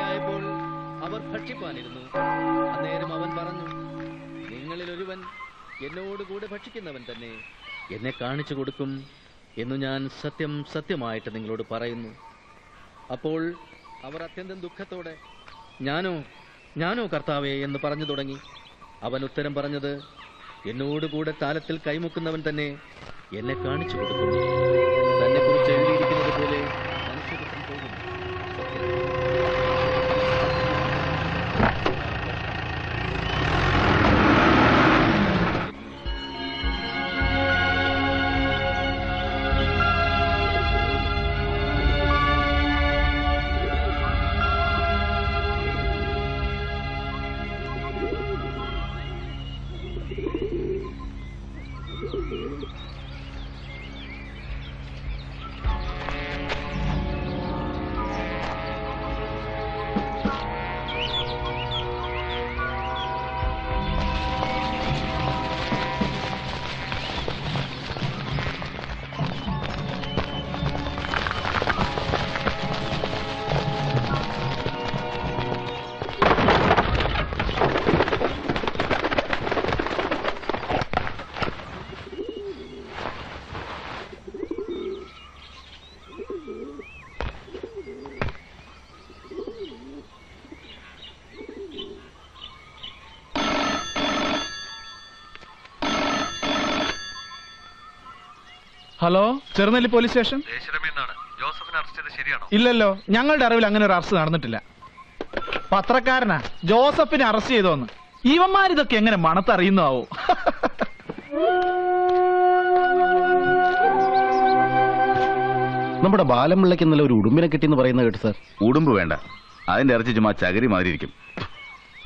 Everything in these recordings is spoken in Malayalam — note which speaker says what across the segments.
Speaker 1: സന്ധ്യയായപ്പോൾ അവർ ഭക്ഷിപ്പാനിരുന്നു. അന്നേരം അവൻ പറഞ്ഞു, നിങ്ങളിൽ ഒരുവൻ എന്നോടുകൂടെ ഭക്ഷിക്കുന്നവൻ തന്നെ എന്നെ കാണിച്ചു കൊടുക്കും എന്നു ഞാൻ സത്യം സത്യമായിട്ട് നിങ്ങളോട് പറയുന്നു. അപ്പോൾ അവർ അത്യന്തം ദുഃഖത്തോടെ, ഞാനോ കർത്താവേ എന്ന് പറഞ്ഞു തുടങ്ങി. അവൻ ഉത്തരം പറഞ്ഞത്, എന്നോടുകൂടെ താലത്തിൽ കൈമുക്കുന്നവൻ തന്നെ എന്നെ കാണിച്ചു കൊടുക്കും. തന്നെ കുറിച്ച് എഴുതിയിരിക്കുന്നത് പോലെ മനുഷ്യപുത്രൻ പോകുന്നു.
Speaker 2: Hello, Cherunelli police station. ഇല്ലല്ലോ, ഞങ്ങളുടെ അറിവിൽ അങ്ങനെ ഒരു അറസ്റ്റ് നടന്നിട്ടില്ല. പത്രക്കാരനാ ജോസഫിനെ അറസ്റ്റ് ചെയ്തോന്ന്. ഇവന്മാരിതൊക്കെ എങ്ങനെ മണത്തറിയുന്നാവോ?
Speaker 3: നമ്മുടെ ബാലമ്പിള്ളയ്ക്ക് ഇന്നലെ ഒരു ഉടുമ്പിനെ കിട്ടിയെന്ന് പറയുന്ന കേട്ടു സാർ.
Speaker 4: ഉടുമ്പ് വേണ്ട, അതിന്റെ ഇറച്ചി ചുമ്മാ ചകിരി മാതിരി ഇരിക്കും.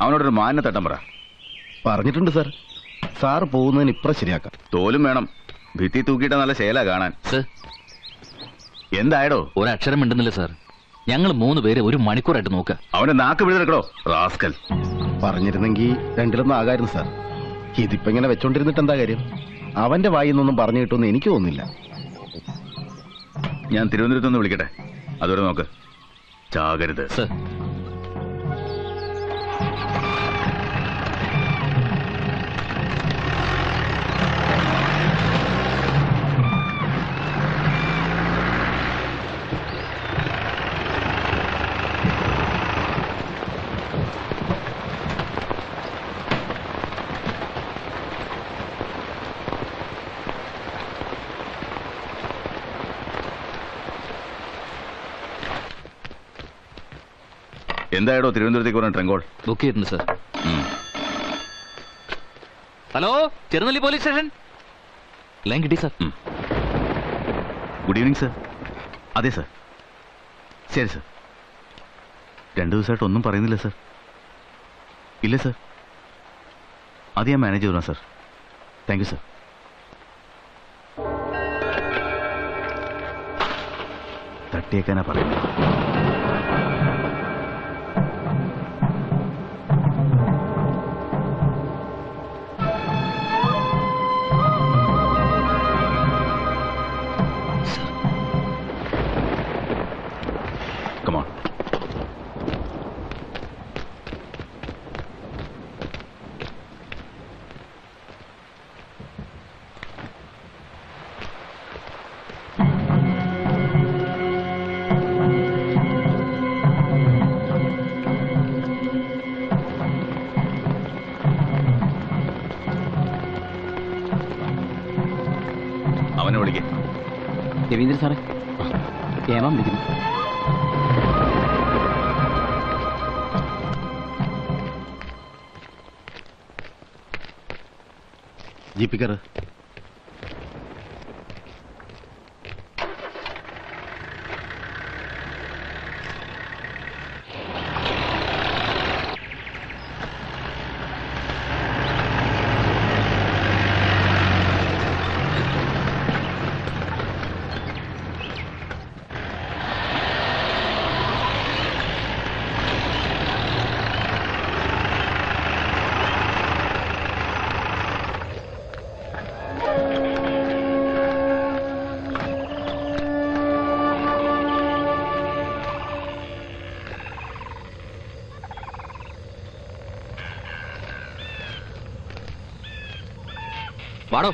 Speaker 4: അവനോടൊരു മാനിനെ തട്ടം പറ.
Speaker 3: പറഞ്ഞിട്ടുണ്ട് സാർ. സാർ പോകുന്നതിന് ഇപ്പുറം ശരിയാക്കാം.
Speaker 4: തോലും വേണം, ഭിത്തി തൂക്കിയിട്ട നല്ല ശേല കാണാൻ. എന്തായടോ?
Speaker 1: ഒരക്ഷരം മിണ്ടുന്നില്ല സാർ. ഞങ്ങൾ 3 പേര് 1 മണിക്കൂറായിട്ട് നോക്കുക.
Speaker 4: അവന്റെ നാക്ക് പിഴുതെടുക്കടോ റാസ്കൽ.
Speaker 3: പറഞ്ഞിരുന്നെങ്കിൽ രണ്ടിലൊന്നും ആകായിരുന്നു സാർ. ഇതിപ്പോ ഇങ്ങനെ വെച്ചോണ്ടിരുന്നിട്ട് എന്താ കാര്യം? അവന്റെ വായിൽ നിന്നൊന്നും പറഞ്ഞു കിട്ടുമെന്ന് എനിക്ക് തോന്നുന്നില്ല.
Speaker 4: ഞാൻ തിരുവനന്തപുരത്തുനിന്ന് വിളിക്കട്ടെ, അതുവരെ നോക്ക്. ചാകരുത്. എന്തായടോ തിരുവനന്തപുരത്തേക്ക് പറഞ്ഞ ട്രങ്കോൾ?
Speaker 1: ബുക്ക് ചെയ്തിട്ടുണ്ട് sir. Hello, Cherunelli police station. Line കിട്ടി സാർ.
Speaker 4: Good evening sir. അതെ സാർ. ശരി സാർ. 2 ദിവസമായിട്ട് ഒന്നും പറയുന്നില്ല സാർ. ഇല്ല സാർ, അത് ഞാൻ മാനേജ് ചെയ്തോളാം സാർ. Thank you sir. തട്ടിയേക്കാനാ പറയുന്നത്. അവനെ വിളിക്കേ.
Speaker 1: രവീന്ദ്രൻ സാറേ, ഏമാൻ വിളിക്കുന്നു.
Speaker 3: ജീപ്പിക്കർ.
Speaker 1: വാടോ.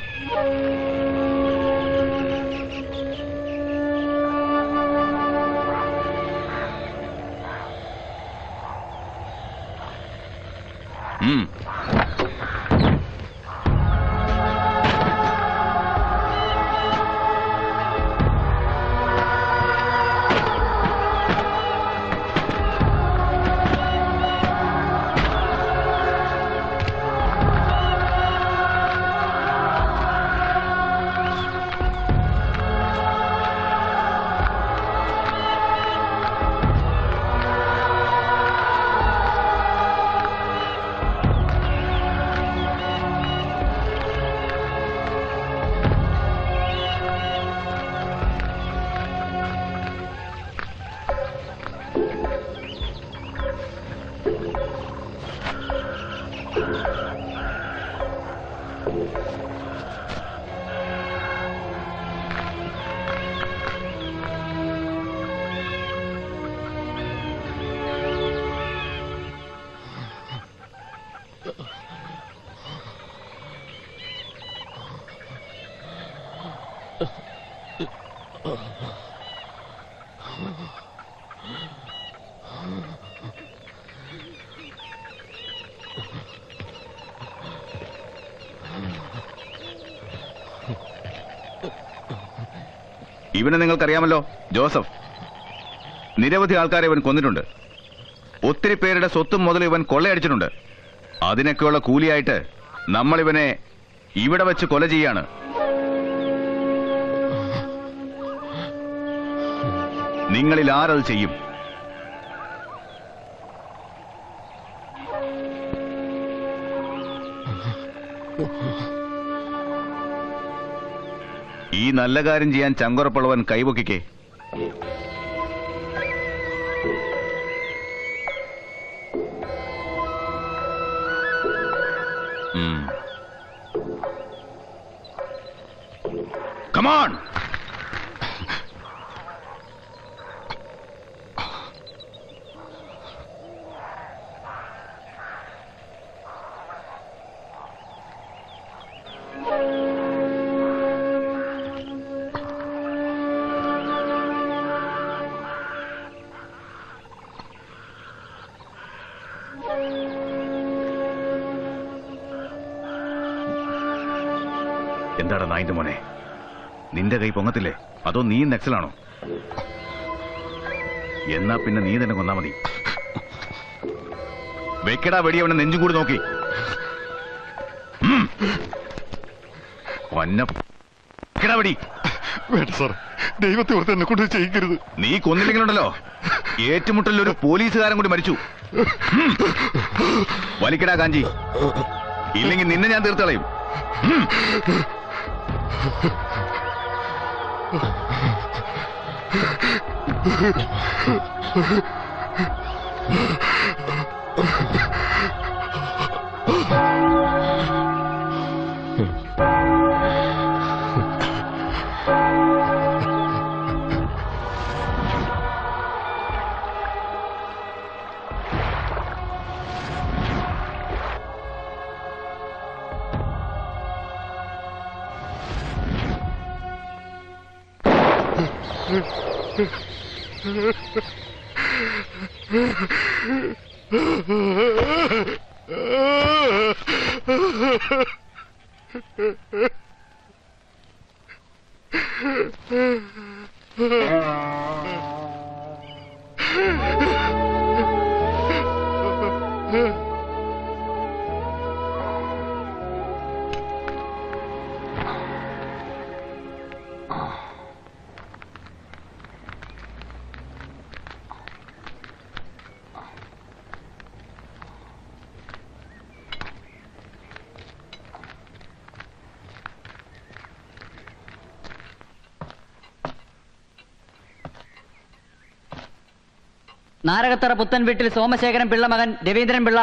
Speaker 4: ഇവനെ നിങ്ങൾക്കറിയാമല്ലോ, ജോസഫ്. നിരവധി ആൾക്കാരെ ഇവൻ കൊന്നിട്ടുണ്ട്. ഒത്തിരി പേരുടെ സ്വത്തും മുതൽ ഇവൻ കൊള്ളയടിച്ചിട്ടുണ്ട്. അതിനൊക്കെയുള്ള കൂലിയായിട്ട് നമ്മൾ ഇവനെ ഇവിടെ വെച്ച് കൊല ചെയ്യാണ്. നിങ്ങളിൽ ആരത് ചെയ്യും? ഈ നല്ല കാര്യം ചെയ്യാൻ ചങ്കുറപ്പുള്ളവൻ കൈവക്കിക്കേ. Come on! എന്താടാ നായിന്റെ മോനെ, നിന്റെ കൈ പൊങ്ങത്തില്ലേ? അതോ നീ നക്സലാണോ? എന്നാ പിന്നെ നീ തന്നെ കൊന്നാ മതി. വെക്കടാ വെടി അവനെ നെഞ്ചും കൂടി നോക്കി. വെടി
Speaker 5: വേണ്ട സാർ, ദൈവത്തെ ഓർത്ത് എന്നെ കൊണ്ട് ചെയ്യിക്കരുത്.
Speaker 4: നീ കൊന്നില്ലെങ്കിലുണ്ടല്ലോ, ഏറ്റുമുട്ടലിൽ ഒരു പോലീസുകാരൻ കൂടി മരിച്ചു. വലിക്കടാ കാഞ്ചി, ഇല്ലെങ്കിൽ നിന്നെ ഞാൻ തീർത്തളയും.
Speaker 6: നാരകത്തറ പുത്തൻ വീട്ടിൽ സോമശേഖരൻ പിള്ള മകൻ രവീന്ദ്രൻ പിള്ള.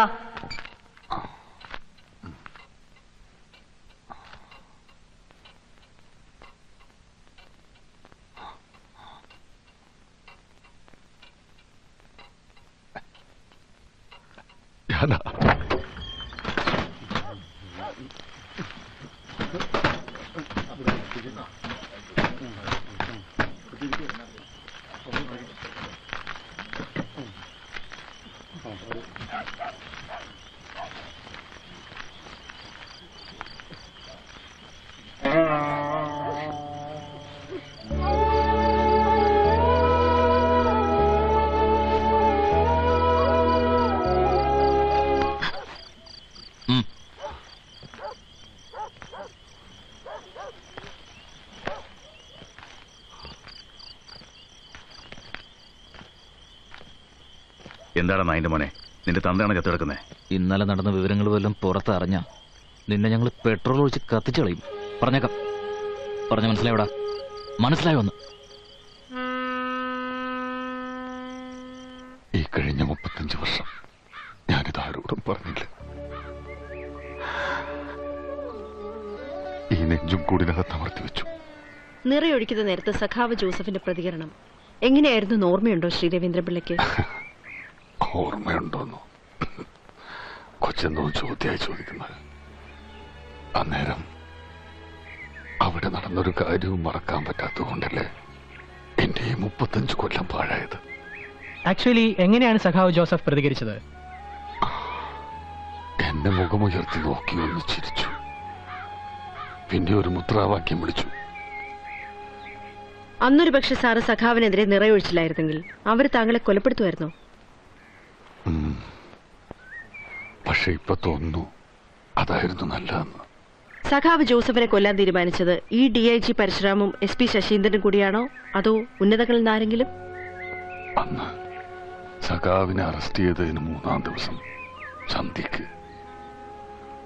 Speaker 4: എന്താണ് നായിന്റെ മോനെ, നിന്റെ തന്തയാണ് ചത്തു കിടക്കുന്നേ?
Speaker 7: ഇന്നലെ നടന്ന വിവരങ്ങൾ വല്ലതും പുറത്തറിഞ്ഞ നിന്നെ ഞങ്ങൾ പെട്രോൾ ഒഴിച്ച് കത്തിച്ചു കളയും. പറഞ്ഞേക്കാം. പറഞ്ഞ മനസ്സിലായോടാ? മനസ്സിലായോ? ഒന്ന്
Speaker 5: ഈ കഴിഞ്ഞ 35 വർഷം ഞാനിത് ആരോടും പറഞ്ഞില്ല. ഈ നെഞ്ചും കൂടിനകത്ത് അമർത്തി വെച്ചു.
Speaker 8: നിറയൊഴിക്കുന്ന നേരത്തെ സഖാവ് ജോസഫിന്റെ പ്രതികരണം എങ്ങനെയായിരുന്നു ഓർമ്മയുണ്ടോ ശ്രീ രവീന്ദ്രപിള്ളയ്ക്ക്?
Speaker 5: ഓർമ്മയുണ്ടോന്നോ? കൊച്ചെന്തോ ചോദ്യമായി ചോദിക്കുന്നത്. അന്നേരം അവിടെ നടന്നൊരു കാര്യവും മറക്കാൻ പറ്റാത്തതുകൊണ്ടല്ലേ എന്റെ ഈ 35 കൊല്ലം പാഴായത്.
Speaker 2: ആക്ച്വലി എങ്ങനെയാണ് സഖാവ് ജോസഫ് പ്രതികരിച്ചത്?
Speaker 5: എന്നെ മുഖമുയർത്തി നോക്കി ഒന്ന് ചിരിച്ചു. പിന്നെ ഒരു മുദ്രാവാക്യം വിളിച്ചു.
Speaker 8: അന്നൊരു പക്ഷെ സാറ് സഖാവിനെതിരെ നിറയൊഴിച്ചില്ലായിരുന്നെങ്കിൽ അവർ താങ്കളെ കൊലപ്പെടുത്തുമായിരുന്നോ?
Speaker 5: പക്ഷെ ഇപ്പൊ തോന്നുന്നു അതായിരുന്നു നല്ലതെന്ന്.
Speaker 8: സഖാവ് ജോസഫിനെ കൊല്ലാൻ തീരുമാനിച്ചത് ഈ DIG പരശുരാമും SP ശശീന്ദ്രനും കൂടിയാണോ, അതോ ഉന്നതകളിൽ നിന്നാരെങ്കിലും?
Speaker 5: അന്ന് സഖാവിനെ അറസ്റ്റ് ചെയ്തതിന് 3-ാം ദിവസം സന്ധ്യക്ക്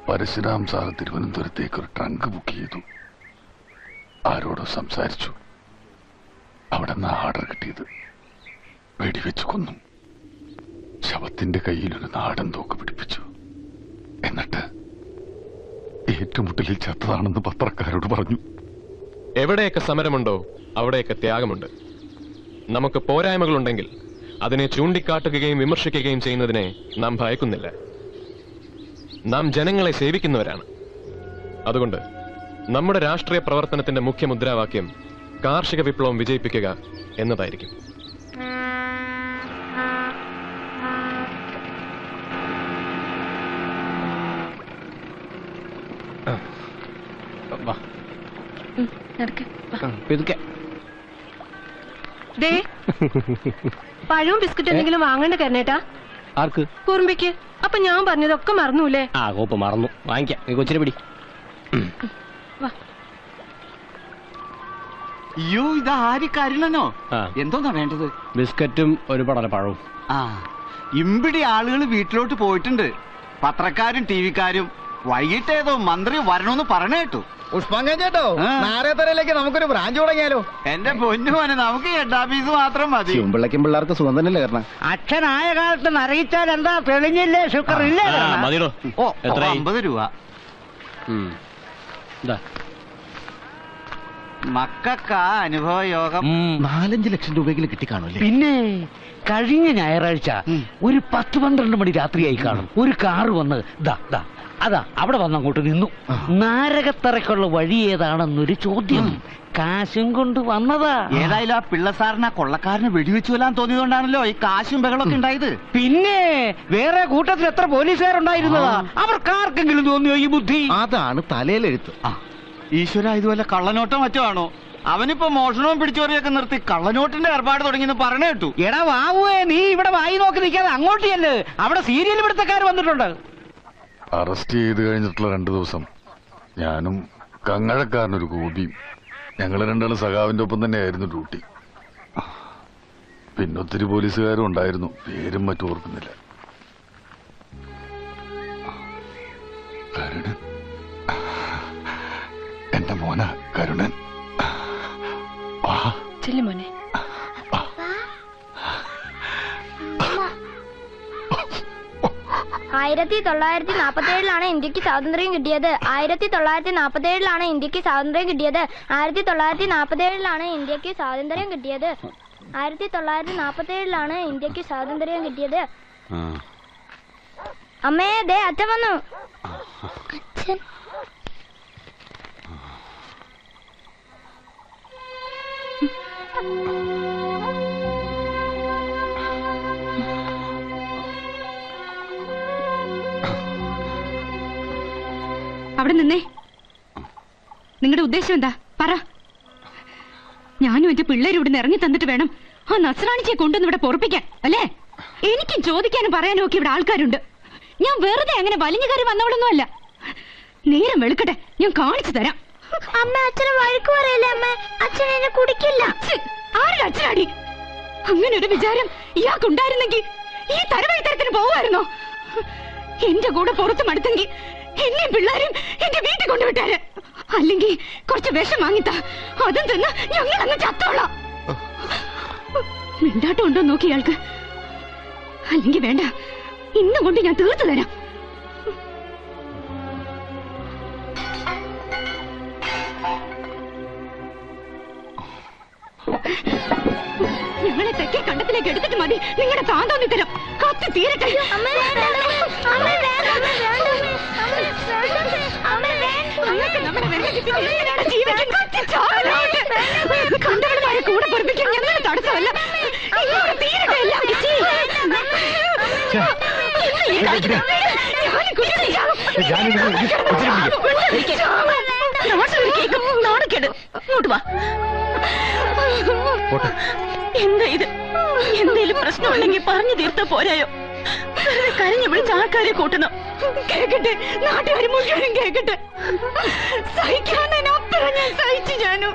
Speaker 5: പരശുരാം സാർ തിരുവനന്തപുരത്തേക്ക് ഒരു ട്രങ്ക് ബുക്ക് ചെയ്തു. ആരോടോ സംസാരിച്ചു. അവിടെ നിന്ന് ആർഡർ കിട്ടിയത്. വെടിവെച്ച് കൊന്നു. ശവത്തിന്റെ കയ്യിലൊരു നാടൻ തോക്ക് പിടിപ്പിച്ചു. എന്നിട്ട് ഏറ്റുമുട്ടലിൽ ചത്തതാണെന്ന് പത്രക്കാരോട് പറഞ്ഞു.
Speaker 9: എവിടെയൊക്കെ സമരമുണ്ടോ അവിടെയൊക്കെ ത്യാഗമുണ്ട്. നമുക്ക് പോരായ്മകളുണ്ടെങ്കിൽ അതിനെ ചൂണ്ടിക്കാട്ടുകയും വിമർശിക്കുകയും ചെയ്യുന്നതിനെ നാം ഭയക്കുന്നില്ല. നാം ജനങ്ങളെ സേവിക്കുന്നവരാണ്. അതുകൊണ്ട് നമ്മുടെ രാഷ്ട്രീയ പ്രവർത്തനത്തിന്റെ മുഖ്യ മുദ്രാവാക്യം കാർഷിക വിപ്ലവം വിജയിപ്പിക്കുക എന്നതായിരിക്കും.
Speaker 8: പഴവും ബിസ്ക്കറ്റ് എന്തെങ്കിലും വാങ്ങേണ്ട കരണേട്ടാ.
Speaker 10: ആർക്ക്?
Speaker 8: കുറുമ്പിക്ക്. അപ്പൊ ഞാൻ പറഞ്ഞതൊക്കെ മറന്നൂല്ലേ?
Speaker 10: ആ കോപ്പ് മറന്നു. വാങ്ങിക്കാം. നീ കൊച്ചിനെ പിടി.
Speaker 11: അയ്യോ, ഇത് ആരിക്കരില്ലനോ? എന്തോന്നാ വേണ്ടത്?
Speaker 10: ബിസ്ക്കറ്റും ഒരു പടല പഴവും.
Speaker 11: ആ, ഇമ്പിടി ആളുകൾ വീട്ടിലോട്ട് പോയിട്ടുണ്ട്. പത്രക്കാരും TV-ക്കാരും. വൈകിട്ട് ഏതോ മന്ത്രി വരണമെന്ന് പറഞ്ഞു കേട്ടു.
Speaker 2: പുഷ്പങ്കം ചേട്ടോ, നാരേത്തരയിലേക്ക് നമുക്കൊരു ബ്രാഞ്ച് തുടങ്ങിയാലോ?
Speaker 11: എന്റെ പൊന്നു മോനെ, നമുക്ക് ഹെഡ് ഓഫീസ് മാത്രം മതി.
Speaker 3: പിള്ളേക്കും പിള്ളേർക്ക് സുഖം തന്നെയല്ലേ കാരണം?
Speaker 11: അച്ഛനായ കാലത്ത് നരകിച്ചാൽ എന്താ തെളിഞ്ഞില്ലേ? ശുക്ർ ഇല്ലേ?
Speaker 10: മതിയോ?
Speaker 11: ഓ, 50 രൂപ. മക്കൾക്കാ അനുഭവ യോഗം.
Speaker 3: 4-5 ലക്ഷം രൂപയെങ്കിലും കിട്ടിക്കാണല്ലേ?
Speaker 10: പിന്നെ കഴിഞ്ഞ ഞായറാഴ്ച ഒരു 10-12 മണി രാത്രിയായി കാണും. ഒരു കാറ് വന്ന് അതാ അവിടെ വന്ന് അങ്ങോട്ട് നിന്നു. നാരകത്തറയ്ക്കുള്ള വഴി ഏതാണെന്നൊരു ചോദ്യം. കാശും കൊണ്ട് വന്നതാ.
Speaker 11: ഏതായാലും ആ പിള്ളസാറിന് ആ കൊള്ളക്കാരന് വെടിവെച്ചു കൊല്ലാൻ തോന്നിയതുകൊണ്ടാണല്ലോ ഈ കാശും ബഹളമൊക്കെ ഉണ്ടായത്.
Speaker 10: പിന്നെ വേറെ കൂട്ടത്തിൽ എത്ര പോലീസുകാരുണ്ടായിരുന്നതാ? അവർക്കാർക്കെങ്കിലും തോന്നിയോ ഈ ബുദ്ധി?
Speaker 3: അതാണ് തലയിലെഴുത്ത്.
Speaker 11: ഈശ്വര, ഇതുപോലെ കള്ളനോട്ടം മറ്റോ ആണോ? അവനിപ്പോ മോഷണവും പിടിച്ചോറിയൊക്കെ നിർത്തി കള്ളനോട്ടിന്റെ ഏർപ്പാട് തുടങ്ങിയെന്ന് പറഞ്ഞു കേട്ടു.
Speaker 10: എടാ വാവുവേ, നീ ഇവിടെ വായി നോക്കി നിൽക്കാതെ അങ്ങോട്ട് ചെല്ല്. അവിടെ സീരിയൽ പിടുത്തക്കാർ വന്നിട്ടുണ്ട്.
Speaker 5: അറസ്റ്റ് ചെയ്ത് കഴിഞ്ഞിട്ടുള്ള 2 ദിവസം ഞാനും കങ്ങഴക്കാരനൊരു ഗോപിയും ഞങ്ങൾ രണ്ടാളും സഖാവിന്റെ ഒപ്പം തന്നെയായിരുന്നു ഡ്യൂട്ടി. പിന്നെ ഒത്തിരി പോലീസുകാരും ഉണ്ടായിരുന്നു. പേരും മറ്റും ഓർക്കുന്നില്ല. കരുണൻ, എന്റെ മോന കരുണൻ.
Speaker 8: മോനെ,
Speaker 12: 1947 ഇന്ത്യക്ക് സ്വാതന്ത്ര്യം കിട്ടിയത്. 1947 ഇന്ത്യക്ക് സ്വാതന്ത്ര്യം കിട്ടിയത്. 1947 ഇന്ത്യക്ക് സ്വാതന്ത്ര്യം കിട്ടിയത്. 1947 ഇന്ത്യക്ക് സ്വാതന്ത്ര്യം കിട്ടിയത്. അമ്മേ, ദേ അച്ഛൻ വന്നു. അച്ഛൻ
Speaker 13: അവിടെ നിന്നേ. നിങ്ങളുടെ ഉദ്ദേശം എന്താ പറ. ഞാനും എന്റെ പിള്ളേരും ഇവിടെ ഇറങ്ങി തന്നിട്ട് വേണം ആ നസ്രാണിച്ചെ കൊണ്ടുവന്ന് ഇവിടെ പൊറപ്പിക്കാൻ അല്ലേ? എനിക്കും ചോദിക്കാനും പറയാനും ഒക്കെ ഇവിടെ ആൾക്കാരുണ്ട്. ഞാൻ വെറുതെ അങ്ങനെ വലിഞ്ഞു കയറി വന്നവളൊന്നും അല്ല. നേരം വെളുക്കട്ടെ, ഞാൻ കാണിച്ചു തരാം.
Speaker 12: അമ്മ അച്ഛനെ വഴക്ക് പറയല്ലേ അമ്മ, അച്ഛൻ എന്നെ കുടിക്കില്ല.
Speaker 13: ആരുടെ അച്ഛനാടി? അങ്ങനെ ഒരു വിചാരം ഇയാൾക്കുണ്ടായിരുന്നെങ്കിൽ ഈ തരവഴിത്തരത്തിന് പോവായിരുന്നോ? എന്റെ കൂടെ പുറത്ത് മടുത്തെങ്കിൽ എന്നെയും പിള്ളേരും എന്റെ വീട്ടിൽ കൊണ്ടുവിട്ടാല്, അല്ലെങ്കിൽ കുറച്ച് വിഷം വാങ്ങിത്താ, അതും തിന്ന് ഞങ്ങൾ അങ്ങ് ചത്തോളാം. മിണ്ടാട്ടം ഉണ്ടോ നോക്കി ഇയാൾക്ക്? അല്ലെങ്കിൽ വേണ്ട, ഇന്നും കൊണ്ട് ഞാൻ തീർത്തു തരാം. ഞങ്ങളെ തെക്കേ കണ്ടത്തിലേക്ക് എടുത്തിട്ട് മതി നിങ്ങളുടെ താന്തോന്നി തരം. കത്തി തീരട്ടെ. കണ്ടവന്മാരെ കൂടെ പൊറപ്പിക്കാൻ ഞങ്ങൾ തടസ്സമല്ല. തീരട്ടെ എല്ലാം. നാണക്കേട്. ഇങ്ങോട്ട് വാ. എന്താ ഇത്? എന്തേലും പ്രശ്നമുണ്ടെങ്കിൽ പറഞ്ഞു തീർത്താ പോരായോ? കരഞ്ഞു വിളിച്ച് ആൾക്കാരെ കൂട്ടണം. കേക്കട്ടെ, നാട്ടുകാർ മുഴുവനും കേക്കട്ടെ. സഹിക്കാനപ്പുറം ഞാൻ സഹിച്ചു. ഞാനും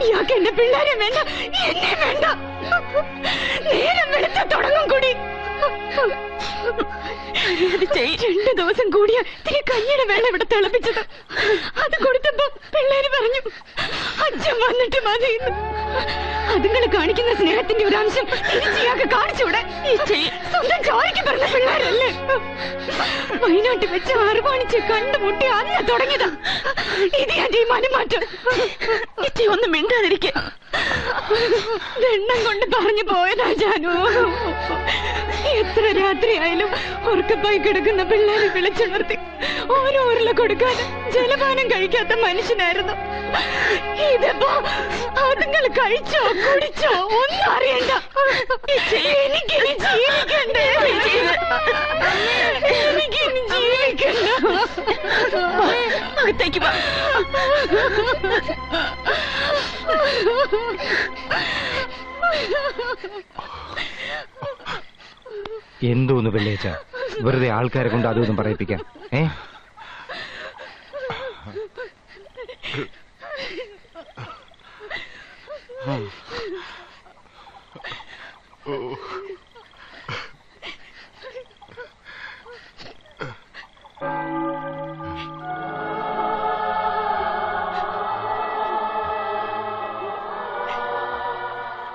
Speaker 13: ഇയാൾക്ക് എന്റെ പിള്ളേരെ വേണ്ട, എന്നെ വേണ്ട. നേരം വെളുത്ത തുടങ്ങും കൂടി. 2 ദിവസം കൂടിയാ ഇത്തിരി കഞ്ഞിയുടെ വെള്ളം ഇവിടെ തിളപ്പിച്ചത്. അത് കൊടുത്തപ്പോ പിള്ളേര് പറഞ്ഞു അച്ഛൻ വന്നിട്ട് മതിയെന്ന്. അതുങ്ങൾ കാണിക്കുന്ന സ്നേഹത്തിന്റെ ഒരു അംശം തിരിച്ചിയാൾക്ക് കാണിച്ചൂടെ? സ്വന്തം ചോരയ്ക്ക് പറഞ്ഞ പിള്ളേരല്ലേ? വയനാട്ടിൽ വെച്ച് അറുവാണിച്ച് കണ്ടുമുട്ടി അന്ന് തുടങ്ങിയതാ ഇത് എന്റെ ഈ മനമാറ്റം. ഇറ്റി ഒന്നും മിണ്ടാതിരിക്കെ. എണ്ണം കൊണ്ട് പറഞ്ഞു പോയതാ ജാനു. എത്ര രാത്രിയായാലും ഉറക്കപ്പായി കിടക്കുന്ന പിള്ളേരെ വിളിച്ചുണർത്തി ഓരോ ഉരുള കൊടുക്കാൻ ജലപാനം കഴിക്കാത്ത മനുഷ്യനായിരുന്നു. ഇതിപ്പോ അതുങ്ങൾ കഴിച്ചോ കുടിച്ചോ ഒന്നും അറിയണ്ട. എനിക്കിനി ജീവിക്കണ്ടേ? എനിക്കിനി ജീവിക്കണ്ട. അകത്തേക്ക് വാ.
Speaker 14: എന്തോന്ന് വെള്ളിയാഴ്ച വെറുതെ ആൾക്കാരെ കൊണ്ട് അതൊന്നും പറയിപ്പിക്കാം.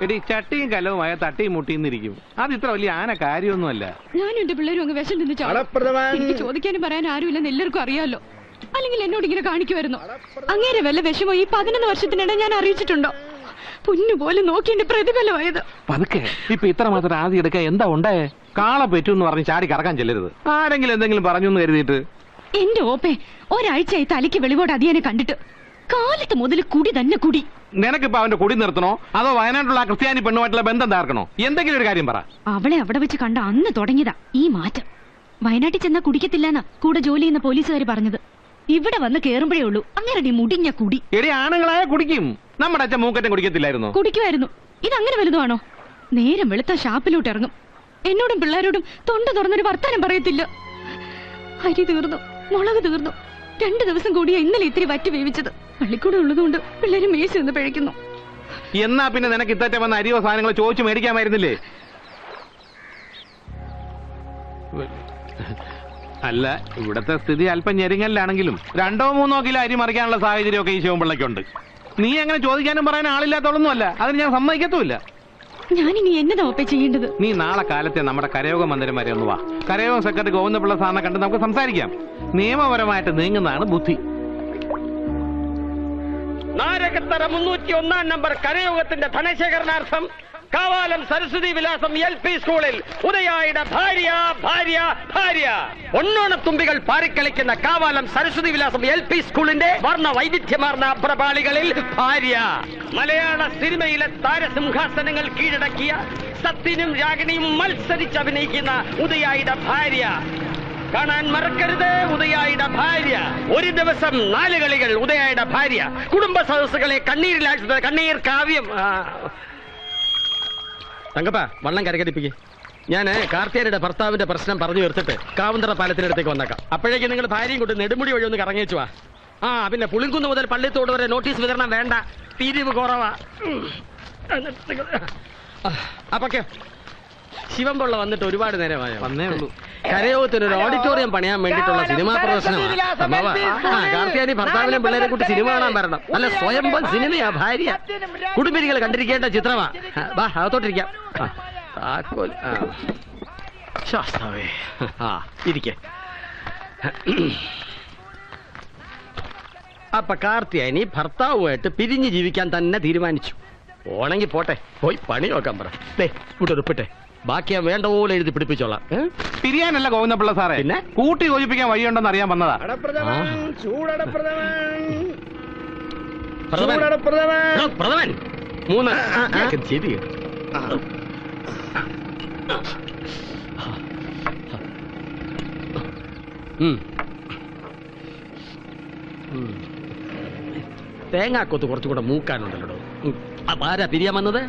Speaker 15: എടി ചട്ടിയും കലവുമായ തട്ടിയും മുട്ടിന്നിരിക്കും. അത് ഇത്ര വലിയ ആന കാര്യമൊന്നുമല്ല.
Speaker 13: ഞാനും എന്റെ പിള്ളേരും അങ്ങ് വിഷം തിന്നു ചാടും. എനിക്ക് ചോദിക്കാനും പറയാൻ ആരുമില്ലെന്ന് എല്ലാവർക്കും അറിയാലോ. അല്ലെങ്കിൽ എന്നോട് ഇങ്ങനെ കാണിക്കുമായിരുന്നു. അങ്ങേരെ വല്ല വിഷമോ ഈ 11 വർഷത്തിനിടെ ഞാൻ അറിയിച്ചിട്ടുണ്ടോ? പൊന്നുപോലെ നോക്കി എന്റെ പ്രതിഫലമായത്.
Speaker 15: പതുക്കെ ഇപ്പൊ ഇത്ര മാത്രം ആദ്യം എടുക്കാൻ എന്താ ഉണ്ടായേ? കാള പെറ്റൂന്ന് പറഞ്ഞ് ചാടി കറക്കാൻ ചെല്ലരുത്. ആരെങ്കിലും എന്തെങ്കിലും പറഞ്ഞു എന്ന് കരുതിയിട്ട്.
Speaker 13: എന്റെ ഓപ്പേ, ഒരാഴ്ചയായി തലയ്ക്ക് വെളിവോട് അതിയനെ കണ്ടിട്ട്. കാലത്ത് മുതൽ കുടി തന്നെ കുടി.
Speaker 15: നിനക്കിപ്പോ അവന്റെ കുടി നിർത്തണോ അതോ വയനാട്ടിലുള്ള ക്രിസ്ത്യാനി പെണ്ണുമായിട്ടുള്ള ബന്ധം താർക്കണോ? എന്തെങ്കിലും ഒരു കാര്യം പറ.
Speaker 13: അവളെ അവിടെ വെച്ച് കണ്ട അന്ന് തുടങ്ങിയതാ ഈ മാറ്റം. വയനാട്ടിൽ ചെന്നാ കുടിക്കത്തില്ലെന്നാ കൂടെ ജോലി ചെയ്യുന്ന പോലീസുകാർ പറഞ്ഞത്. ഇവിടെ വന്ന് കേറുമ്പോഴേ ഉള്ളൂ അങ്ങനെ മുടിഞ്ഞ കുടി.
Speaker 15: എടി ആണുങ്ങളായ കുടിക്കും. നമ്മുടെ അച്ഛൻ മൂക്കറ്റം കുടിക്കത്തില്ലായിരുന്നു?
Speaker 13: കുടിക്കുമായിരുന്നു. ഇതങ്ങനെ വലുതാണോ? നേരം വെളുത്ത ഷാപ്പിലോട്ട് ഇറങ്ങും. എന്നോടും പിള്ളേരോടും തൊണ്ട തുറന്നൊരു വർത്താനം പറയത്തില്ല. അരി തീർന്നു, മുളക് തീർന്നു. 2 ദിവസം കൂടിയാ ഇന്നലെ ഇത്തിരി വറ്റി വേവിച്ചത്. പള്ളിക്കൂടെ ഉള്ളതുകൊണ്ട് പിള്ളേര് മേശ നിന്ന് പിഴയ്ക്കുന്നു.
Speaker 15: എന്നാ പിന്നെ നിനക്ക് ഇത്തറ്റം വന്ന അരിയോ സാധനങ്ങളോ ചോദിച്ചു മേടിക്കാമായിരുന്നില്ലേ? അല്ല, ഇവിടത്തെ സ്ഥിതി അല്പം ഞെരുങ്ങലിലാണെങ്കിലും 2-3 കിലോ അരി മറിക്കാനുള്ള സാഹചര്യമൊക്കെ ഈ ശിവൻപിള്ളയ്ക്കുണ്ട്. നീ അങ്ങനെ ചോദിക്കാനും പറയാൻ ആളില്ലാത്തോളൊന്നുമല്ല. അതിന് ഞാൻ സമ്മതിക്കത്തുമില്ല.
Speaker 13: ഞാനിനി എന്നതാ ഒപ്പേ ചെയ്യേണ്ടത്?
Speaker 15: നീ നാളെ കാലത്തെ നമ്മുടെ കരയോഗ മന്ദിരം വരെ ഒന്ന് വാ. കരയോഗ സെക്രട്ടറി ഗോവിന്ദപിള്ള സാറിനെ കണ്ട് നമുക്ക് സംസാരിക്കാം. നിയമപരമായിട്ട് നീങ്ങുന്നതാണ് ബുദ്ധി.
Speaker 16: നാരകത്തറ 301 നമ്പർ കരയോഗത്തിന്റെ ധനശേഖരണാർത്ഥം കാവാലം സരസ്വതി വിലാസം LP സ്കൂളിൽ ഉദയായുടെ ഭാര്യ ഭാര്യ ഭാര്യ ഒന്നോണത്തുമ്പികൾ പാറിക്കളിക്കുന്ന കാവാലം സരസ്വതി വിലാസം LP സ്കൂളിന്റെ വർണ്ണ വൈവിധ്യമാർന്ന അഭ്രപാളികളിൽ ഭാര്യ. മലയാള സിനിമയിലെ താരസിംഹാസനങ്ങൾ കീഴടക്കിയ സത്യനും രാഗിണിയും മത്സരിച്ച് അഭിനയിക്കുന്ന ഉദയായുടെ ഭാര്യ. കാണാൻ മറക്കരുത് ഉദയായുടെ ഭാര്യ. ഒരു ദിവസം 4 കളികൾ. ഉദയായുടെ ഭാര്യ കുടുംബ സദസ്സുകളെ കണ്ണീരിലാഴ്ച കണ്ണീർ കാവ്യം. തങ്കപ്പ വള്ളം കരകരിപ്പിക്കേ. ഞാൻ കാർത്തിയാനിയുടെ ഭർത്താവിന്റെ പ്രശ്നം പറഞ്ഞു തീർത്തിട്ട് കാവുന്തറ പാലത്തിനടുത്തേക്ക് വന്നേക്കാം. അപ്പോഴേക്കും നിങ്ങൾ ഭാര്യയും കൊണ്ട് നെടുമുടി വഴി ഒന്ന് കറങ്ങിച്ചു വാ. പിന്നെ പുളിങ്കുന്ന് മുതൽ പള്ളിത്തോട് വരെ നോട്ടീസ് വിതരണം വേണ്ട, പിരിവ് കുറവാ. അപ്പൊക്കെ ശിവൻപിള്ള വന്നിട്ട് ഒരുപാട് നേരമായോ? വന്നേ ഉള്ളൂ. കരയോഗത്തിന് ഒരു ഓഡിറ്റോറിയം പണിയാൻ വേണ്ടിയിട്ടുള്ള സിനിമാ പ്രദർശനമാണ്. കാർത്തിയാനി ഭർത്താവിനെ പിള്ളേരെ കൂട്ടി സിനിമ കാണാൻ വരണം. അല്ല സ്വയംഭം സിനിമയാ ഭാര്യ. കുടുംബിനികൾ കണ്ടിരിക്കേണ്ട ചിത്രമാ. വാ അകത്തോട്ടിരിക്കാം. ശാസ്താവേ ഇരിക്കേ. അപ്പൊ കാർത്തിയാനി ഭർത്താവുമായിട്ട് പിരിഞ്ഞ് ജീവിക്കാൻ തന്നെ തീരുമാനിച്ചു. പോണെങ്കിൽ പോട്ടെ, പോയി പണി നോക്കാൻ പറ. ഇവിടെ ഉറപ്പിട്ടെ, ബാക്കി ഞാൻ വേണ്ട പോലെ എഴുതി പിടിപ്പിച്ചോളാം.
Speaker 15: പിരിയാനല്ല ഗോവിന്ദപിള്ള സാറേ, പിന്നെ കൂട്ടി യോജിപ്പിക്കാൻ വഴിയുണ്ടെന്ന് അറിയാൻ വന്നതാ.
Speaker 16: പ്രഥമൻ 3 ശരി. തേങ്ങാക്കൊത്ത് കുറച്ചുകൂടെ മൂക്കാനുണ്ടല്ലോ. ആരാ പിരിയാൻ വന്നത്?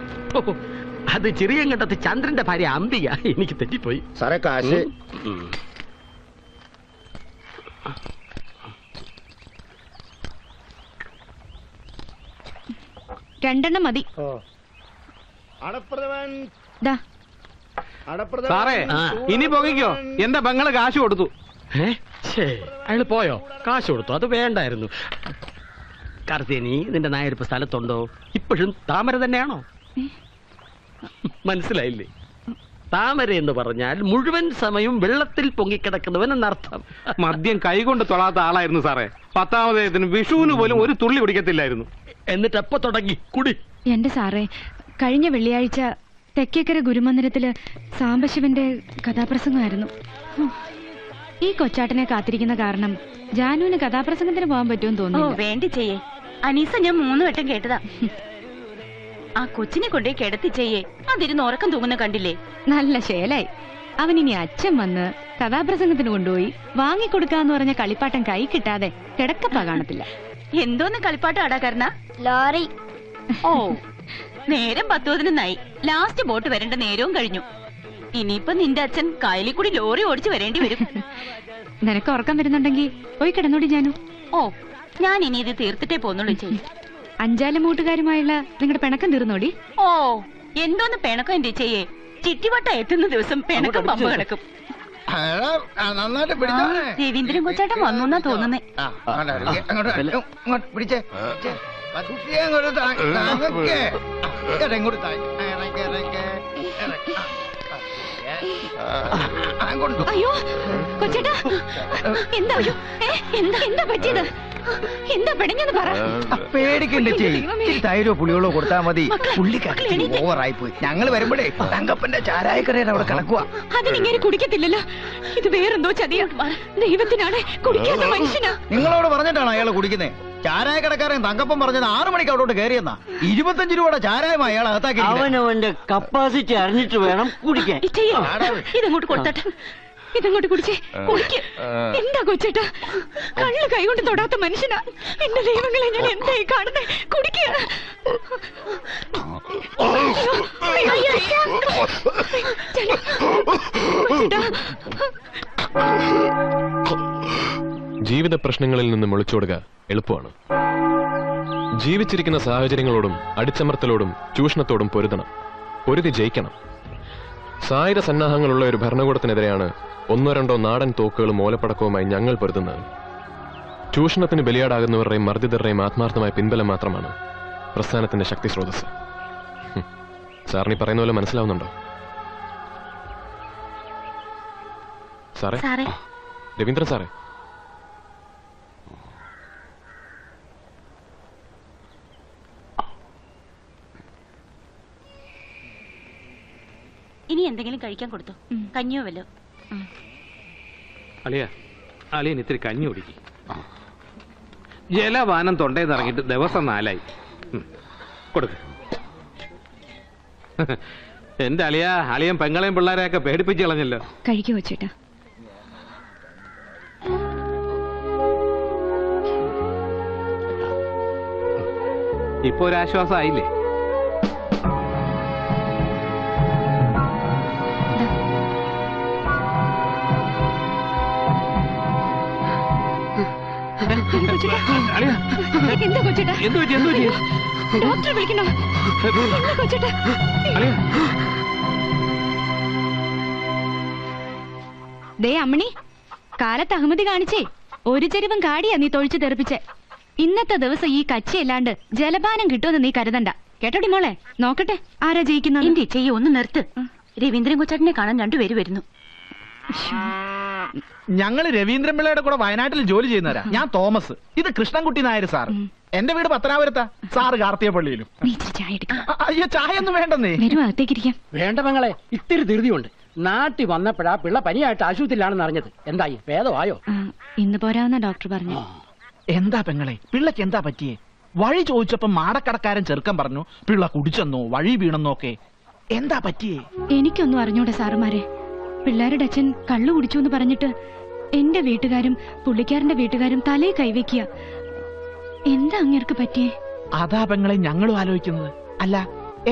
Speaker 16: അത് ചെറിയങ്കണ്ടത്ത് ചന്ദ്രന്റെ ഭാര്യ അംബിക. എനിക്ക് തെറ്റിപ്പോയി
Speaker 3: സാറേ. കാശ്
Speaker 13: 2 മതി.
Speaker 15: സാറേ ഇനി പോകിക്കോ. എന്റെ പെങ്ങള് കാശ് കൊടുത്തു.
Speaker 16: അയാള് പോയോ? കാശ് കൊടുത്തു? അത് വേണ്ടായിരുന്നു. കാർത്തിയാനി, നിന്റെ നായരിപ്പ് സ്ഥലത്തുണ്ടോ? ഇപ്പോഴും താമര തന്നെയാണോ? മനസ്സിലായില്ലേ? താമര എന്ന് പറഞ്ഞാൽ മുഴുവൻ സമയം വെള്ളത്തിൽ പൊങ്ങിക്കിടക്കുന്നവൻ എന്നർത്ഥം.
Speaker 15: മദ്യം കൈകൊണ്ട് തൊടാത്ത ആളായിരുന്നു സാറേ. 10ാമതേതിന് വിഷുവിന് പോലും ഒരു തുള്ളി കുടിക്കത്തില്ലായിരുന്നു.
Speaker 16: എന്നിട്ട് എപ്പോ തുടങ്ങി കുടി?
Speaker 13: എന്റെ സാറേ, കഴിഞ്ഞ വെള്ളിയാഴ്ച തെക്കേക്കര ഗുരുമന്ദിരത്തില് സാംബശിവന്റെ കഥാപ്രസംഗമായിരുന്നു. ഈ കൊച്ചാട്ടനെ കാത്തിരിക്കുന്ന കാരണം ജാനുവിന് കഥാപ്രസംഗത്തിന് പോകാൻ പറ്റുമെന്ന് തോന്നുന്നു.
Speaker 17: വേണ്ടി ചെയ്യേ അനീസ, ഞാൻ 3 വട്ടം കേട്ടതാ. ആ കൊച്ചിനെ കൊണ്ടേ കിടത്തി ചെയ്യേ. അതിരുന്ന് ഉറക്കം തൂങ്ങുന്ന കണ്ടില്ലേ?
Speaker 13: നല്ല ശേലായി. അവനിനി അച്ഛൻ വന്ന് കഥാപ്രസംഗത്തിന് കൊണ്ടുപോയി വാങ്ങിക്കൊടുക്കാന്ന് പറഞ്ഞ കളിപ്പാട്ടം കൈ കിട്ടാതെ കിടക്കപ്പാ കാണത്തില്ല.
Speaker 17: എന്തോന്ന് കളിപ്പാട്ടം അടാക്കാരനാ? ലോറി. ഓ, നേരം 10:09. ലാസ്റ്റ് ബോട്ട് വരേണ്ട നേരവും കഴിഞ്ഞു. ഇനിയിപ്പൊ നിന്റെ അച്ഛൻ കായലിൽ കൂടി ലോറി ഓടിച്ചു വരേണ്ടി വരും.
Speaker 13: നിനക്ക് ഉറക്കം വരുന്നുണ്ടെങ്കിൽ പോയി കിടന്നോടി ജാനു.
Speaker 17: ഓ, ഞാൻ ഇനി ഇത് തീർത്തിട്ടേ പോന്നുള്ളൂ ചെയ്യും.
Speaker 13: 5 മൂട്ടുകാരുമായുള്ള നിങ്ങളുടെ പിണക്കം തീർന്നോടി.
Speaker 17: ഓ, എന്തോന്ന് പിണക്കം എന്റെ ചെയ്യേ. ചിറ്റിവട്ട എത്തുന്ന ദിവസം പിണക്കം പമ്പ് കിടക്കും. രവീന്ദ്രൻ കൊച്ചാട്ടൻ വന്നു തോന്നുന്നേ.
Speaker 13: അയ്യോ കൊച്ചേട്ടാ, എന്താ എന്താ പറ്റിയത്? എന്താ പെടഞ്ഞെന്ന് പറ.
Speaker 14: പേടിക്കണ്ട ചെയ്യ്. തൈരോ പുളികളോ കൊടുത്താൽ മതി. പുള്ളിക്കാരി ഓവറായി പോയി. ഞങ്ങൾ വരുമ്പോഴേ തങ്കപ്പന്റെ ചാരായക്കടയിൽ അവിടെ കിടക്കുക.
Speaker 13: അതിനിങ്ങനെ കുടിക്കത്തില്ലല്ലോ. ഇത് വേറെന്തോ ചതിയാ. ദൈവത്തിനാണ് കുടിക്കാത്ത മനുഷ്യനാ.
Speaker 14: നിങ്ങളോട് പറഞ്ഞിട്ടാണ് അയാൾ കുടിക്കുന്നത്. ചാരായ കടക്കാരൻ തങ്കപ്പൻ പറഞ്ഞത് 6 മണിക്ക് അവിടോട്ട് കയറിയെന്നാ. 25 രൂപയുടെ ചാരായമാ അയാൾ അകത്താക്കി.
Speaker 10: അവനവന്റെ കപ്പാസിറ്റി അറിഞ്ഞിട്ട് വേണം കുടിക്കാൻ.
Speaker 13: ഇതങ്ങോട്ട് കൊടുത്തട്ടെ. ഇതങ്ങോട്ട് കുടിച്ചേ. കുടിക്ക്. എന്താ കൊച്ചേട്ടാ, കള്ള് കൈകൊണ്ട് തൊടാത്ത മനുഷ്യനാ. എന്റെ ദൈവങ്ങളെ, ഞാൻ എന്തായി കാണുന്നേ? കുടിക്കുക.
Speaker 9: ജീവിത പ്രശ്നങ്ങളിൽ നിന്നും ഒളിച്ചോടുക എളുപ്പമാണ്. ജീവിച്ചിരിക്കുന്ന സാഹചര്യങ്ങളോടും അടിച്ചമർത്തലോടും ചൂഷണത്തോടും പൊരുതണം. പൊരുതി ജയിക്കണം. സായുധ സന്നാഹങ്ങളുള്ള ഒരു ഭരണകൂടത്തിനെതിരെയാണ് 1-2 നാടൻ തോക്കുകളും ഓലപ്പടക്കവുമായി ഞങ്ങൾ പൊരുതുന്നത്. ചൂഷണത്തിന് ബലിയാടാകുന്നവരുടെയും മർദ്ദിതരുടെയും ആത്മാർത്ഥമായ പിൻബലം മാത്രമാണ് പ്രസ്ഥാനത്തിന്റെ ശക്തി സ്രോതസ്. സാറിന് പറയുന്ന പോലെ മനസ്സിലാവുന്നുണ്ടോ? സാറേ, രവീന്ദ്രൻ സാറേ,
Speaker 17: ഇനി എന്തെങ്കിലും കഴിക്കാൻ കൊടുത്തോ? കഞ്ഞിയോ വല്ലോ?
Speaker 15: അളിയൻ ഇത്തിരി കഞ്ഞി കുടിക്കും. ജലപാനം തൊണ്ടേന്ന് ഇറങ്ങിയിട്ട് ദിവസം 4ആയി. കൊടുക്ക. എന്റെ അളിയൻ പെങ്ങളെയും പിള്ളേരെയൊക്കെ പേടിപ്പിച്ച് കളഞ്ഞല്ലോ.
Speaker 13: കഴിക്കോ ചേട്ടാ.
Speaker 15: ഇപ്പൊ ഒരു ആശ്വാസമായില്ലേ?
Speaker 13: എന്താ കൊച്ചേട്ടാ? ഡോക്ടറെ വിളിക്കണോ? എന്താ കൊച്ചേട്ടാ? ദേ അമ്മണി, കാലത്ത് അഹമ്മതി കാണിച്ചേ ഒരു ചെരുവം കാടിയാ നീ തൊഴിച്ചു തെറിപ്പിച്ചേ. ഇന്നത്തെ ദിവസം ഈ കച്ചിയല്ലാണ്ട് ജലപാനം കിട്ടുമെന്ന് നീ കരുതണ്ട. കേട്ടോടി മോളെ, നോക്കട്ടെ ആരാ ജയിക്കുന്നത്.
Speaker 17: എന്റെ ചെയ്യ ഒന്ന് നിർത്ത്. രവീന്ദ്രൻ കൊച്ചേട്ടനെ കാണാൻ രണ്ടുപേര് വരുന്നു.
Speaker 2: ഞങ്ങള് രവീന്ദ്രൻ പിള്ളയുടെ കൂടെ വയനാട്ടിൽ ജോലി ചെയ്യുന്നവരാ. ഞാൻ തോമസ്, ഇത് കൃഷ്ണൻകുട്ടി നായർ സാർ. എന്റെ വീട് പത്തനാപുരത്താ, സാറ് കാർത്തികപ്പള്ളിയിലും. അയ്യോ ചായ ഒന്നും വേണ്ടെന്നേ.
Speaker 18: വേണ്ട മങ്ങളെ, ഇത്തിരി ധൃതിയുണ്ട്. നാട്ടിൽ വന്നപ്പോഴാ പിള്ള പനിയായിട്ട് ആശുപത്രിയിലാണെന്ന് അറിഞ്ഞത്. എന്തായി, ഭേദമായോ?
Speaker 13: ഇന്ന് പോരാവുന്ന ഡോക്ടർ പറഞ്ഞു.
Speaker 2: എന്താ പെങ്ങളെ, പിള്ളക്ക് എന്താ പറ്റിയേ? വഴി ചോദിച്ചപ്പോ മാടക്കടക്കാരൻ ചെറുക്കൻ പറഞ്ഞു പിള്ള കുടിച്ചെന്നോ വഴി വീണെന്നോ. എന്താ പറ്റിയേ?
Speaker 13: എനിക്കൊന്നും അറിഞ്ഞൂടെ സാറുമാരെ. പിള്ളേരുടെ അച്ഛൻ കള്ളു കുടിച്ചു എന്ന് പറഞ്ഞിട്ട് എന്റെ വീട്ടുകാരും പുള്ളിക്കാരന്റെ വീട്ടുകാരും തലേ കൈവയ്ക്കുക. എന്താ അങ്ങേർക്ക് പറ്റിയേ?
Speaker 2: അതാ പെങ്ങളെ ഞങ്ങളും ആലോചിക്കുന്നത്. അല്ല,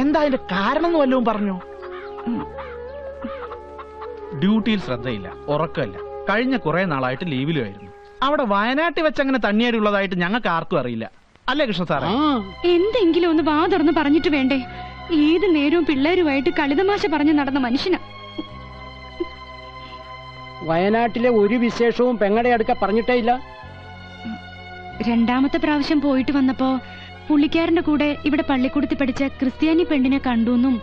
Speaker 2: എന്താ അതിന്റെ കാരണം വല്ലതും പറഞ്ഞു? ഡ്യൂട്ടിയിൽ ശ്രദ്ധയില്ല, ഉറക്കമില്ല. കഴിഞ്ഞ കുറെ നാളായിട്ട് ലീവിലുമായിരുന്നു. അവിടെ വയനാട്ടിൽ വെച്ചങ്ങനെ തണ്ണിയേടി ഉള്ളതായിട്ട് ഞങ്ങൾക്ക് ആർക്കും അറിയില്ല. അല്ലേ കൃഷ്ണ സാറേ?
Speaker 13: എന്തെങ്കിലും ഒന്ന് വാ തുറന്ന് പറഞ്ഞിട്ട് വേണ്ടേ? ഏത് നേരവും പിള്ളേരുമായിട്ട് കളിതമാശ പറഞ്ഞു നടന്ന മനുഷ്യനാ.
Speaker 18: വയനാട്ടിലെ ഒരു വിശേഷവും പെങ്ങടെ അടുക്ക പറഞ്ഞിട്ടേ ഇല്ല.
Speaker 13: രണ്ടാമത്തെ പ്രാവശ്യം പോയിട്ട് വന്നപ്പോ പുള്ളിക്കാരന്റെ കൂടെ ഇവിടെ പള്ളിക്കൂടത്തിൽ പഠിച്ച ക്രിസ്ത്യാനി പെണ്ണിനെ കണ്ടുവെന്നും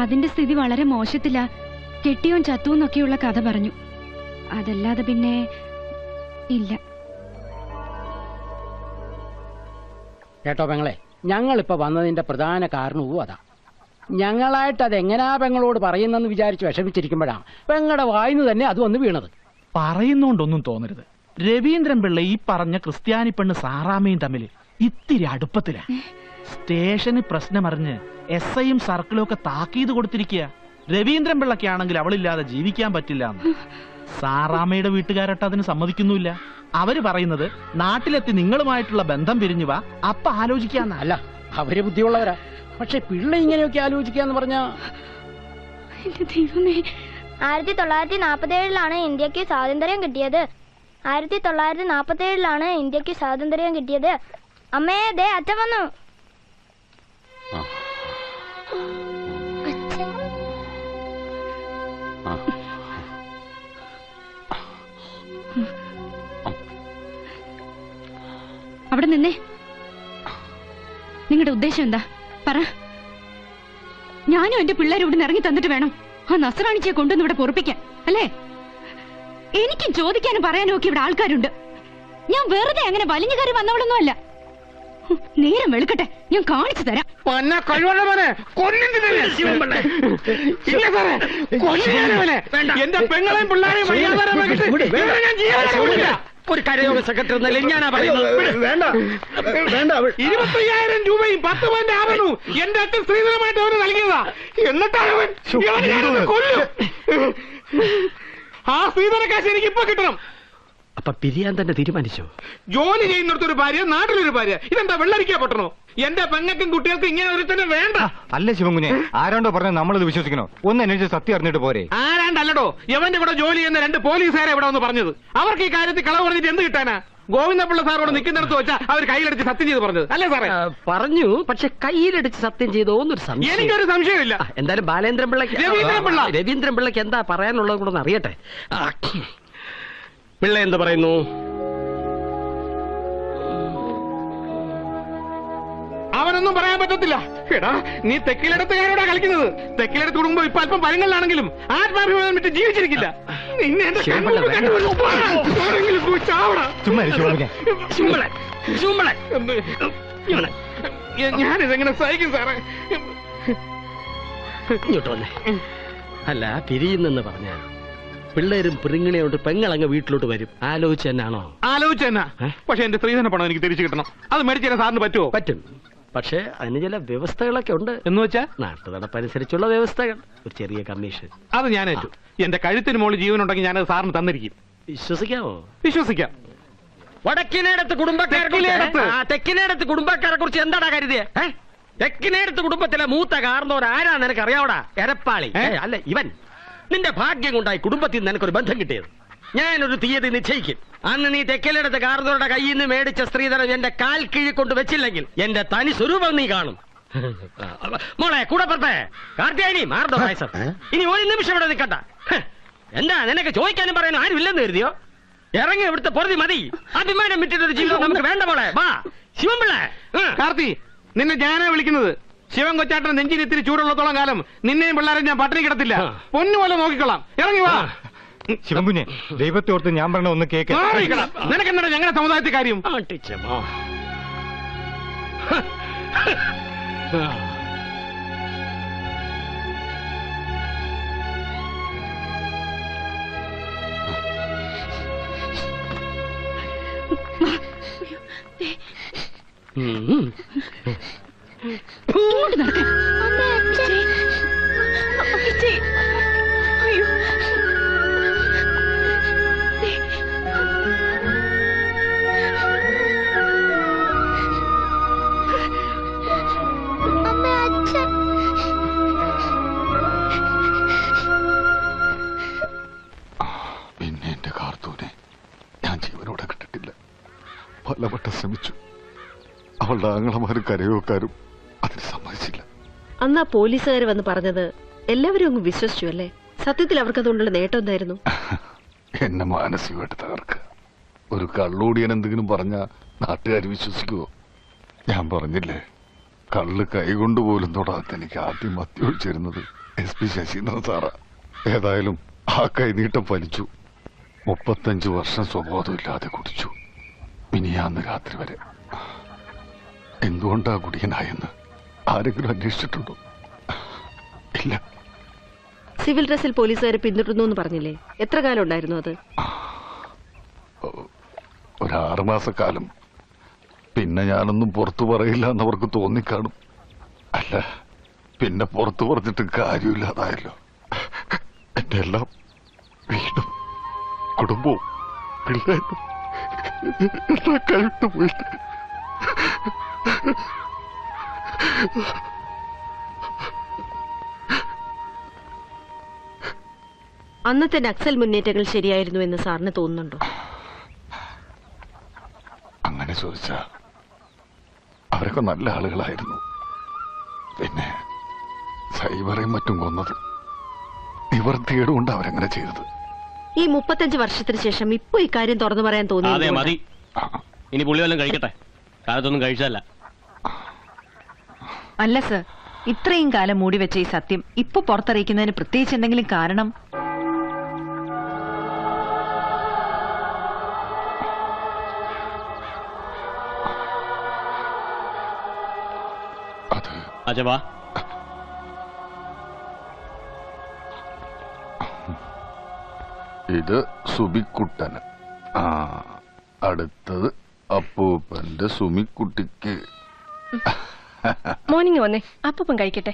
Speaker 13: അതിന്റെ സ്ഥിതി വളരെ മോശത്തില, കെട്ടിയോൻ ചത്തുവെന്നൊക്കെയുള്ള കഥ പറഞ്ഞു. അതല്ലാതെ പിന്നെ ഇല്ല.
Speaker 18: കേട്ടോ പെങ്ങളെ, ഞങ്ങളിപ്പോ വന്നതിന്റെ പ്രധാന കാരണവും അതാ. ഞങ്ങളായിട്ട് അതെങ്ങനാ പെങ്ങളോട് പറയുന്നെന്ന് വിചാരിച്ച് വിഷമിച്ചിരിക്കുമ്പോഴാണ് പെങ്ങളുടെ വായിന്ന് തന്നെ അത് വന്ന് വീണത്.
Speaker 2: പറയുന്നോണ്ടൊന്നും തോന്നരുത്. രവീന്ദ്രൻ പിള്ള ഈ പറഞ്ഞ ക്രിസ്ത്യാനി പെണ്ണ് സാറാമ്മയും തമ്മിൽ ഇത്തിരി അടുപ്പത്തില. സ്റ്റേഷന് പ്രശ്നമറിഞ്ഞ് SIയും സർക്കിളും ഒക്കെ താക്കീത് കൊടുത്തിരിക്കുക. രവീന്ദ്രൻ പിള്ളക്കാണെങ്കിൽ അവളില്ലാതെ ജീവിക്കാൻ പറ്റില്ല. സാറാമ്മയുടെ വീട്ടുകാരട്ട് അതിന് സമ്മതിക്കുന്നുമില്ല. അവര് പറയുന്നത് നാട്ടിലെത്തി നിങ്ങളുമായിട്ടുള്ള ബന്ധം പിരിഞ്ഞു വാ, അപ്പ ആലോചിക്കാന്ന.
Speaker 18: അല്ല, അവര് ബുദ്ധിയുള്ളവരാ. പക്ഷെ പിള്ള ഇങ്ങനെയൊക്കെ ആലോചിക്കാന്ന് പറഞ്ഞാ
Speaker 12: 1947 ഇന്ത്യക്ക് സ്വാതന്ത്ര്യം കിട്ടിയത്. 1947 ഇന്ത്യക്ക് സ്വാതന്ത്ര്യം കിട്ടിയത്. അമ്മേ, ദേ അച്ഛൻ വന്നു.
Speaker 13: അവിടെ നിന്നേ. നിങ്ങളുടെ ഉദ്ദേശം എന്താ പറ. ഞാനും എന്റെ പിള്ളേരും ഇവിടെ ഇറങ്ങി തന്നിട്ട് വേണം ആ നസ്രാണിച്ചയെ കൊണ്ടുവന്ന് ഇവിടെ പൊറപ്പിക്കാൻ, അല്ലേ? എനിക്കും ചോദിക്കാനും പറയാനും ഒക്കെ ഇവിടെ ആൾക്കാരുണ്ട്. ഞാൻ വെറുതെ അങ്ങനെ വലിഞ്ഞു കയറി വന്നവളൊന്നും അല്ല. നേരം വെളുക്കട്ടെ, ഞാൻ കാണിച്ചു തരാം.
Speaker 15: എന്റെ പെങ്ങളെയും പിള്ളേരെയും
Speaker 16: ഒരു കരയോഗ സെക്രട്ടറി എന്നല്ലേ ഞാനാ പറയുന്നത്.
Speaker 15: 25,000 രൂപയും 10 പവന്റെ ആഭരണവും എന്റെ അച്ഛൻ സ്ത്രീധനമായിട്ട് അവന് നൽകിയതാ. എന്നിട്ടാണ് അവൻ കൊല്ലും. ആ സ്ത്രീധന കാശ് എനിക്ക് ഇപ്പൊ കിട്ടണം.
Speaker 16: അപ്പൊ പിരിയാൻ തന്നെ തീരുമാനിച്ചോ?
Speaker 15: ജോലി ചെയ്യുന്നിടത്തൊരു ഭാര്യ, നാട്ടിലൊരു ഭാര്യ. ഇതെന്താ വെള്ളരിക്കാ പൊട്ടണോ? എന്റെ പെങ്ങൾക്കും കുട്ടികൾക്കും ഇങ്ങനെ ഒരു തന്നെ വേണ്ട.
Speaker 19: അല്ല ശിവൻകുഞ്ഞെ, ആരാണ്ടോ പറഞ്ഞ നമ്മളിത് വിശ്വസിക്കണോ? ഒന്ന് അന്വേഷിച്ച് സത്യം അറിഞ്ഞിട്ട് പോരെ.
Speaker 15: ആരാണ്ടല്ലോ, യവന്റെ കൂടെ ജോലി ചെയ്യുന്ന 2 പോലീസുകാരെ ഇവിടെ ഒന്ന് പറഞ്ഞത്. അവർക്ക് ഈ കാര്യത്തിൽ കളവ് പറഞ്ഞിട്ട് എന്ത് കിട്ടാനാ? ഗോവിന്ദപിള്ള സാറോട് നിൽക്കുന്നിടത്ത് വെച്ചാൽ അവർ കയ്യിലടിച്ച് സത്യം ചെയ്ത് പറഞ്ഞത് അല്ലേ സാറേ?
Speaker 16: പറഞ്ഞു, പക്ഷെ കയ്യിലടിച്ച് സത്യം ചെയ്തോന്നൊരു സംശയം.
Speaker 15: എനിക്കൊരു സംശയമില്ല.
Speaker 16: എന്തായാലും ബാലേന്ദ്രൻ പിള്ളക്ക് രവീന്ദ്രൻ പിള്ളക്ക് എന്താ പറയാനുള്ളത് കൂടെ ഒന്ന് അറിയട്ടെ. പിള്ള എന്ത് പറയുന്നു?
Speaker 15: അവനൊന്നും പറയാൻ പറ്റത്തില്ല. എടാ, നീ തെക്കിലെടുത്തുകാരോടാ കളിക്കുന്നത്. തെക്കിലെടുത്ത് കുടുംബം ഇപ്പൊ അല്പം പരങ്ങളിലാണെങ്കിലും ആത്മാഭിമാനം വിട്ട് ജീവിച്ചിരിക്കില്ല. നിന്നെ എന്റെ ഞാനിതെങ്ങനെ സഹിക്കും സാറേ?
Speaker 16: ഇങ്ങോട്ട് വന്നേ. അല്ല, പിരിയുന്നെന്ന് പറഞ്ഞാൽ പിള്ളേരും പിറിങ്ങണിയോട്ട് പെങ്ങളങ്ങ് വീട്ടിലോട്ട് വരും. ആലോചിച്ച് തന്നെയാണോ?
Speaker 15: ആലോചിച്ച് തന്നെ. പക്ഷെ എന്റെ സ്ത്രീധന പണം എനിക്ക് തിരിച്ചു കിട്ടണം. അത് മേടിച്ചു തരാൻ സാറിന് പറ്റുമോ?
Speaker 16: പറ്റും. പക്ഷെ അതിന് ചില വ്യവസ്ഥകളൊക്കെ ഉണ്ട്.
Speaker 15: എന്ന് വെച്ചാ
Speaker 16: നാട്ടു നടപ്പനുസരിച്ചുള്ള വ്യവസ്ഥകൾ, ഒരു ചെറിയ കമ്മീഷൻ.
Speaker 15: അത് ഞാൻ ഏറ്റു. എന്റെ കഴുത്തിന് മുകളിൽ ജീവനുണ്ടെങ്കിൽ ഞാനത് സാറിന് തന്നിരിക്കും.
Speaker 16: വിശ്വസിക്കാമോ?
Speaker 15: വിശ്വസിക്കാം.
Speaker 16: വടക്കിനേടത്ത് തെക്കിനേടത്ത് കുടുംബക്കാരെ കുറിച്ച് എന്താടാ കരുതിയേ? തെക്കിനേടത്ത് കുടുംബത്തിലെ മൂത്ത കാർന്നോർ ആരാ നിനക്ക് അറിയാവടാ? എരപ്പാളി അല്ല ഇവൻ. നിന്റെ ഭാഗ്യം കൊണ്ടായി കുടുംബത്തിൽ നിന്ന് നിനക്കൊരു ബന്ധം കിട്ടിയത്. ഞാനൊരു തീയതി നിശ്ചയിക്കും. അന്ന് നീ തെക്കിലെടുത്ത് കാർന്നോരുടെ കയ്യിൽ നിന്ന് മേടിച്ച സ്ത്രീധനം എന്റെ കാൽ കീഴി കൊണ്ട് വെച്ചില്ലെങ്കിൽ എന്റെ തനി സ്വരൂപം നീ കാണും. മോളെ കൂടെ പുറത്തെ കാർത്തിയാനി മാർദ്ദോ പായസം. ഇനി ഒരു നിമിഷം ഇവിടെ നിൽക്കണ്ട. എന്താ നിനക്ക് ചോദിക്കാനും പറയാനും ആരും ഇല്ലെന്ന് കരുതിയോ? ഇറങ്ങി ഇവിടുത്തെ പൊറുതി മതി. അഭിമാനം വിട്ടിട്ടൊരു ജീവിതം നമുക്ക് വേണ്ട മോളെ. വാ ശിവൻപിള്ള.
Speaker 15: കാർത്തി, നിന്നെ ഞാനാ വിളിക്കുന്നത്. ശിവൻ കൊച്ചാട്ടൻ നെഞ്ചിന് ഇത്തിരി ചൂടുള്ളത്തോളം കാലം നിന്നെയും പിള്ളേരെ ഞാൻ പട്ടിണി കിടത്തില്ല. പൊന്നുപോലെ നോക്കിക്കൊള്ളാം. ഇറങ്ങി വാ.
Speaker 19: ശിവൻകുഞ്ഞെ, ദൈവത്തെ ഓർത്ത് ഞാൻ പറഞ്ഞ ഒന്ന് കേക്ക്.
Speaker 15: നിനക്കെന്താ ഞങ്ങളുടെ സമുദായത്തിൽ കാര്യം?
Speaker 5: പിന്നെ എന്റെ കാർത്തൂനെ ഞാൻ ജീവനോടെ കിട്ടിട്ടില്ല. പലവട്ടം ശ്രമിച്ചു. അവളുടെ ആങ്ങളമാരും കരയോക്കാരും അതിന് സമ്മതിച്ചില്ല.
Speaker 8: അന്നാ പോലീസുകാർ വന്ന് പറഞ്ഞത് എല്ലാവരും അങ്ങ് വിശ്വസിച്ചു അല്ലേ? സത്യത്തിൽ അവർക്ക് അതുകൊണ്ടുള്ള നേട്ടം എന്തായിരുന്നു?
Speaker 5: എന്നെ മാനസികമായിട്ട് തകർക്കുക. ഒരു കള്ളൂടിയൻ എന്തെങ്കിലും പറഞ്ഞ നാട്ടുകാർ വിശ്വസിക്കുവോ? ഞാൻ പറഞ്ഞില്ലേ, കള്ള് കൈകൊണ്ട് പോലും തൊടാത്ത എനിക്ക് ആദ്യം മദ്യൊഴിച്ചിരുന്നത് SP ശശീന്ദ്രൻ സാറാ. ഏതായാലും ആ കൈനീട്ടം വലിച്ചു. 35 വർഷം സ്വബോധമില്ലാതെ കുടിച്ചു. മിനിയാന്ന് രാത്രി വരെ. എന്തുകൊണ്ടാ കുടിയനായെന്ന് ആരെങ്കിലും അന്വേഷിച്ചിട്ടുണ്ടോ? ഇല്ല.
Speaker 8: സിവിൽ ഡ്രസ്സിൽ പോലീസുകാരെ പിന്തുടർന്നു എന്ന് പറഞ്ഞില്ലേ? എത്ര കാലം ഉണ്ടായിരുന്നു അത്?
Speaker 5: ഒരു 6 മാസക്കാലം. പിന്നെ ഞാനൊന്നും പുറത്തു പറയില്ല എന്നവർക്ക് തോന്നിക്കാണും. അല്ല, പിന്നെ പുറത്തു പറഞ്ഞിട്ട് കാര്യമില്ലാതായല്ലോ. എന്റെ എല്ലാം വീടും കുടുംബവും പിള്ളേരും എല്ലാം കഴുത്തു പോയിട്ട്.
Speaker 8: അന്നത്തെ നക്സൽ മുന്നേറ്റങ്ങൾ ശരിയായിരുന്നു എന്ന് സാറിന് തോന്നുന്നുണ്ടോ?
Speaker 5: അങ്ങനെ ചോദിച്ചാ അവരൊക്കെ നല്ല ആളുകളായിരുന്നു. പിന്നെ സൈബറേയും മറ്റും കൊന്നത് നിവർത്തിയേടുകൊണ്ട് അവരങ്ങനെ ചെയ്തത്.
Speaker 8: ഈ 35 വർഷത്തിന് ശേഷം ഇപ്പൊ ഇക്കാര്യം തുറന്നു പറയാൻ തോന്നി.
Speaker 16: മതി. ഇനി പുള്ളി വല്ലതും കഴിക്കട്ടെ. കാലത്തൊന്നും കഴിച്ചല്ല.
Speaker 20: അല്ല സർ, ഇത്രയും കാലം മൂടി വെച്ച ഈ സത്യം ഇപ്പൊ പുറത്തറിയിക്കുന്നതിന് പ്രത്യേകിച്ച് എന്തെങ്കിലും കാരണം?
Speaker 16: അജവാ,
Speaker 5: ഇത് സുബിക്കുട്ടന്. അടുത്തത് അപ്പൂപ്പന്റെ സുമിക്കുട്ടിക്ക്.
Speaker 13: മോർണിംഗ് വന്നേ, അപ്പൂപ്പൻ കഴിക്കട്ടെ.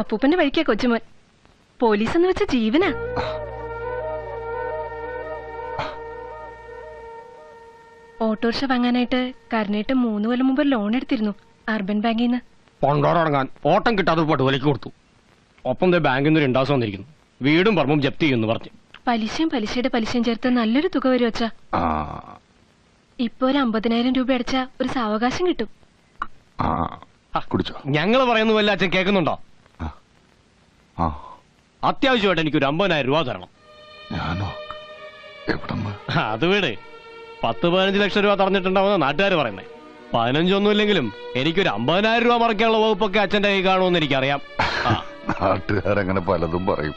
Speaker 13: അപ്പൂപ്പന്റെ വഴിക്കാ കൊച്ചുമോൻ. പോലീസ് എന്ന് വെച്ച ജീവനാ. ഓട്ടോറിക്ഷ വാങ്ങാനായിട്ട് കരുണേട്ട് 3 കൊല്ലം മുമ്പ് ലോൺ എടുത്തിരുന്നു അർബൻ ബാങ്കിൽ നിന്ന്.
Speaker 16: കൊണ്ടോറങ്ങാൻ ഓട്ടം കിട്ടാതെ പോട്ട് വിലക്ക് കൊടുത്തു. ഒപ്പം ബാങ്കിൽ നിന്ന് 2 ദിവസം വന്നിരിക്കുന്നു. വീടും പറമ്പും ജപ്തി ചെയ്യുന്നു പറഞ്ഞു.
Speaker 13: പലിശയും പലിശയുടെ പലിശയും ചേർത്ത് നല്ലൊരു തുക വരും അച്ഛാ. ഇപ്പൊ ഒരു 50,000 രൂപ അടച്ച ഒരു സാവകാശം കിട്ടും.
Speaker 16: ഞങ്ങള് പറയുന്ന വല്ല അച്ഛൻ കേൾക്കുന്നുണ്ടോ? അത്യാവശ്യമായിട്ട് എനിക്കൊരു 50,000 രൂപ തരണം. അത് വീട് 10-15 ലക്ഷം രൂപ തറഞ്ഞിട്ടുണ്ടാവുന്ന നാട്ടുകാർ പറയുന്നേ. 15 ഒന്നും ഇല്ലെങ്കിലും എനിക്കൊരു 50,000 രൂപ മറക്കാനുള്ള വകുപ്പൊക്കെ അച്ഛന്റെ കൈ കാണുമെന്ന് എനിക്കറിയാം.
Speaker 5: നാട്ടുകാരങ്ങനെ പലതും പറയും.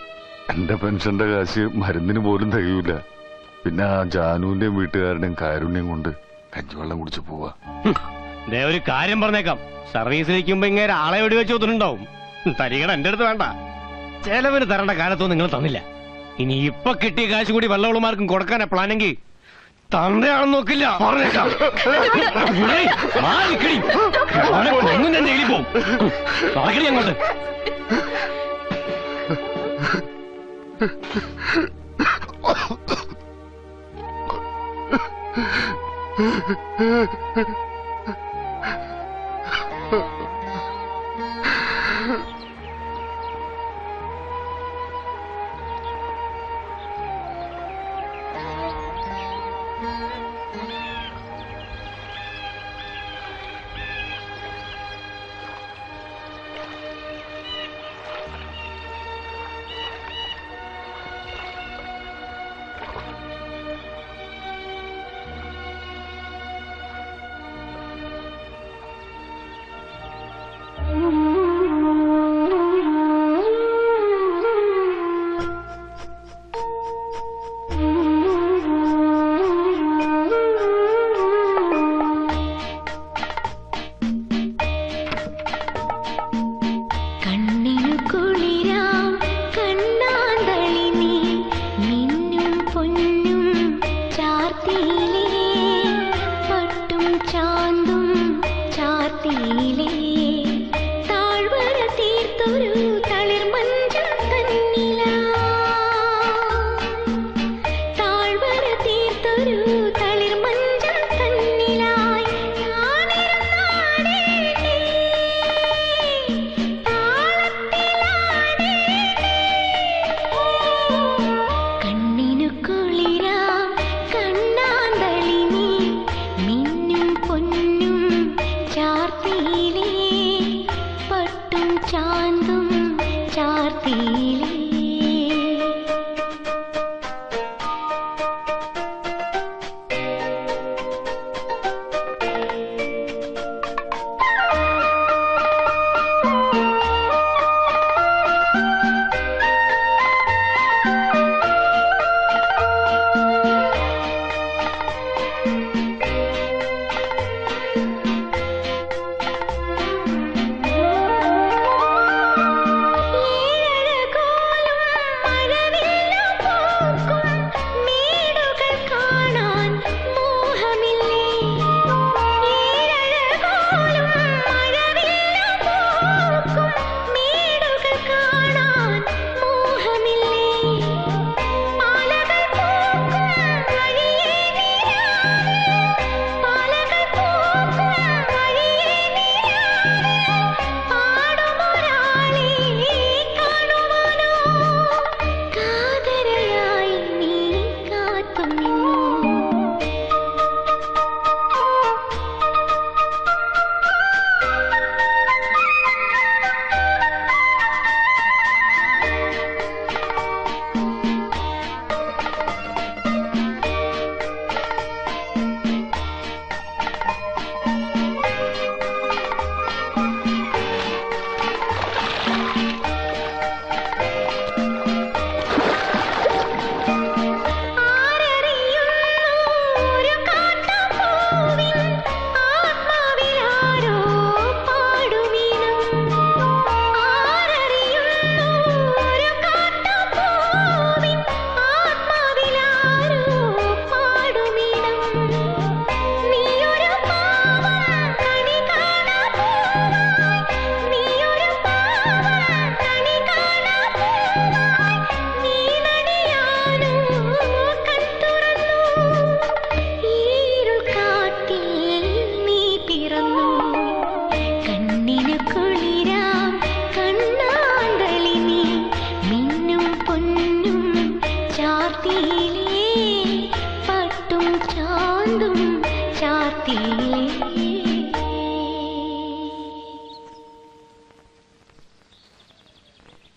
Speaker 5: എന്റെ പെൻഷന്റെ കാശ് മരുന്നിന് പോലും തികയൂല. പിന്നെ ആ ജാനുവിന്റെയും വീട്ടുകാരുടെയും കാരുണ്യം കൊണ്ട് കഞ്ഞിവെള്ളം കുടിച്ച് പോവാ.
Speaker 16: ഒരു കാര്യം പറഞ്ഞേക്കാം, സർവീസിലിരിക്കുമ്പോ ഇങ്ങനെ ആളെ വെടിവെച്ച് ഒത്തുണ്ടാവും. തരികട എന്റെ അടുത്ത് വേണ്ട. ചെലവിന് തരേണ്ട കാലത്തൊന്നും നിങ്ങൾ തന്നില്ല. ഇനി ഇപ്പൊ കിട്ടിയ കാശ് കൂടി വെള്ളവളുമാർക്കും കൊടുക്കാനാ പ്ലാനെങ്കിൽ തന്തയാണെന്ന് നോക്കില്ല. പറഞ്ഞേക്കാം. ഒന്നും ഞാൻ ജയിലിൽ പോവും. നടക്കണി അങ്ങോട്ട്.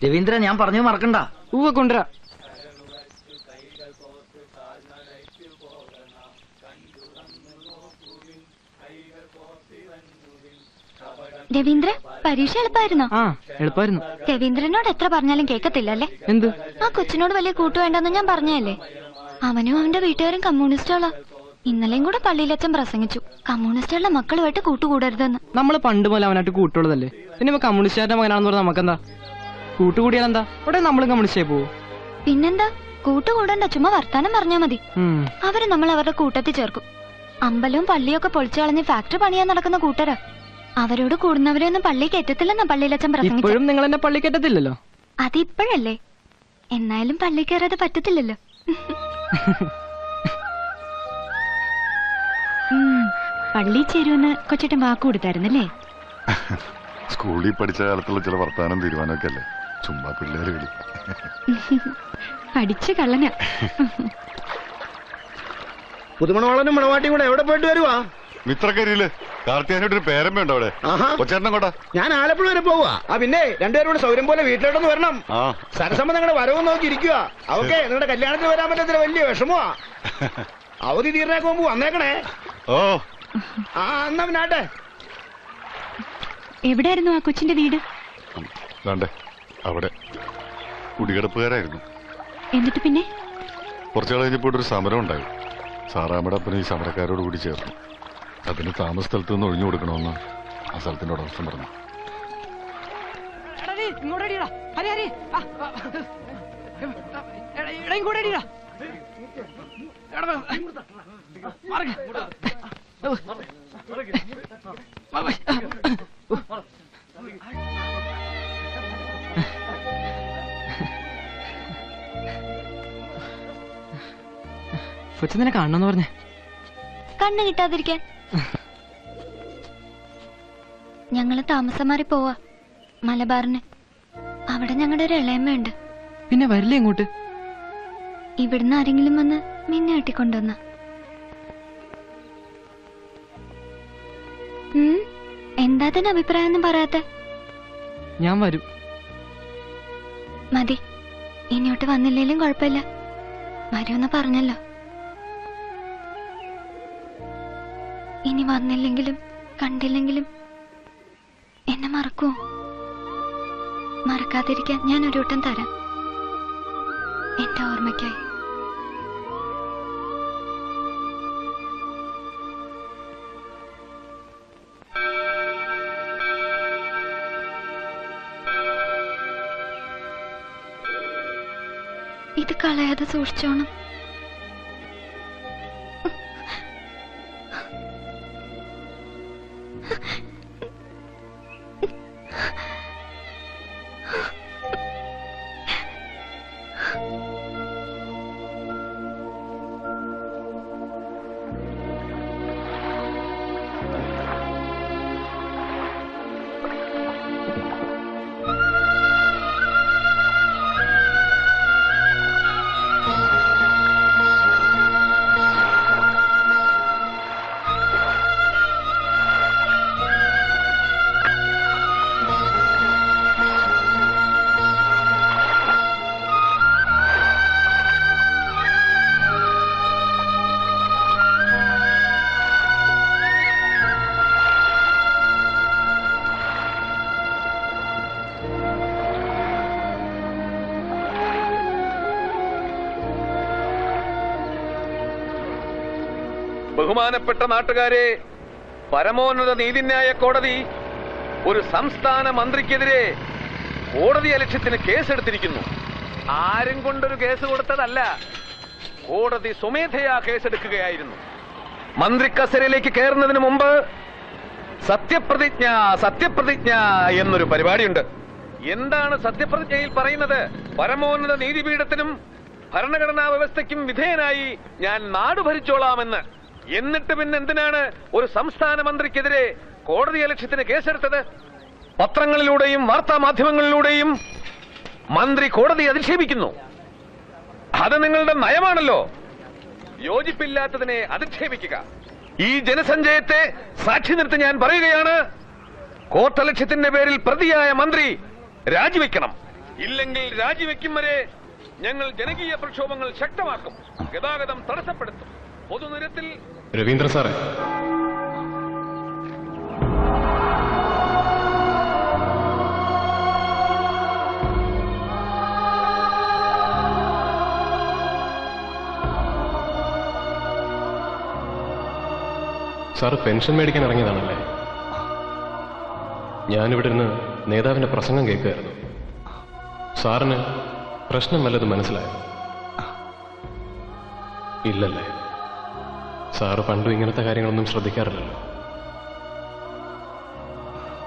Speaker 14: രവീന്ദ്ര, ഞാൻ പറഞ്ഞു മറക്കണ്ട.
Speaker 21: കൊണ്ടുവരാ.
Speaker 12: രവീന്ദ്ര, പരീക്ഷ എളുപ്പമായിരുന്നോ?
Speaker 21: എളുപ്പമായിരുന്നു.
Speaker 12: രവീന്ദ്രനോട് എത്ര പറഞ്ഞാലും കേൾക്കത്തില്ലല്ലേ?
Speaker 21: എന്ത്?
Speaker 12: ആ കൊച്ചിനോട് വലിയ കൂട്ടു വേണ്ടെന്ന് ഞാൻ പറഞ്ഞല്ലേ. അവനും അവന്റെ വീട്ടുകാരും കമ്മ്യൂണിസ്റ്റുകളാ. ഇന്നലെയും കൂടെ പള്ളിയിലച്ഛൻ പ്രസംഗിച്ചു, കമ്മ്യൂണിസ്റ്റുകളുടെ മക്കളുമായിട്ട് കൂട്ടുകൂടരുതെന്ന്.
Speaker 21: നമ്മൾ പണ്ട് പോലെ അവനായിട്ട് കൂട്ടുള്ളതല്ലേ. പിന്നെ ഇവ കമ്മ്യൂണിസ്റ്റുകാരുടെ മകനാണെന്ന് പറഞ്ഞാൽ നമുക്കെന്താ? കൂട്ടുകൂടിയാൽ എന്താ? ഉടനെ നമ്മളും കമ്മ്യൂണിസ്റ്റായി പോവോ?
Speaker 12: പിന്നെന്താ, കൂട്ടുകൂടണ്ട, ചുമ്മാ വർത്താനം പറഞ്ഞാ മതി. അവര് നമ്മൾ അവരുടെ കൂട്ടത്തിൽ ചേർക്കും. അമ്പലവും പള്ളിയൊക്കെ പൊളിച്ചു കളഞ്ഞ് ഫാക്ടറി പണിയാൻ നടക്കുന്ന കൂട്ടരാ. അവരോട് കൂടുന്നവരെയൊന്നും പള്ളി കയറ്റത്തില്ലെന്നാ പള്ളിയിലച്ഛൻ പ്രസംഗിച്ചു.
Speaker 21: ഇപ്പോഴും നിങ്ങൾ എന്നെ പള്ളി കയറ്റത്തില്ലല്ലോ.
Speaker 12: അതിപ്പോഴല്ലേ, എന്നാലും പള്ളി കയറാതെ പറ്റത്തില്ലല്ലോ.
Speaker 13: പള്ളി ചേരുമെന്ന് കൊച്ചേട്ടൻ വാക്ക് കൊടുത്തായിരുന്നല്ലേ?
Speaker 5: സ്കൂളിൽ പഠിച്ച കാലത്തുള്ള ചില വർത്താനം തീരുമാനമൊക്കെ അല്ലേ, ചുമ്മാ പിള്ളേര് കളി.
Speaker 13: പഠിച്ച കള്ളന.
Speaker 1: പുതുമണവാളനും മണവാട്ടിയും കൂടെ എവിടെ പോയിട്ട് വരുവാ?
Speaker 5: മിത്രക്കരിയില് കാർത്തിയാനായിട്ടൊരു പേരമ്പുണ്ടോ അവിടെ? കൊച്ചേട്ടൻ കൊണ്ടാ.
Speaker 1: ഞാൻ ആലപ്പുഴ വരെ പോവാ. പിന്നെ രണ്ടുപേരും കൂടെ സൗകര്യം പോലെ വീട്ടിലോട്ടൊന്ന് വരണം. സരസമ്മ നിങ്ങളുടെ വരവും നോക്കി ഇരിക്കുക. അവക്കെ നിങ്ങളുടെ കല്യാണത്തിന് വരാൻ പറ്റത്തില്ല, വലിയ വിഷമമാ. അവധി തീർന്നേക്ക് മുമ്പ് വന്നേക്കണേ. എന്നാ പിന്നാട്ടെ.
Speaker 13: എവിടെയായിരുന്നു ആ കൊച്ചിന്റെ വീട്?
Speaker 5: അവിടെ കുടികിടപ്പുകാരായിരുന്നു.
Speaker 13: എന്നിട്ട് പിന്നെ
Speaker 5: കുറച്ചു നാൾ കഴിഞ്ഞപ്പോൾ ഒരു സമരം ഉണ്ടായി. സാറാമ്മയുടെ അപ്പന് ഈ സമരക്കാരോട് കൂടി ചേർന്നു. അതിന് താമസ സ്ഥലത്ത് നിന്ന് ഒഴിഞ്ഞു കൊടുക്കണമെന്ന് ആ സ്ഥലത്തിന്റെ ഉടമസ്ഥൻ പറഞ്ഞു.
Speaker 21: കൊച്ചിനെ കാണണമെന്ന് പറഞ്ഞേ.
Speaker 12: കണ്ണ് കിട്ടാതിരിക്കാൻ ഞങ്ങള് താമസം മാറി പോവാ മലബാറിന്. അവിടെ ഞങ്ങളുടെ ഒരു ഇളയമ്മയുണ്ട്.
Speaker 21: പിന്നെ വരില്ലേ ഇങ്ങോട്ട്?
Speaker 12: ഇവിടുന്ന് ആരെങ്കിലും വന്ന് മിന്നെ കെട്ടിക്കൊണ്ടുവന്ന. എന്താ തന്നെ അഭിപ്രായം ഒന്നും പറയാത്ത?
Speaker 21: ഞാൻ വരും.
Speaker 12: മതി, ഇനിയോട്ട് വന്നില്ലേലും കുഴപ്പമില്ല. വരുമെന്ന് പറഞ്ഞല്ലോ. ഇനി വന്നില്ലെങ്കിലും കണ്ടില്ലെങ്കിലും എന്നെ മറക്കുമോ? മറക്കാതിരിക്കാൻ ഞാൻ ഒരു വട്ടം തരാം, എന്റെ ഓർമ്മയ്ക്കായി. ഇത് കളയാതെ സൂക്ഷിച്ചോണം.
Speaker 22: ബഹുമാനപ്പെട്ട നാട്ടുകാരെ, പരമോന്നത നീതിന്യായ കോടതി ഒരു സംസ്ഥാന മന്ത്രിക്കെതിരെ കോടതി അലക്ഷ്യത്തിന് കേസെടുത്തിരിക്കുന്നു. ആരും കൊണ്ടൊരു കേസ് കൊടുത്തതല്ല, കോടതി സ്വമേധയാ കേസെടുക്കുകയായിരുന്നു. മന്ത്രി കസേരയിലേക്ക് കയറുന്നതിന് മുമ്പ് സത്യപ്രതിജ്ഞ സത്യപ്രതിജ്ഞ എന്നൊരു പരിപാടിയുണ്ട്. എന്താണ് സത്യപ്രതിജ്ഞയിൽ പറയുന്നത്? പരമോന്നത നീതിപീഠത്തിനും ഭരണഘടനാ വ്യവസ്ഥയ്ക്കും വിധേയനായി ഞാൻ നാട് ഭരിച്ചോളാമെന്ന്. എന്നിട്ട് പിന്നെ എന്തിനാണ് ഒരു സംസ്ഥാന മന്ത്രിക്കെതിരെ കോടതി അലക്ഷ്യത്തിന് കേസെടുത്തത്? പത്രങ്ങളിലൂടെയും വാർത്താ മാധ്യമങ്ങളിലൂടെയും മന്ത്രി കോടതി അധിക്ഷേപിക്കുന്നു. അത് നിങ്ങളുടെ നയമാണല്ലോ. യോജിപ്പില്ലാത്തതിനെ അധിക്ഷേപിക്കുക. ഈ ജനസഞ്ചയത്തെ സാക്ഷി നിർത്തി ഞാൻ പറയുകയാണ്, കോർട്ടലക്ഷ്യത്തിന്റെ പേരിൽ പ്രതിയായ മന്ത്രി രാജിവെക്കണം. ഇല്ലെങ്കിൽ രാജിവെക്കും വരെ ഞങ്ങൾ ജനകീയ പ്രക്ഷോഭങ്ങൾ ശക്തമാക്കും, ഗതാഗതം തടസ്സപ്പെടുത്തും, പൊതുനിരത്തിൽ.
Speaker 9: രവീന്ദ്ര സാറേ, സാറ് പെൻഷൻ മേടിക്കാൻ ഇറങ്ങിയതാണല്ലേ? ഞാനിവിടെ നിന്ന് നേതാവിന്റെ പ്രസംഗം കേൾക്കുകയായിരുന്നു. സാറിന് പ്രശ്നം വല്ലതും മനസ്സിലായോ? ഇല്ലല്ലേ? സാറ് പണ്ടും ഇങ്ങനത്തെ കാര്യങ്ങളൊന്നും ശ്രദ്ധിക്കാറില്ലല്ലോ.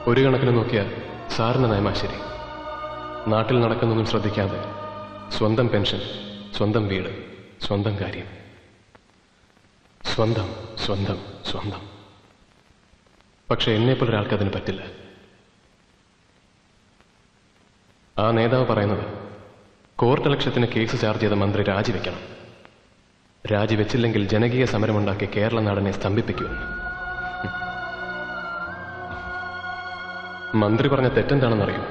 Speaker 9: ഒരു കണക്കിന് നോക്കിയാൽ സാറിന് നയമാ ശരി. നാട്ടിൽ നടക്കുന്നൊന്നും ശ്രദ്ധിക്കാതെ സ്വന്തം പെൻഷൻ, സ്വന്തം വീട്, സ്വന്തം കാര്യം. സ്വന്തം സ്വന്തം സ്വന്തം. പക്ഷെ എന്നെപ്പോലെ ഒരാൾക്ക് അതിന് പറ്റില്ല. ആ നേതാവ് പറയുന്നത് കോർട്ട് ലക്ഷ്യത്തിന് കേസ് ചാർജ് ചെയ്ത മന്ത്രി രാജിവെക്കണം. രാജിവെച്ചില്ലെങ്കിൽ ജനകീയ സമരമുണ്ടാക്കി കേരള നാടിനെ സ്തംഭിപ്പിക്കുമെന്ന്. മന്ത്രി പറഞ്ഞ തെറ്റെന്താണെന്നറിയോ?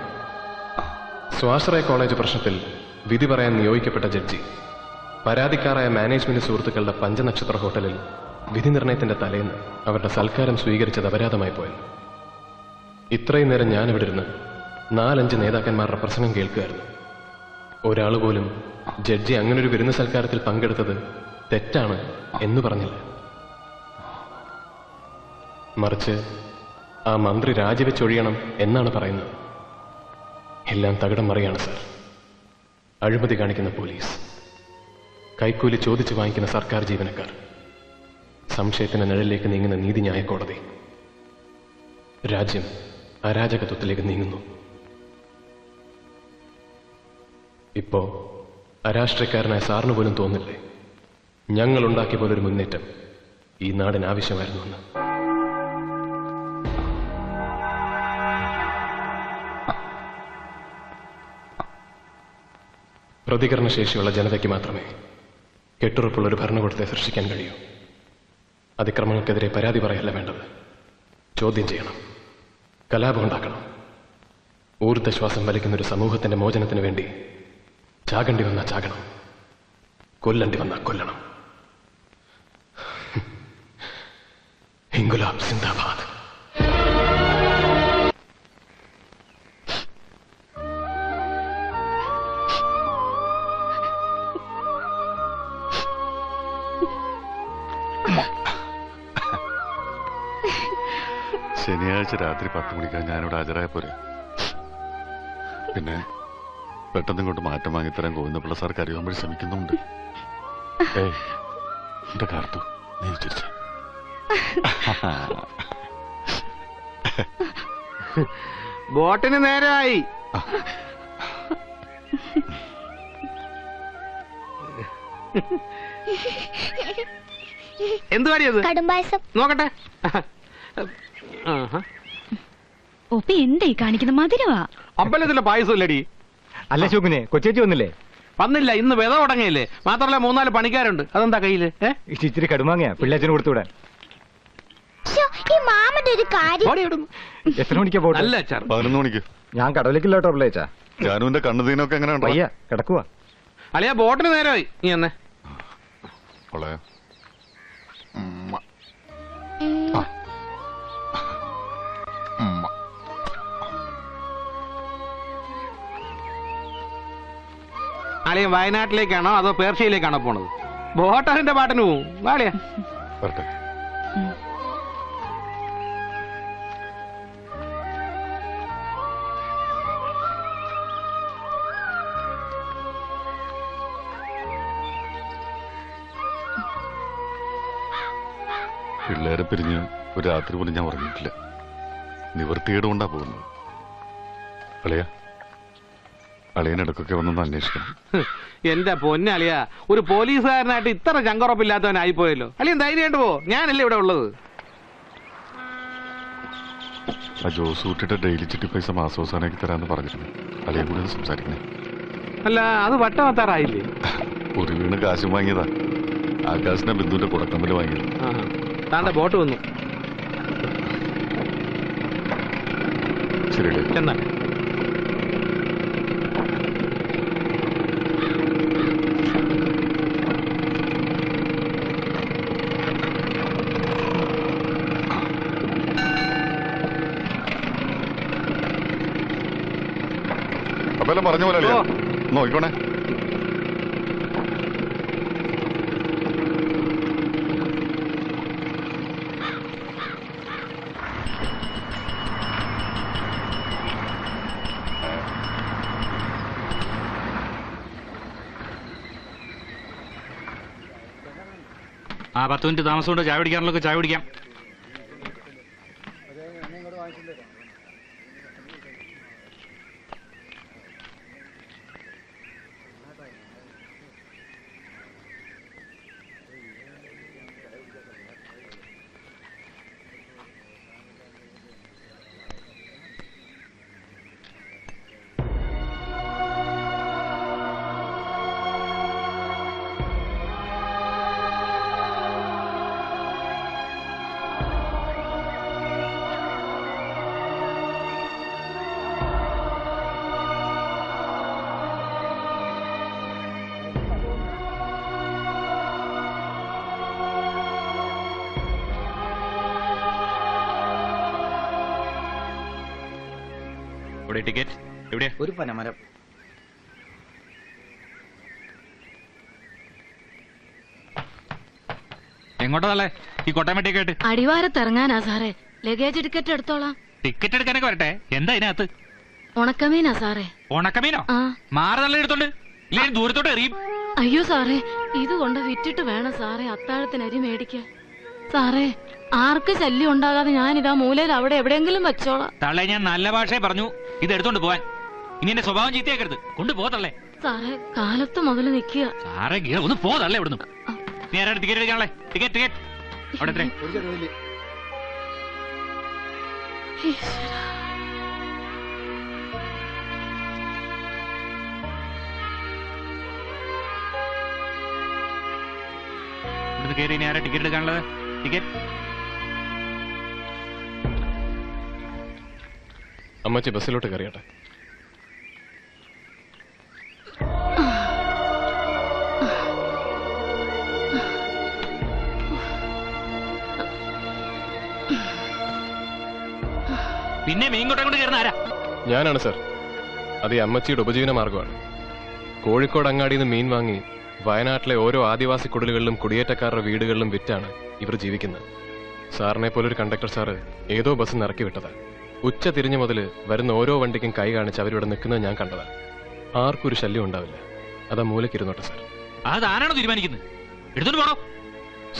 Speaker 9: സ്വാശ്രയ കോളേജ് പ്രശ്നത്തിൽ വിധി പറയാൻ നിയോഗിക്കപ്പെട്ട ജഡ്ജി പരാതിക്കാരായ മാനേജ്മെന്റ് സുഹൃത്തുക്കളുടെ പഞ്ചനക്ഷത്ര ഹോട്ടലിൽ വിധി നിർണയത്തിന്റെ തലേന്ന് അവരുടെ സൽക്കാരം സ്വീകരിച്ചത് അപരാധമായി പോയെന്ന്. ഇത്രയും നേരം ഞാനിവിടെ ഇരുന്ന് 4-5 നേതാക്കന്മാരുടെ പ്രസംഗം കേൾക്കുകയായിരുന്നു. ഒരാൾ പോലും ജഡ്ജി അങ്ങനൊരു വിരുന്ന് സൽക്കാരത്തിൽ പങ്കെടുത്തത് തെറ്റാണ് എന്ന് പറഞ്ഞില്ല. മറിച്ച് ആ മന്ത്രി രാജിവെച്ചൊഴിയണം എന്നാണ് പറയുന്നത്. എല്ലാം തകിടം മറിയാണ് സാർ. അഴിമതി കാണിക്കുന്ന പോലീസ്, കൈക്കൂലി ചോദിച്ചു വാങ്ങിക്കുന്ന സർക്കാർ ജീവനക്കാർ, സംശയത്തിന്റെ നിഴലിലേക്ക് നീങ്ങുന്ന നീതിന്യായ കോടതി. രാജ്യം അരാജകത്വത്തിലേക്ക് നീങ്ങുന്നു. ഇപ്പോ അരാഷ്ട്രീയക്കാരനായ സാറിന് പോലും തോന്നില്ലേ ഞങ്ങൾ ഉണ്ടാക്കിയ പോലൊരു മുന്നേറ്റം ഈ നാടിന് ആവശ്യമായിരുന്നു എന്ന്? പ്രതികരണശേഷിയുള്ള ജനതയ്ക്ക് മാത്രമേ കെട്ടുറപ്പുള്ളൊരു ഭരണകൂടത്തെ സൃഷ്ടിക്കാൻ കഴിയൂ. അതിക്രമങ്ങൾക്കെതിരെ പരാതി പറയല്ല വേണ്ടത്, ചോദ്യം ചെയ്യണം, കലാപമുണ്ടാക്കണം. ഊർദ്ധശ്വാസം വലിക്കുന്നൊരു സമൂഹത്തിന്റെ മോചനത്തിന് വേണ്ടി ചാകണ്ടി വന്നാ ചാകണം, കൊല്ലണ്ടി വന്നാ കൊല്ലണം. ഇൻകുലാബ് സിന്ദാബാദ്.
Speaker 5: ശനിയാഴ്ച രാത്രി 10 മണിക്കാ ഞാനിവിടെ ഹാജരായ പോരെ. പിന്നെ പെട്ടെന്ന് ഇങ്ങോട്ട് മാറ്റം വാങ്ങിത്തരാൻ ഗോവിന്ദപിള്ള സാർ കരുവാൻ വഴി ശ്രമിക്കുന്നുണ്ട്. എന്റെ കാർത്തു നീ ചിരിച്ച
Speaker 15: ബോട്ടിന് നേരമായി. എന്ത് പാടിയത്? നോക്കട്ടെ.
Speaker 13: ഒപ്പി എന്തായി കാണിക്കുന്ന മധുരവാ.
Speaker 15: അമ്പലത്തിലെ പായസം ഇല്ലടി.
Speaker 19: അല്ല ശോകനെ, കൊച്ചേച്ചി വന്നില്ലേ?
Speaker 15: വന്നില്ല, ഇന്ന് വിത തുടങ്ങിയില്ലേ. മാത്രമല്ല 3-4 പണിക്കാരുണ്ട്. അതെന്താ കയ്യില്?
Speaker 19: ഇച്ചിരി കടുമാങ്ങയാ പിള്ളേച്ചന് കൊടുത്തുവിടാൻ. എത്ര മണിക്കാ പോട്ടെ?
Speaker 5: 11 മണിക്ക്.
Speaker 19: ഞാൻ കടവിലേക്കില്ല കേട്ടോ പിള്ളേച്ചാ.
Speaker 5: ജാനുവിന്റെ കണ്ണുതീനൊക്കെ എങ്ങനെ ഉണ്ടോ?
Speaker 19: അയ്യ കിടക്കുവാ.
Speaker 15: അളിയാ ബോട്ടിന് നേരമായി. നീ എന്നെ അളിയ വയനാട്ടിലേക്കാണോ അതോ പേർഷ്യയിലേക്കാണോ പോണത്? ബോട്ടറിന്റെ പാട്ടിന് പോവും. വാളിയാ
Speaker 5: പിള്ളേരെ പിരിഞ്ഞ് ഒരു രാത്രി പോലും ഞാൻ ഉറങ്ങിയിട്ടില്ല. നിവൃത്തികേട് കൊണ്ടാ പോകുന്നത്. അളിയ അളിയനിടക്കൊക്കെ വന്നൊന്ന് അന്വേഷിക്കണം.
Speaker 15: എന്റെ പൊന്നളിയ, ഒരു പോലീസുകാരനായിട്ട് ഇത്ര ചങ്കുറപ്പില്ലാത്തവനായി പോയല്ലോ. അളിയൻ ധൈര്യമായിട്ട് പോ, ഞാനല്ലേ ഇവിടെ ഉള്ളത്.
Speaker 5: ആ ജോസ് കൂട്ടിട്ട് ഡെയിലി ചിട്ടി പൈസ മാസവസാനാക്കി തരാന്ന് പറഞ്ഞിട്ടുണ്ട്. അളിയെ കൂടി ഒന്ന് സംസാരിക്കണേ.
Speaker 15: അല്ല അത് വട്ടമെത്താറായില്ലേ?
Speaker 5: ഒരു വീണ് കാശും വാങ്ങിയതാ. ആകാശിനെ ബിന്ദുവിന്റെ കുടക്കമ്പല് വാങ്ങിയത്.
Speaker 15: താണ്ട ബോട്ട് വന്നു.
Speaker 5: ശരി
Speaker 15: എന്നാ
Speaker 5: അപ്പൊ എല്ലാം പറഞ്ഞ പോലെ നോക്കിക്കോണേ.
Speaker 4: ആ 10 മിനിറ്റ് താമസം കൊണ്ട് ചായ പിടിക്കാറുള്ളൊക്കെ ചായ പിടിക്കാം. എവിടെ ടിക്കറ്റ്? എവിടെയാ?
Speaker 14: ഒരു പനമരം.
Speaker 4: എങ്ങോട്ടല്ലേ ഈ കോട്ടയംപേട്ടയൊക്കെ ആയിട്ട്?
Speaker 13: അടിവാരത്തിറങ്ങാനാ സാറേ. ലഗേജ് ടിക്കറ്റ് എടുത്തോളാം.
Speaker 4: ടിക്കറ്റ് എടുക്കാനൊക്കെ വരട്ടെ. എന്താ ഇതിനകത്ത്?
Speaker 13: ഉണക്കമീനാ സാറേ.
Speaker 4: ഉണക്കമീനോ?
Speaker 13: ആ.
Speaker 4: മാറി നല്ല എടുത്തോണ്ട് ഇല്ലേ ദൂരത്തോട്ട് എറിയും.
Speaker 13: അയ്യോ സാറേ, ഇത് കൊണ്ട് വിറ്റിട്ട് വേണം സാറേ അത്താഴത്തിന് അരി മേടിക്കാൻ. സാറേ, ആർക്ക് ശല്യം ഉണ്ടാകാതെ ഞാനിതാ മൂലയിൽ അവിടെ എവിടെയെങ്കിലും വെച്ചോളാം.
Speaker 4: തള്ളേ, ഞാൻ നല്ല ഭാഷയെ പറഞ്ഞു ഇത് എടുത്തോണ്ട് പോവാൻ. ഇനി എന്റെ സ്വഭാവം ചീത്തയാക്കരുത്. കൊണ്ടുപോകത്തള്ളേ.
Speaker 13: സാറേ, കാലത്ത് മുതൽ നിൽക്കുക.
Speaker 4: സാറേ ഒന്ന് പോതല്ലേ ഇവിടുന്ന്. നീ ആരാണ് ടിക്കറ്റ് എടുക്കാനുള്ളേ? ടിക്കറ്റ് ടിക്കറ്റ് അവിടെ എത്രേ? ഇവിടുന്ന് കയറി ഇനി ആരാ ടിക്കറ്റ് എടുക്കാനുള്ളത്? ടിക്കറ്റ്
Speaker 9: അമ്മച്ചി ബസ്സിലോട്ട് കയറിയട്ടെ.
Speaker 4: പിന്നെ മീൻകോട്ടെ കൊണ്ട് കയറുന്ന ആരാ?
Speaker 9: ഞാനാണ് സർ. അത് ഈ അമ്മച്ചിയുടെ ഉപജീവന മാർഗമാണ്. കോഴിക്കോട് അങ്ങാടിയിൽ നിന്ന് മീൻ വാങ്ങി വയനാട്ടിലെ ഓരോ ആദിവാസി കുടിലുകളിലും കുടിയേറ്റക്കാരുടെ വീടുകളിലും വിറ്റാണ് ഇവർ ജീവിക്കുന്നത്. സാറിനെ പോലൊരു കണ്ടക്ടർ സാറ് ഏതോ ബസ് ഇറക്കി വിട്ടതാണ്. ഉച്ച തിരിഞ്ഞു മുതൽ വരുന്ന ഓരോ വണ്ടിക്കും കൈ കാണിച്ച് അവരിവിടെ നിൽക്കുന്നത് ഞാൻ കണ്ടതാണ്. ആർക്കും ഒരു ശല്യം ഉണ്ടാവില്ല. അതാ മൂലക്കിരുന്നോട്ടെ സാർ.
Speaker 4: അത് ആരാണോ തീരുമാനിക്കുന്നത്? എടുത്തോണ്ട് പോണോ?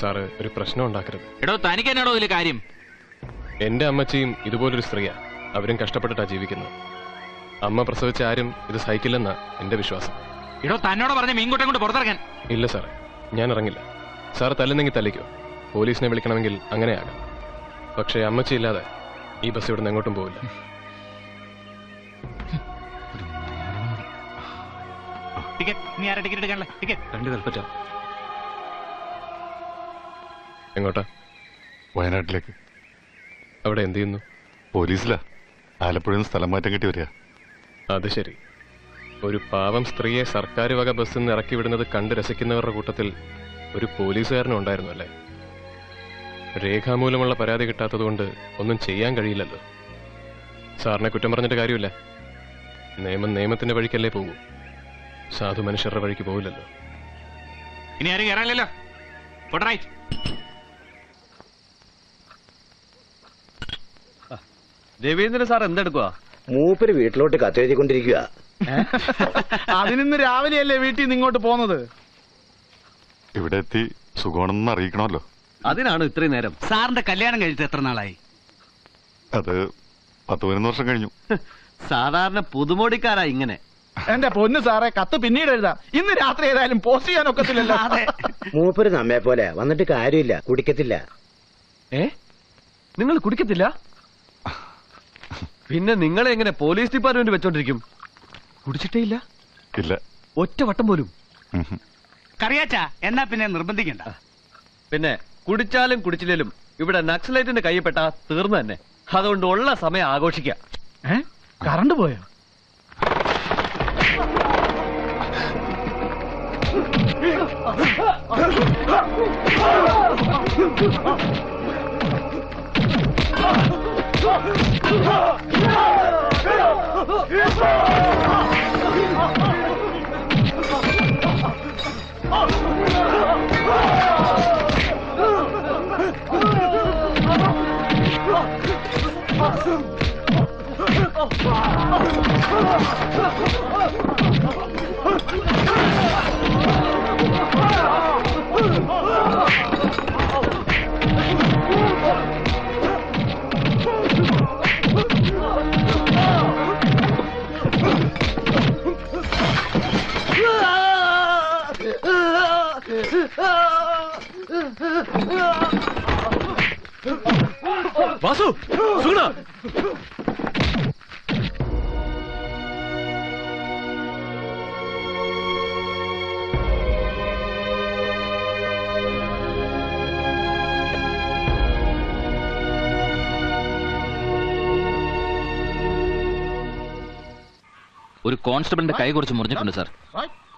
Speaker 9: സാറ് ഒരു പ്രശ്നം ഉണ്ടാക്കരുത്.
Speaker 4: എടോ, തനിക്ക് എന്നാണോ ഇതിലെ കാര്യം?
Speaker 9: എന്റെ അമ്മച്ചിയും ഇതുപോലൊരു സ്ത്രീയാ. അവരും കഷ്ടപ്പെട്ടിട്ടാ ജീവിക്കുന്നത്. അമ്മ പ്രസവിച്ച ആരും ഇത് സഹിക്കില്ലെന്നാ എന്റെ വിശ്വാസം.
Speaker 4: എടോ, തന്നോട് പറഞ്ഞ മീൻകോട്ടെ കൊണ്ട് പുറത്തിറങ്ങാൻ.
Speaker 9: ഇല്ല സാറേ, ഞാൻ ഇറങ്ങില്ല. സാർ തല്ലുന്നെങ്കിൽ തല്ലിക്കോ. പോലീസിനെ വിളിക്കണമെങ്കിൽ അങ്ങനെയാകാം. പക്ഷേ അമ്മച്ചി ഇല്ലാതെ ഈ ബസ് ഇവിടെ നിന്ന് എങ്ങോട്ടും പോവില്ല.
Speaker 4: നീ ആരാ ടിക്കറ്റ് എടുക്കാനല്ലേ? ടിക്കറ്റ്
Speaker 9: 2 കൽപ്പറ്റ. എങ്ങോട്ടാ?
Speaker 5: വയനാട്ടിലേക്ക്.
Speaker 9: അവിടെ എന്ത് ചെയ്യുന്നു?
Speaker 5: പോലീസിലാ. ആലപ്പുഴയിൽ നിന്ന് സ്ഥലം മാറ്റം കിട്ടി വരിക.
Speaker 9: അത് ശരി. ഒരു പാവം സ്ത്രീയെ സർക്കാർ വക ബസ്സിൽ നിന്ന് ഇറക്കി വിടുന്നത് കണ്ട് രസിക്കുന്നവരുടെ കൂട്ടത്തിൽ ഒരു പോലീസുകാരനും ഉണ്ടായിരുന്നു അല്ലേ? രേഖാമൂലമുള്ള പരാതി കിട്ടാത്തതുകൊണ്ട് ഒന്നും ചെയ്യാൻ കഴിയില്ലല്ലോ. സാറിനെ കുറ്റം പറഞ്ഞിട്ട് കാര്യമില്ല. നിയമം നിയമത്തിന്റെ വഴിക്കല്ലേ പോകൂ. സാധു മനുഷ്യരുടെ വഴിക്ക് പോകില്ലല്ലോ.
Speaker 4: ഇനി ആരും കയറാനില്ലല്ലോ.
Speaker 16: രവീന്ദ്രൻ സാർ എന്തെടുക്കുക?
Speaker 1: മൂപ്പര് വീട്ടിലോട്ട് കത്തെഴുതിക്കൊണ്ടിരിക്കുക.
Speaker 2: അതിനിന്ന് രാവിലെയല്ലേ വീട്ടിൽ നിന്ന് ഇങ്ങോട്ട് പോന്നത്?
Speaker 5: ഇവിടെ എത്തി സുഖമാണെന്ന് അറിയിക്കണമല്ലോ.
Speaker 11: അതിനാണ് ഇത്രയും നേരം. സാറിന്റെ കല്യാണം കഴിച്ചിട്ട് എത്ര നാളായി?
Speaker 5: അത് 10-11 വർഷം കഴിഞ്ഞു.
Speaker 11: സാധാരണ പുതുമോടിക്കാരാ ഇങ്ങനെ.
Speaker 2: എന്റെ പൊന്ന് സാറേ, കത്ത് പിന്നീട് എഴുതാം. ഇന്ന് രാത്രി ഏതായാലും പോസ്റ്റ് ചെയ്യാൻ ഒക്കത്തില്ലല്ലോ.
Speaker 1: മൂപ്പര് നമ്മെ പോലെ വന്നിട്ട് കാര്യമില്ല. കുടിക്കത്തില്ല.
Speaker 16: നിങ്ങൾ കുടിക്കത്തില്ല? പിന്നെ നിങ്ങളെ എങ്ങനെ പോലീസ് ഡിപ്പാർട്ട്മെന്റ് വെച്ചോണ്ടിരിക്കും? കുടിച്ചിട്ടേ ഇല്ല?
Speaker 5: ഇല്ല.
Speaker 16: ഒറ്റ വട്ടം പോലും?
Speaker 11: കറിയാച്ച എന്നാ പിന്നെ നിർബന്ധിക്കണ്ട.
Speaker 16: പിന്നെ കുടിച്ചാലും കുടിച്ചില്ലേലും ഇവിടെ നക്സലൈറ്റിന്റെ കൈപ്പെട്ട തീർന്നു തന്നെ. അതുകൊണ്ട് ഉള്ള സമയം ആഘോഷിക്കാം.
Speaker 2: കറണ്ട് പോയോ?
Speaker 16: വാസു, സുഗുണ,
Speaker 4: ഒരു കോൺസ്റ്റബിളിന്റെ കൈ കുറച്ച് മുറിഞ്ഞിട്ടുണ്ട് സാർ.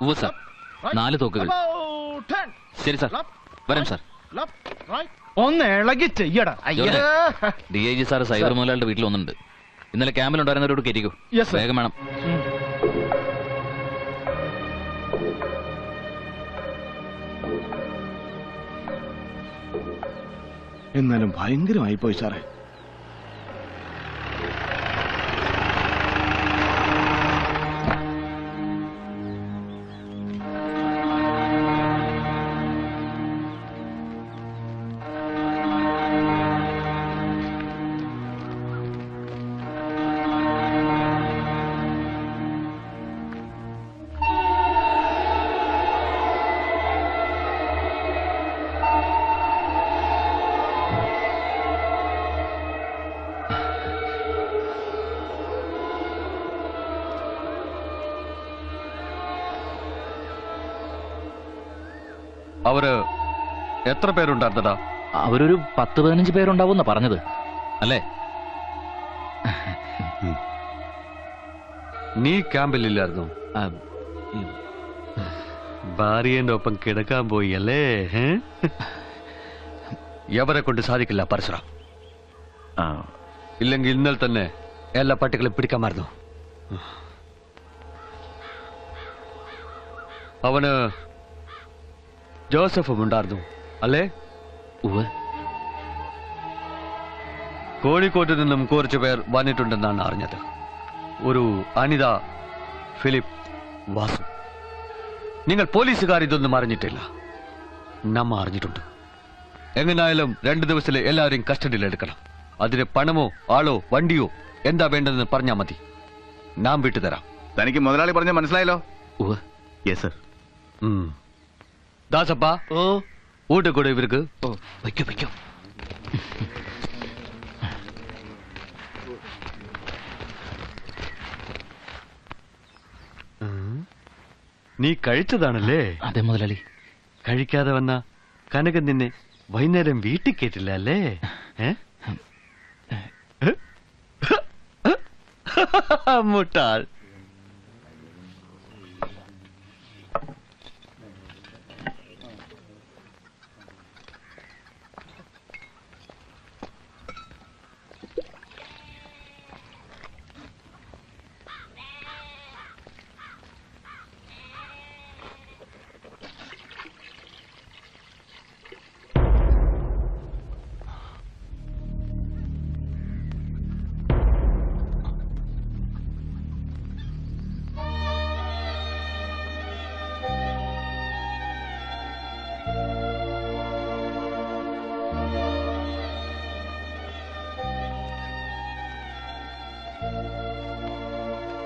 Speaker 4: ഉവ്വ് സാർ, 4 തോക്കുകൾ. ശരി സാർ, വരാം സാർ.
Speaker 2: ഒന്ന് ഇളകി ചെയ്യടാ.
Speaker 4: DIG സാർ സൈബർ മുതലാളിയുടെ വീട്ടിൽ ഒന്നുണ്ട്. ഇന്നലെ ക്യാമ്പിലുണ്ടായിരുന്നവരോട് കയറ്റിക്കോ. വേഗം വേണം.
Speaker 1: എന്നാലും ഭയങ്കരമായി പോയി സാറേ.
Speaker 6: അവര് എത്ര പേരുണ്ടായിരുന്നടാ?
Speaker 4: അവരൊരു 10-15 പേരുണ്ടാവും പറഞ്ഞത് അല്ലേ?
Speaker 6: നീ ക്യാമ്പിലില്ലായിരുന്നു? ഭാര്യന്റെ ഒപ്പം കിടക്കാൻ പോയി അല്ലേ? എവരെ കൊണ്ട് സാധിക്കില്ല പരശുറാം. ഇല്ലെങ്കിൽ ഇന്നലെ തന്നെ എല്ലാ പട്ടികളെയും പിടിക്കാമായിരുന്നു. അവന് ജോസഫും ഉണ്ടായിരുന്നു അല്ലേ? കോഴിക്കോട്ട് നിന്നും കുറച്ചു പേർ വന്നിട്ടുണ്ടെന്നാണ് അറിഞ്ഞത്. ഒരു അനിത, ഫിലിപ്പ്, വാസു. നിങ്ങൾ പോലീസുകാർ ഇതൊന്നും അറിഞ്ഞിട്ടില്ല. നമ്മ അറിഞ്ഞിട്ടുണ്ട്. എങ്ങനായാലും 2 ദിവസത്തിൽ എല്ലാവരെയും കസ്റ്റഡിയിൽ എടുക്കണം. അതിന് പണമോ ആളോ വണ്ടിയോ എന്താ വേണ്ടതെന്ന് പറഞ്ഞാൽ മതി. നാം വിട്ടുതരാം.
Speaker 3: തനിക്ക് മുതലാളി പറഞ്ഞ മനസ്സിലായല്ലോ? Yes sir.
Speaker 6: ദാസപ്പ, ഊട്ട കൂടെ ഇവർക്ക്. വയ്ക്കോ വയ്ക്കോ. നീ കഴിച്ചതാണല്ലേ?
Speaker 4: അതെ മുതലാളി.
Speaker 6: കഴിക്കാതെ വന്ന കനകൻ നിന്നെ വൈകുന്നേരം വീട്ടിൽ കേട്ടില്ല അല്ലേ? മുട്ടാൾ.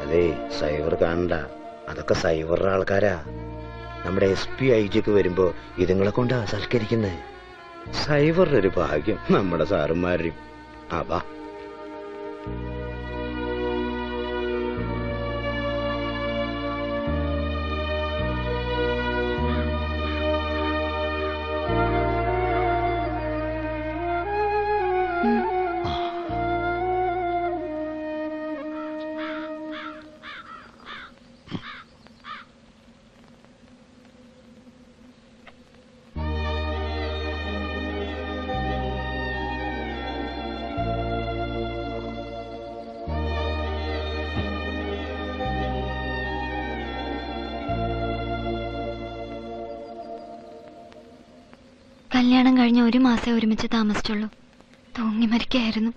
Speaker 7: അതെ, സൈബർ കാണണ്ട. അതൊക്കെ സൈബറുടെ ആൾക്കാരാ. നമ്മുടെ SP IG വരുമ്പോ ഇതുങ്ങളെ കൊണ്ടാ സൽക്കരിക്കുന്നത്. സൈബറിന്റെ ഒരു ഭാഗ്യം നമ്മുടെ സാറുമാരും. അതാ
Speaker 12: കല്യാണം കഴിഞ്ഞ 1 മാസം ഒരുമിച്ച് താമസിച്ചുള്ളൂ. തൂങ്ങി മരിക്കായിരുന്നു.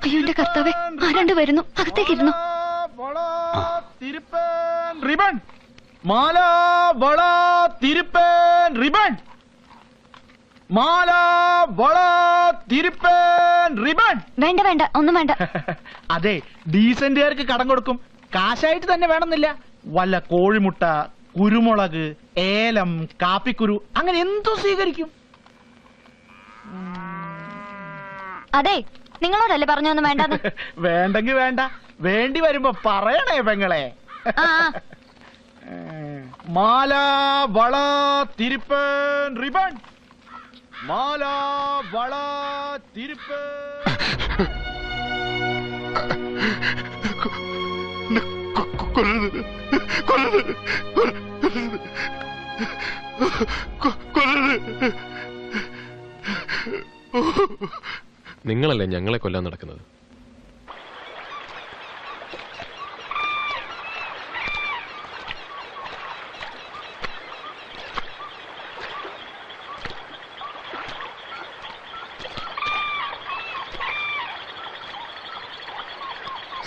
Speaker 12: അയ്യോ എന്റെ കർത്താവേ, ആരാണ്ട് വരുന്നു. അകത്തേക്ക് ഇരുന്നു. വേണ്ട വേണ്ട, ഒന്നും വേണ്ട.
Speaker 2: അതെ, ഡീസന്റുകാർക്ക് കടം കൊടുക്കും. കാശായിട്ട് തന്നെ വേണമെന്നില്ല. വല്ല കോഴിമുട്ട, കുരുമുളക്, ഏലം, കാപ്പിക്കുരു, അങ്ങനെ എന്തു സ്വീകരിക്കും.
Speaker 12: അതെ, നിങ്ങളോടല്ലേ പറഞ്ഞൊന്നും വേണ്ടെന്ന്.
Speaker 2: വേണ്ടെങ്കി വേണ്ട, വേണ്ടി വരുമ്പോ പറയണേ പെങ്ങളെ. മാല, വള, തിരുപ്പൻ, റിബൺ. മാല, വള, തിരുപ്പൻ.
Speaker 9: നിങ്ങളല്ലേ ഞങ്ങളെ കൊല്ലാൻ നടക്കുന്നത്?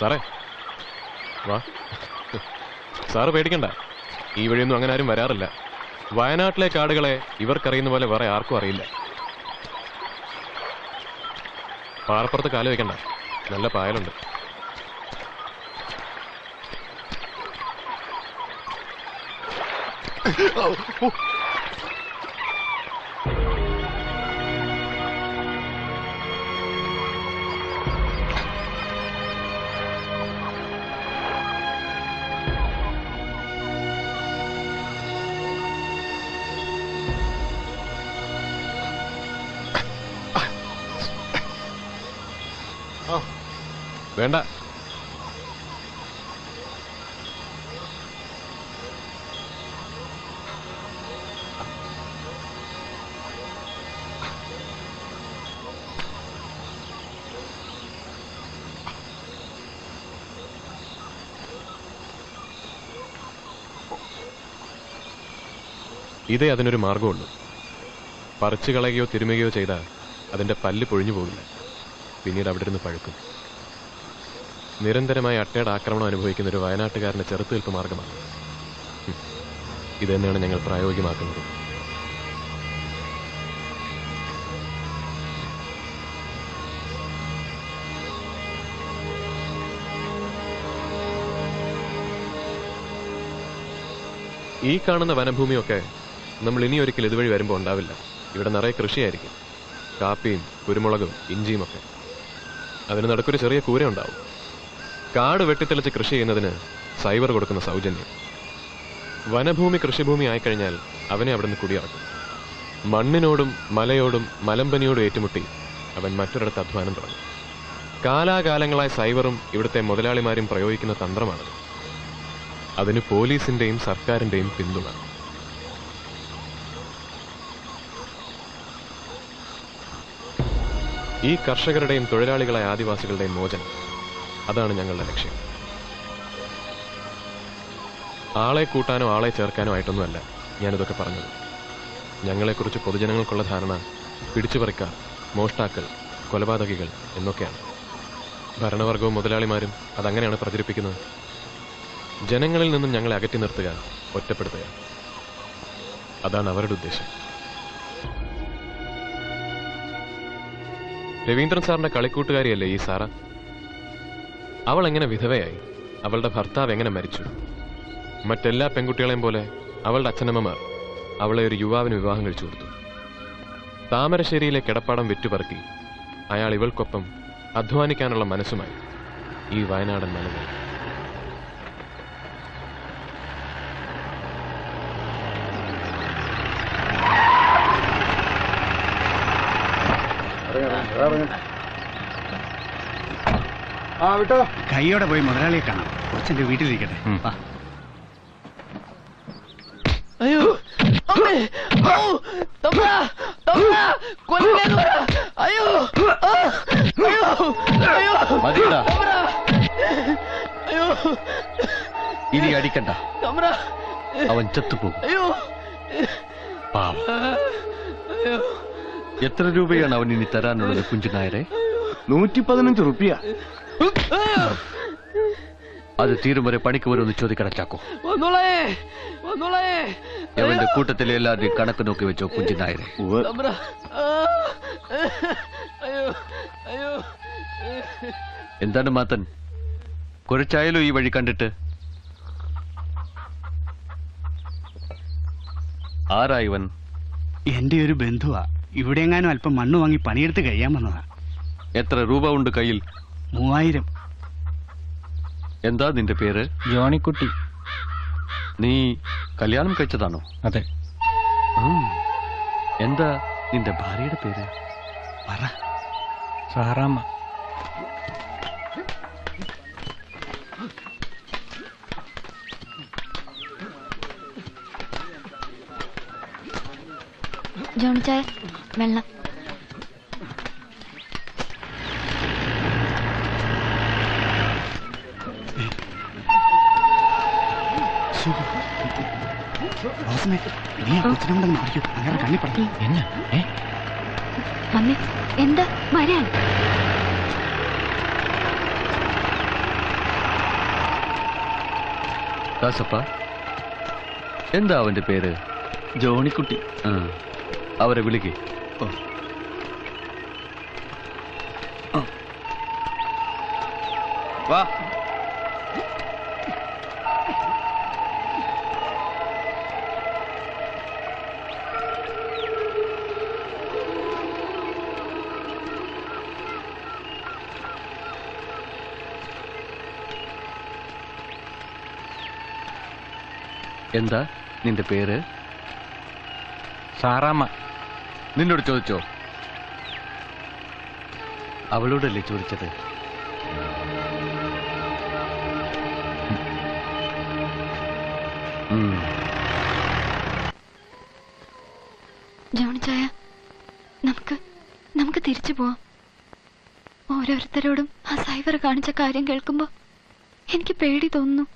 Speaker 9: സാറേ വാ. സാറ് പേടിക്കണ്ട, ഈ വഴിയൊന്നും അങ്ങനെ ആരും വരാറില്ല. വയനാട്ടിലെ കാടുകളെ ഇവർക്കറിയുന്ന പോലെ വേറെ ആർക്കും അറിയില്ല. പാറപ്പുറത്ത് കാല് വെക്കണ്ട, നല്ല പായലുണ്ട്. വേണ്ട, ഇതേ അതിനൊരു മാർഗമുള്ളൂ. പറിച്ചു കളയുകയോ തിരുമുകയോ ചെയ്താൽ അതിൻ്റെ പല്ല് പൊഴിഞ്ഞു പോകില്ല, പിന്നീട് അവിടെ ഇരുന്ന് പഴുക്കും. നിരന്തരമായി അട്ടയുടെ ആക്രമണം അനുഭവിക്കുന്ന ഒരു വയനാട്ടുകാരൻ്റെ ചെറുത്തുനിൽപ്പ് മാർഗമാണ് ഇത് തന്നെയാണ് ഞങ്ങൾ പ്രായോഗികമാക്കുന്നത്. ഈ കാണുന്ന വനഭൂമിയൊക്കെ നമ്മൾ ഇനി ഒരിക്കൽ ഇതുവഴി വരുമ്പോൾ ഉണ്ടാവില്ല. ഇവിടെ നിറയെ കൃഷിയായിരിക്കും, കാപ്പിയും കുരുമുളകും ഇഞ്ചിയും ഒക്കെ. അതിന് നടുക്കൊരു ചെറിയ കൂര ഉണ്ടാവും. കാട് വെട്ടിത്തെളിച്ച് കൃഷി ചെയ്യുന്നതിന് സൈവർ കൊടുക്കുന്ന സൗജന്യം. വനഭൂമി കൃഷിഭൂമി ആയിക്കഴിഞ്ഞാൽ അവനെ അവിടെ നിന്ന് കുടിയിറക്കും. മണ്ണിനോടും മലയോടും മലമ്പനിയോടും ഏറ്റുമുട്ടി അവൻ മറ്റൊരിടത്ത് അധ്വാനം തുടങ്ങും. കാലാകാലങ്ങളായി സൈവറും ഇവിടുത്തെ മുതലാളിമാരും പ്രയോഗിക്കുന്ന തന്ത്രമാണത്. അതിന് പോലീസിന്റെയും സർക്കാരിന്റെയും പിന്തുണ. ഈ കർഷകരുടെയും തൊഴിലാളികളായ ആദിവാസികളുടെയും മോചനം, അതാണ് ഞങ്ങളുടെ ലക്ഷ്യം. ആളെ കൂട്ടാനോ ആളെ ചേർക്കാനോ ആയിട്ടൊന്നുമല്ല ഞാനിതൊക്കെ പറഞ്ഞത്. ഞങ്ങളെക്കുറിച്ച് പൊതുജനങ്ങൾക്കുള്ള ധാരണ പിടിച്ചുപറിക്കാർ, മോഷ്ടാക്കൾ, കൊലപാതകികൾ എന്നൊക്കെയാണ്. ഭരണവർഗവും മുതലാളിമാരും അതങ്ങനെയാണ് പ്രചരിപ്പിക്കുന്നത്. ജനങ്ങളിൽ നിന്നും ഞങ്ങളെ അകറ്റി നിർത്തുക, ഒറ്റപ്പെടുത്തുക, അതാണ് അവരുടെ ഉദ്ദേശം. രവീന്ദ്രൻ സാറിന്റെ കളിക്കൂട്ടുകാരിയല്ലേ ഈ സാറ? അവൾ എങ്ങനെ വിധവയായി? അവളുടെ ഭർത്താവ് എങ്ങനെ മരിച്ചു? മറ്റെല്ലാ പെൺകുട്ടികളെയും പോലെ അവളുടെ അച്ഛനമ്മമാർ അവളെ ഒരു യുവാവിന് വിവാഹം കഴിച്ചു കൊടുത്തു. താമരശ്ശേരിയിലെ കിടപ്പാടം വിറ്റുപറക്കി അയാൾ ഇവൾക്കൊപ്പം അധ്വാനിക്കാനുള്ള മനസ്സുമായി ഈ വയനാടൻ മലകൾ.
Speaker 11: വിട്ടോ, കൈയോടെ പോയി മുതലാളിയെ കാണാം. കുറച്ചെന്റെ വീട്ടിലിരിക്കട്ടെ.
Speaker 16: അയ്യോ അമ്മേ, ഔ, തമ്പ്ര, തമ്പ്ര, കൊല്ലേന്ന് പറ. അയ്യോ, ആ, അയ്യോ, അയ്യോ,
Speaker 6: മതിയെടാ.
Speaker 16: തമ്പ്ര, അയ്യോ,
Speaker 6: ഇനി അടിക്കണ്ട,
Speaker 16: തമ്പ്ര,
Speaker 6: അവൻ ചത്തുപോകും.
Speaker 16: അയ്യോ,
Speaker 6: പാവം.
Speaker 16: അയ്യോ.
Speaker 6: എത്ര രൂപയാണ് അവൻ ഇനി തരാനുള്ളത് കുഞ്ചുനായരെ?
Speaker 3: 115 റുപ്യ.
Speaker 6: അത് തീരും വരെ പണിക്ക് വരുമെന്ന് ചോദിക്കട ചാക്കോ.
Speaker 16: വന്നോളേ, വന്നോളേ.
Speaker 6: അവന്റെ കൂട്ടത്തിലെ എല്ലാവരുടെയും കണക്ക് നോക്കി വെച്ചോ കുഞ്ചുനായരെ.
Speaker 16: തമ്പ്ര, ആ, അയ്യോ, അയ്യോ.
Speaker 6: എന്താണ് മാത്തൻ, കുറച്ചായാലും ഈ വഴി കണ്ടിട്ട്? ആരാ ഇവൻ?
Speaker 11: എന്റെ ഒരു ബന്ധുവാ. ഇവിടെ എങ്ങാനും അല്പം മണ്ണ് വാങ്ങി പണിയെടുത്ത് കഴിയാൻ വന്നതാ.
Speaker 6: എത്ര രൂപ ഉണ്ട് കയ്യിൽ?
Speaker 11: 3000.
Speaker 6: എന്താ നിന്റെ പേര്?
Speaker 21: ജോണിക്കുട്ടി.
Speaker 6: നീ കല്യാണം കഴിച്ചതാണോ?
Speaker 21: അതെ.
Speaker 6: എന്താ നിന്റെ ഭാര്യയുടെ പേര്?
Speaker 11: പറ.
Speaker 21: സാറാമ്മ.
Speaker 12: ജോണിച്ചായ, വെള്ളം.
Speaker 11: നീ കൊച്ചിനോടൊന്ന് മാറിക്കോ, അങ്ങനെ കണ്ണി പറഞ്ഞു.
Speaker 21: എന്നാ
Speaker 12: മമ്മി, എന്താ വരാൻ?
Speaker 6: ദാസപ്പ, എന്താ അവന്റെ പേര്?
Speaker 16: ജോണിക്കുട്ടി.
Speaker 6: അവരെ വിളിക്കേ.
Speaker 16: വാ.
Speaker 6: എന്താ നിന്റെ പേര്?
Speaker 19: സാറാമ്മ.
Speaker 6: നിന്നോട് ചോദിച്ചോ? അവളോടല്ലേ ചോദിച്ചത്?
Speaker 12: ജോണിച്ചായ, നമുക്ക് തിരിച്ചു പോവാം. ഓരോരുത്തരോടും ആ സൈവർ കാണിച്ച കാര്യം കേൾക്കുമ്പോ എനിക്ക് പേടി തോന്നുന്നു.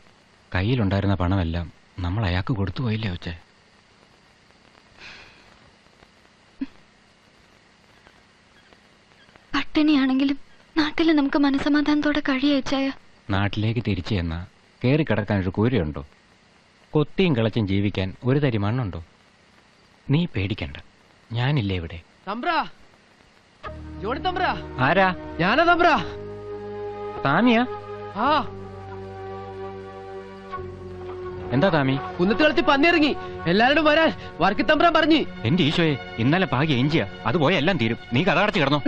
Speaker 19: കയ്യിലുണ്ടായിരുന്ന പണമെല്ലാം നമ്മൾ അയാൾക്ക് കൊടുത്തു പോയില്ലേ ഒച്ചേ?
Speaker 12: പട്ടിണിയാണെങ്കിലും നാട്ടിൽ നമുക്ക് മനസമാധാനത്തോടെ കഴിയച്ചായ.
Speaker 19: നാട്ടിലേക്ക് തിരിച്ചു ചെന്നാ കയറി കിടക്കാൻ ഒരു കൂരയുണ്ടോ? കൊത്തിയും കിളച്ചും ജീവിക്കാൻ ഒരു തരി മണ്ണുണ്ടോ? നീ പേടിക്കണ്ട, ഞാനില്ലേ ഇവിടെ. ആരാ?
Speaker 21: ഞാനാ തമ്പ്ര.
Speaker 19: താമിയാ?
Speaker 21: ആ.
Speaker 19: എന്താ താമി?
Speaker 21: കുന്നത്ത് കളിച്ച് പന്നിയിറങ്ങി, എല്ലാരോടും വരാൻ വർക്കി തമ്പ്രാൻ പറഞ്ഞു.
Speaker 19: എന്റെ ഈശോയെ, ഇന്നലെ പാകി എഞ്ചിയാ, അത് പോയ എല്ലാം തീരും. നീ കഥ അടച്ച് കിടന്നോ.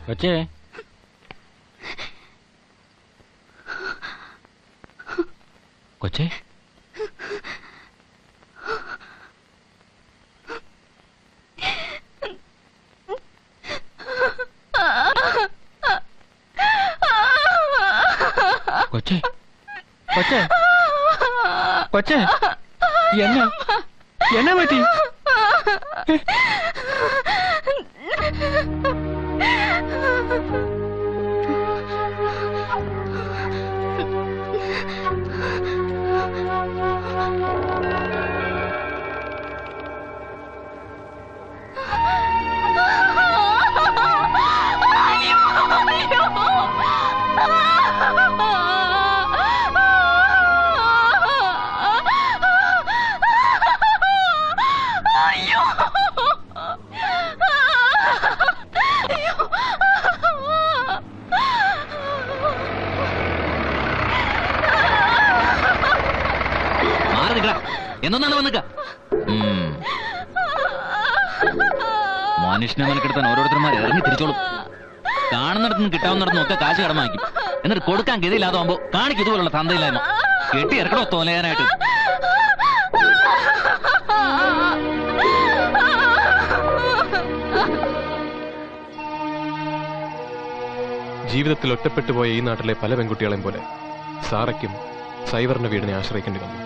Speaker 19: കൊച്ചേ, കൊച്ചേ, കൊച്ചേ, കൊച്ചേ, കൊച്ചേ, എന്നാ പറ്റി?
Speaker 4: എന്നൊന്നാണ് വന്നിക്ക. മനുഷ്യനെ മെനക്കെടുത്താൻ ഓരോരുത്തർമാർ ഇറങ്ങി തിരിച്ചോളും. കാണുന്നിടത്തുനിന്ന് കിട്ടാവുന്നിടത്തുനിന്ന് ഒക്കെ കാശ് കടമാക്കും. എന്നിട്ട് കൊടുക്കാൻ ഗതിയില്ലാതാവുമ്പോ കാണിക്കും ഇതുപോലുള്ള തന്തയില്ലായ്മ. കെട്ടി ഇറക്കണോ തോലയാനായിട്ട്.
Speaker 9: ജീവിതത്തിൽ ഒറ്റപ്പെട്ടുപോയ ഈ നാട്ടിലെ പല പെൺകുട്ടികളെയും പോലെ സാറയ്ക്കും സൈവറിന്റെ വീടിനെ ആശ്രയിക്കേണ്ടി വന്നു.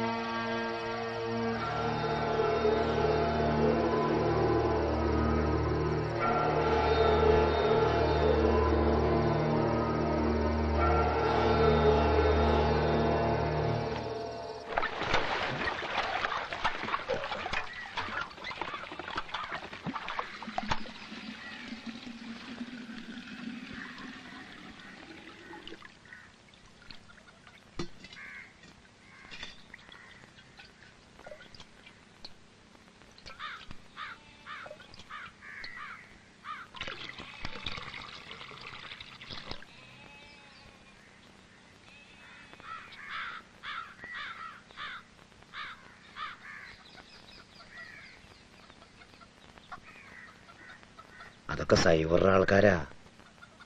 Speaker 7: അതൊക്കെ സൈവറുടെ ആൾക്കാരാ.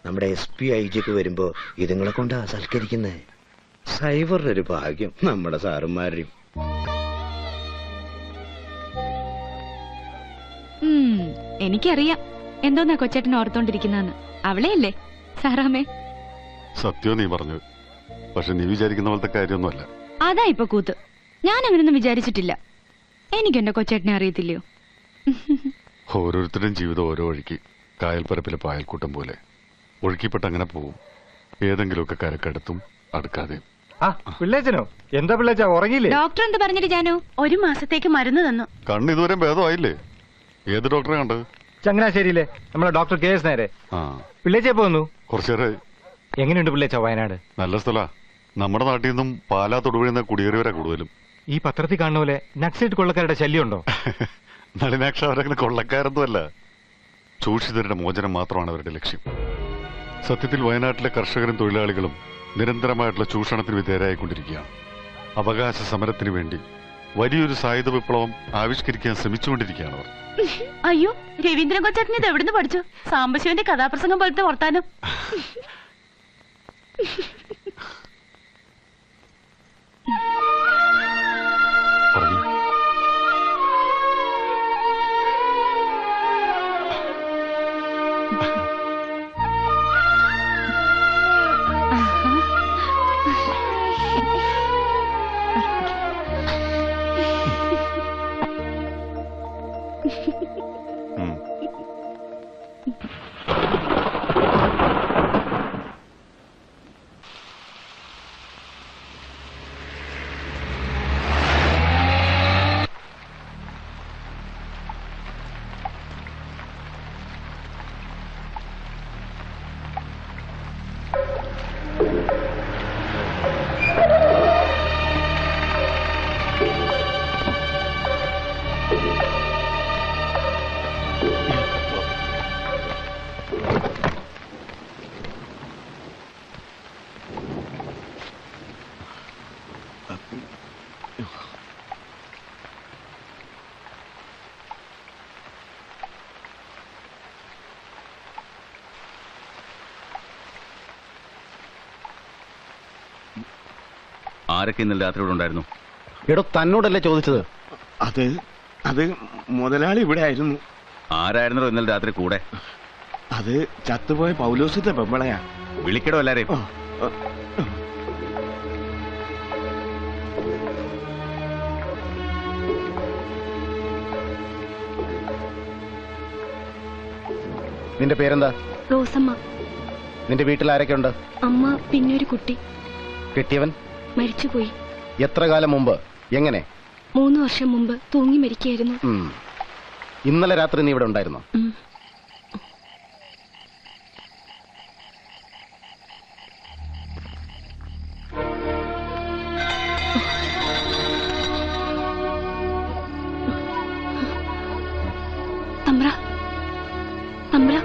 Speaker 7: നമ്മുടെ SP IG ഒക്കെ വരുമ്പോ ഇതുങ്ങളെ കൊണ്ടാ സൽക്കരിക്കുന്നേ. സൈവറുടെ ഒരു ഭാഗ്യം നമ്മുടെ സാറുമാരും.
Speaker 13: എനിക്കറിയാം എന്തോന്നാ കൊച്ചേട്ടൻ ഓർത്തോണ്ടിരിക്കുന്നെന്ന്. അവളെയല്ലേ സാറാമേ?
Speaker 5: സത്യം നീ പറഞ്ഞു, പക്ഷെ നീ വിചാരിക്കുന്ന പോലത്തെ കാര്യമൊന്നുമല്ല.
Speaker 13: അതാ ഇപ്പൊ കൂത്ത്. ഞാൻ അങ്ങനൊന്നും വിചാരിച്ചിട്ടില്ല. എനിക്ക് എന്റെ കൊച്ചേട്ടനെ അറിയത്തില്ലയോ?
Speaker 5: ഓരോരുത്തരുടെയും ജീവിതം ഓരോ വഴിക്ക്, കായൽപ്പരപ്പിലെ പായൽക്കൂട്ടം പോലെ ഒഴുക്കിപ്പെട്ട് അങ്ങനെ പോവും. ഏതെങ്കിലുമൊക്കെ കരക്കടുത്തും അടുക്കാതെയും.
Speaker 21: പിള്ളേച്ചനോ? എന്താ പിള്ളേച്ച ഉറങ്ങിയില്ലേ?
Speaker 13: ഡോക്ടർ എന്ത് പറഞ്ഞിട്ട് ജാനു? 1 മാസത്തേക്ക് മരുന്ന് തന്നു.
Speaker 5: കണ്ണ് ഇതുവരെ ഭേദമായില്ലേ? ഏത് ഡോക്ടറെ കണ്ടത്?
Speaker 21: ചങ്ങനാശ്ശേരിയിലെ നമ്മളെ ഡോക്ടർ KS നേരെ. പിള്ളേച്ച എപ്പോ വന്നു?
Speaker 5: കുറച്ചേറെ.
Speaker 21: എങ്ങനെയുണ്ട് പിള്ളേച്ച വയനാട്?
Speaker 5: നല്ല സ്ഥലാ. നമ്മുടെ നാട്ടിൽ നിന്നും പാലാ തൊടുപുഴ കുടിയേറിയവരാ കൂടുതലും.
Speaker 21: ഈ പത്രത്തിൽ കാണുന്ന പോലെ നക്സലൈറ്റ് കൊള്ളക്കാരുടെ ശല്യം ഉണ്ടോ?
Speaker 5: നളിനാക്ഷ അവരങ്ങനെ കൊള്ളക്കാരൊന്നുമല്ല. ചൂഷിതരുടെ മോചനം മാത്രമാണ് അവരുടെ ലക്ഷ്യം. സത്യത്തിൽ വയനാട്ടിലെ കർഷകരും തൊഴിലാളികളും നിരന്തരമായിട്ടുള്ള ചൂഷണത്തിന് വിധേയരായിക്കൊണ്ടിരിക്കുകയാണ്. അവകാശ സമരത്തിന് വേണ്ടി വലിയൊരു സായുധ വിപ്ലവം ആവിഷ്കരിക്കാൻ ശ്രമിച്ചുകൊണ്ടിരിക്കുകയാണ് അവർ.
Speaker 13: അയ്യോ, രവീന്ദ്രൻ കൊച്ചേട്ടൻ ഇത് എവിടുന്ന് പഠിച്ചു? സാംബശിവന്റെ കഥാപ്രസംഗം പോലത്തെ വർത്താനം.
Speaker 10: ആരൊക്കെ ഇന്നലെ രാത്രി ഇവിടെ ഉണ്ടായിരുന്നു?
Speaker 3: എടോ, തന്നോടല്ലേ ചോദിച്ചത്?
Speaker 10: അത് മുതലാളി ഇവിടെ ആയിരുന്നു. ആരായിരുന്നോ ഇന്നലെ രാത്രി കൂടെ?
Speaker 1: അത് ചത്തുപോയ പൗലോസിന്റെ പെമ്പളയാ.
Speaker 10: വിളിക്കടോ എല്ലാരെയും.
Speaker 3: നിന്റെ പേരെന്താ?
Speaker 13: റോസമ്മ.
Speaker 3: നിന്റെ വീട്ടിൽ ആരൊക്കെ ഉണ്ട്?
Speaker 13: അമ്മ, പിന്നെ ഒരു കുട്ടി.
Speaker 3: കെട്ടിയവൻ
Speaker 13: മരിച്ചുപോയി.
Speaker 3: എത്ര കാലം മുമ്പ്? എങ്ങനെ?
Speaker 13: 3 വർഷം മുമ്പ് തൂങ്ങി മരിക്കായിരുന്നു.
Speaker 3: ഇന്നലെ രാത്രി നീ ഇവിടെ ഉണ്ടായിരുന്നോ?
Speaker 13: തമ്പ്ര, തമ്പ്ര,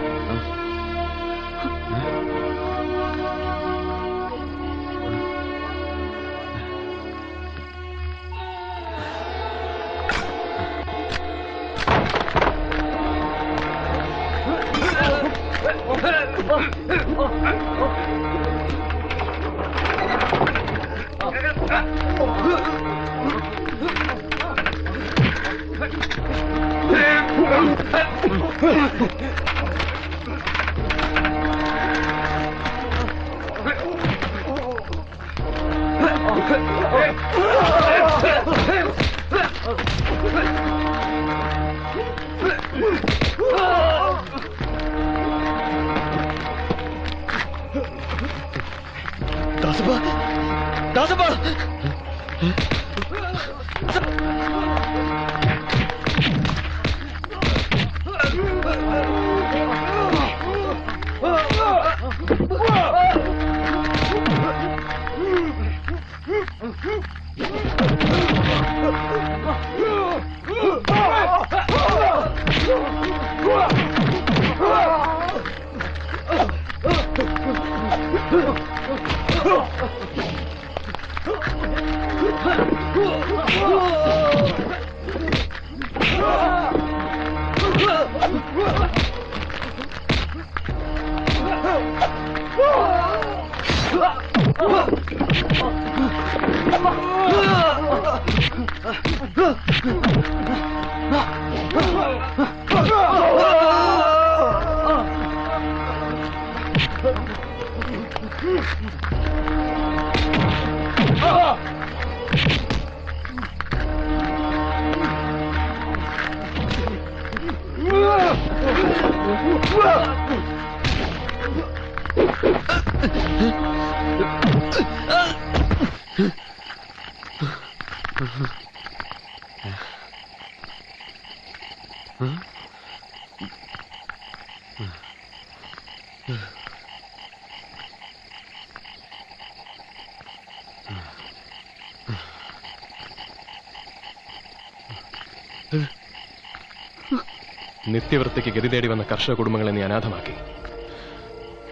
Speaker 9: നിത്യവൃത്തിക്ക് ഗതി തേടി വന്ന കർഷക കുടുംബങ്ങളെ നീ അനാഥമാക്കി.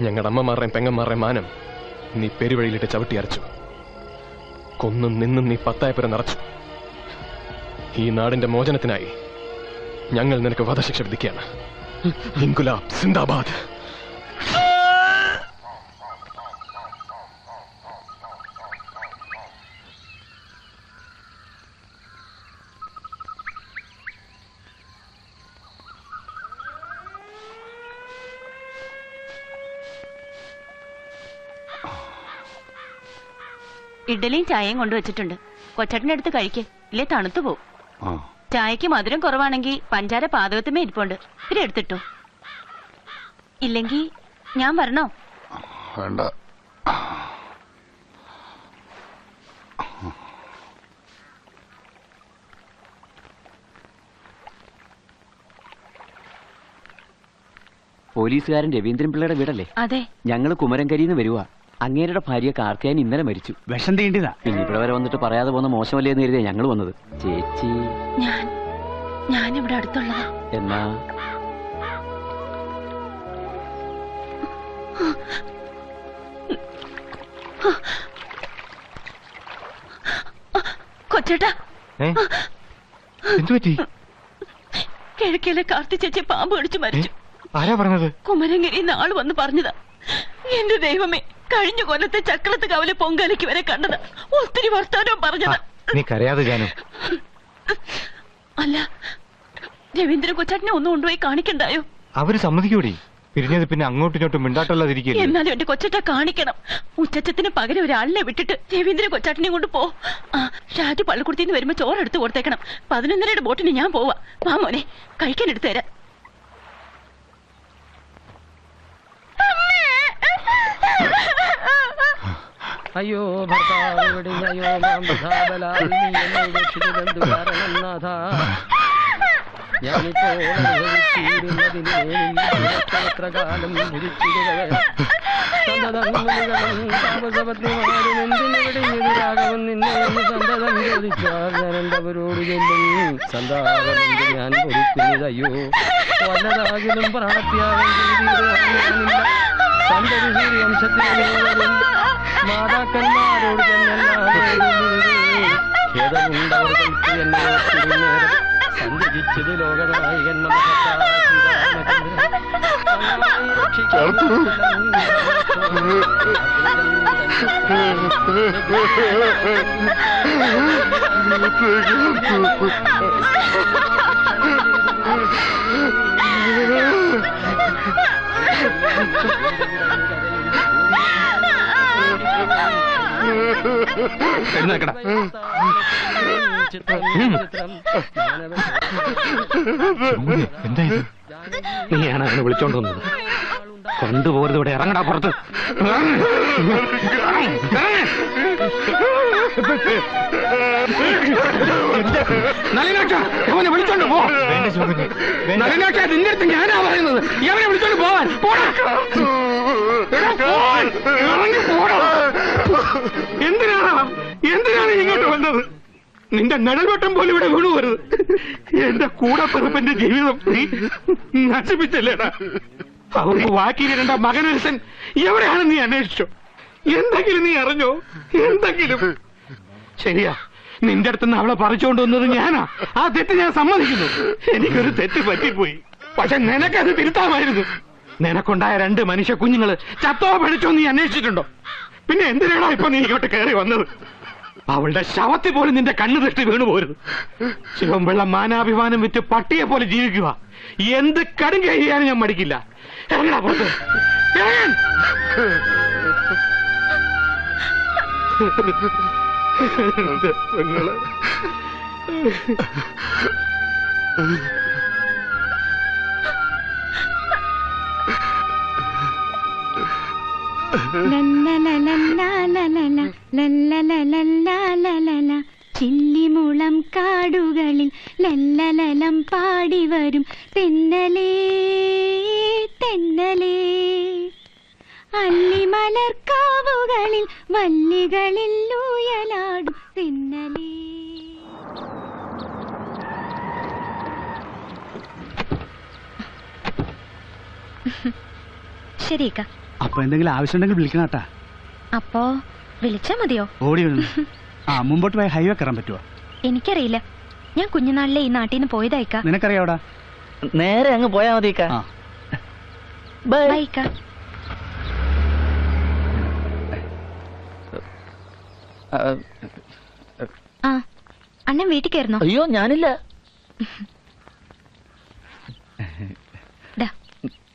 Speaker 9: ഞങ്ങളുടെ അമ്മമാരുടെയും പെങ്ങന്മാരുടെയും മാനം നീ പെരുവഴിയിലിട്ട് ചവിട്ടി അരച്ചു. കൊന്നും നിന്നും നീ പത്തായപ്പുര നിറച്ചു. ഈ നാടിന്റെ മോചനത്തിനായി ഞങ്ങൾ നിനക്ക് വധശിക്ഷ വിധിക്കുകയാണ്. ഇൻകുലാബ് സിന്ദാബാദ്.
Speaker 17: ഇഡലിയും ചായയും കൊണ്ടുവച്ചിട്ടുണ്ട്. കൊച്ചട്ടിന്റെ അടുത്ത് കഴിക്ക്, ഇല്ലേ തണുത്തു പോവും. ചായക്ക് മധുരം കുറവാണെങ്കിൽ പഞ്ചാര പാതകത്തുമേ ഇരിപ്പുണ്ട്, ഇത്തിരി എടുത്തിട്ടോ. ഇല്ലെങ്കിൽ ഞാൻ വരണോ?
Speaker 5: വേണ്ട.
Speaker 6: പോലീസുകാരൻ രവീന്ദ്രൻ പിള്ളയുടെ വീടല്ലേ?
Speaker 17: അതെ.
Speaker 6: ഞങ്ങൾ കുമരൻകരിന്ന് വരുവാ. അങ്ങേരുടെ ഭാര്യ കാർത്തിയാൻ ഇന്നലെ മരിച്ചു.
Speaker 11: വിഷം തീണ്ടിതാ.
Speaker 6: പിന്നെ ഇവിടെ വരെ വന്നിട്ട് പറയാതെ പോകുന്ന മോശമല്ലേ എന്ന് കരുതിയാ ഞങ്ങൾ വന്നത്. ചേച്ചി
Speaker 17: ഞാൻ ഇവിടെ അടുത്തുള്ളതാ.
Speaker 6: എന്നാ
Speaker 17: കൊച്ചേട്ടാ,
Speaker 14: എന്തുപറ്റി?
Speaker 17: കിഴക്കേലെ കാർത്തി ചേച്ചി പാമ്പ് കടിച്ചു മരിച്ചു.
Speaker 14: ആരാ പറഞ്ഞത്?
Speaker 17: കുമരങ്കിരി നാള് വന്ന് പറഞ്ഞതാ. എന്റെ ദൈവമേ, കഴിഞ്ഞ കൊല്ലത്തെ ചക്രത്ത് കവല പൊങ്കാലയ്ക്ക് വരെ കണ്ടതാ. ഒത്തിരി വർത്താനവും പറഞ്ഞതാ.
Speaker 14: നീ കരയാതെ ജാനു.
Speaker 17: അല്ല, രവീന്ദ്ര കൊച്ചാട്ടിനെ ഒന്നും കൊണ്ടുപോയി കാണിക്കണ്ടായോ?
Speaker 14: അവര് സമ്മതിക്കൂടി. പിരിഞ്ഞത് പിന്നെ അങ്ങോട്ടും ഇങ്ങോട്ടും മിണ്ടാട്ടല്ലാതിരിക്കും.
Speaker 17: എന്നാലും എന്റെ കൊച്ചട്ട കാണിക്കണം. ഉച്ചത്തിന് പകരം ഒരാളിനെ വിട്ടിട്ട് രവീന്ദ്ര കൊച്ചാട്ടിനെ കൊണ്ട് പോ. ഷാജു പള്ളിക്കുടത്തിന്ന് വരുമ്പോ ചോറെടുത്ത് കൊടുത്തേക്കണം. 11:30 ബോട്ടിന് ഞാൻ പോവാ. വാ മോനെ, കഴിക്കാൻ എടുത്തു തരാം.
Speaker 16: അയ്യോ ഭർത്താവ് വെടിഞ്ഞയോ മാംസാബലാൽ നീ എന്നെ ഉപേക്ഷിച്ചതെന്തു കാരണം നാഥ? ഞാനിപ്പോൾ അനുഭവിച്ചിരുന്നതിനെ എത്ര കാലം ഭരിച്ചിരുന്നത്? സന്തതങ്ങളും താപസപത്നിമാരും എന്തിനു വെടിഞ്ഞെതിരാകവും നിന്നെ എന്ന് സന്തതം ചോദിച്ചാൽ ഞാൻ എന്തവരോട് ചൊല്ലും? സന്താപമെന്ത് ഞാൻ കൊടുക്കുന്നതയ്യോ, വല്ലതാകിലും പ്രാണത്യാഗം ചെയ്തില്ല. സന്തതി സൂര്യവംശത്തിലെ മാതാക്കന്മാരോട് ഖേദമുണ്ടവർക്ക് എന്നെ നേരം സഞ്ചരിച്ചത് ലോകനായകൻ
Speaker 15: നീയാണ് അവനെ വിളിച്ചോണ്ട് വന്നത്. കൊണ്ടുപോകരുത്, ഇവിടെ ഇറങ്ങടാ പുറത്ത്. അവനെ വിളിച്ചോണ്ട് പോ. നിന്റെ അടുത്ത് ഞാനാ പറയുന്നത്, അവനെ വിളിച്ചോണ്ട് പോവാൻ. എന്തിനാണ് ഇങ്ങോട്ട് വന്നത്? നിന്റെ നിഴൽവട്ടം പോലും ഇവിടെ വീണു വരുത്. എന്റെ കൂടപ്പിറപ്പന്റെ ജീവിതം നീ നശിപ്പിച്ചല്ലേടാ. അവർക്ക് വാക്കിയിരണ്ട മകനരസൻ എവിടെയാണ് നീ അന്വേഷിച്ചോ? എന്തെങ്കിലും നീ അറിഞ്ഞോ? എന്തെങ്കിലും? ശരിയാ, നിന്റെ അടുത്തുനിന്ന് അവളെ പറിച്ചുകൊണ്ട് വന്നത് ഞാനാ. ആ തെറ്റ് ഞാൻ സമ്മതിക്കുന്നു. എനിക്കൊരു തെറ്റ് പറ്റിപ്പോയി. പക്ഷെ നിനക്കത് തിരുത്താമായിരുന്നു. നിനക്കുണ്ടായ 2 മനുഷ്യ കുഞ്ഞുങ്ങള് ചത്തോ പഠിച്ചോ നീ അന്വേഷിച്ചിട്ടുണ്ടോ? പിന്നെ എന്തിനാണോ ഇപ്പൊ നീ ഇങ്ങോട്ട് കയറി വന്നത്? അവളുടെ ശവത്തിൽ പോലും നിന്റെ കണ്ണു തെറ്റി വീണു പോരുത്. ശിവൻപിള്ള മാനാഭിമാനം വിറ്റ് പട്ടിയെ പോലെ ജീവിക്കുക. എന്ത് കടും ചെയ്യാനും ഞാൻ മടിക്കില്ല. ഇറങ്ങടാ പുറത്ത്. ഇറങ്ങാൻ.
Speaker 13: ചില്ലിമുളം കാടുകളിൽ ലല്ലലലം പാടി വരും തെന്നലേ തെന്നലേ, അല്ലിമലർക്കാവുകളിൽ വല്ലികളിൽ ഊയലാടും തെന്നലേ.
Speaker 12: ശരിക്ക.
Speaker 11: അപ്പൊ എന്തെങ്കിലും ആവശ്യമുണ്ടെങ്കിൽ വിളിക്കണട്ടാ.
Speaker 12: അപ്പോ വിളിച്ചാ മതിയോ?
Speaker 11: ഓടി വരണം. മുമ്പോട്ട് പോയി ഹൈവേ കയറാൻ പറ്റുമോ?
Speaker 12: എനിക്കറിയില്ല. ഞാൻ കുഞ്ഞുനാളിലെ ഈ നാട്ടിൽ നിന്ന് പോയതായിക്ക.
Speaker 11: നിനക്കറിയാവടാ?
Speaker 8: നേരെ അങ്ങ് പോയാ മതി.
Speaker 12: ബൈക്ക. ആ അണ്ണൻ വീട്ടിൽ കയറുന്നോ?
Speaker 8: അയ്യോ ഞാനില്ല.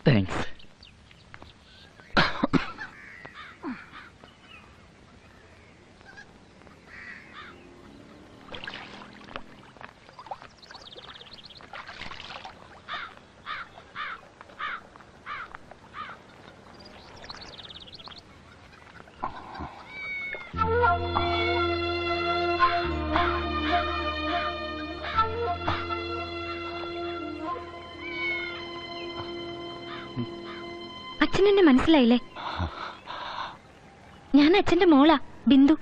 Speaker 8: താങ്ക്സ്.
Speaker 12: അച്ഛനെന്നെ മനസ്സിലായില്ലേ? ഞാൻ അച്ഛന്റെ മോളാ, ബിന്ദു.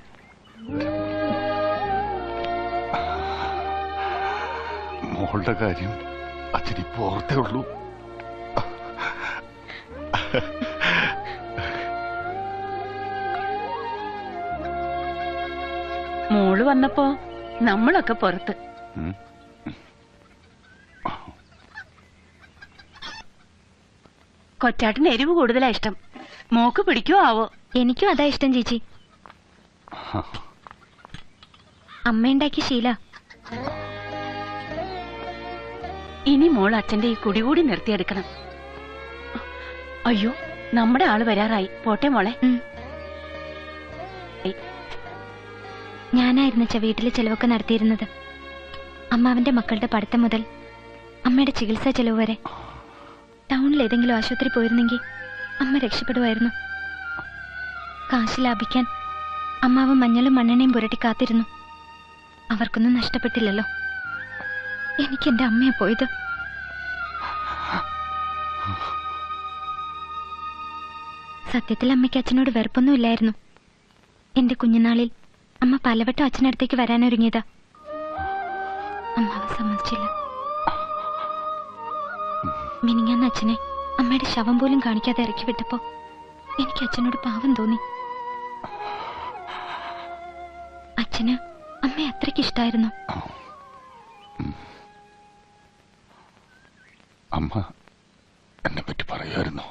Speaker 5: മോളുടെ കാര്യം അച്ഛനിപ്പോ ഓർത്തേ ഉള്ളൂ.
Speaker 17: മോള് വന്നപ്പോ നമ്മളൊക്കെ പുറത്ത്. കൊച്ചാട്ടിന് എരിവ് കൂടുതലാ ഇഷ്ടം. മോക്ക് പിടിക്കുവോ ആവോ?
Speaker 12: എനിക്കും അതാ ഇഷ്ടം ചേച്ചി. അമ്മയുണ്ടാക്കിയ ശീല.
Speaker 17: ഇനി മോൾ അച്ഛന്റെ ഈ കുടി കൂടി നിർത്തിയെടുക്കണം. അയ്യോ നമ്മുടെ ആള് വരാറായി. പോട്ടെ മോളെ.
Speaker 12: ഞാനായിരുന്നു വീട്ടിലെ ചെലവൊക്കെ നടത്തിയിരുന്നത്. അമ്മാവന്റെ മക്കളുടെ പഠിത്തം മുതൽ അമ്മയുടെ ചികിത്സാ ചെലവ് വരെ. ടൗണിൽ ഏതെങ്കിലും ആശുപത്രി പോയിരുന്നെങ്കിൽ അമ്മ രക്ഷപ്പെടുമായിരുന്നു. കാശ് ലാഭിക്കാൻ അമ്മാവ് മഞ്ഞളും മണ്ണെണ്ണയും പുരട്ടി കാത്തിരുന്നു. അവർക്കൊന്നും നഷ്ടപ്പെട്ടില്ലല്ലോ. എനിക്ക് എന്റെ അമ്മയെ പോയത്. സത്യത്തിൽ അമ്മയ്ക്ക് അച്ഛനോട് വെറുപ്പൊന്നും ഇല്ലായിരുന്നു. എന്റെ കുഞ്ഞുനാളിൽ അമ്മ പലവട്ടം അച്ഛനടുത്തേക്ക് വരാനൊരുങ്ങിയതാ. അമ്മാവ് സമ്മതിച്ചില്ല. മിനിങ്ങാന്ന് അച്ഛനെ അമ്മയുടെ ശവം പോലും കാണിക്കാതെ ഇറക്കി വിട്ടപ്പോ എനിക്ക് അച്ഛനോട് പാവം തോന്നി. അച്ഛന് അമ്മയെ അത്രയ്ക്ക് ഇഷ്ടായിരുന്നു.
Speaker 5: അമ്മ എന്നെ പറ്റി പറയായിരുന്നു.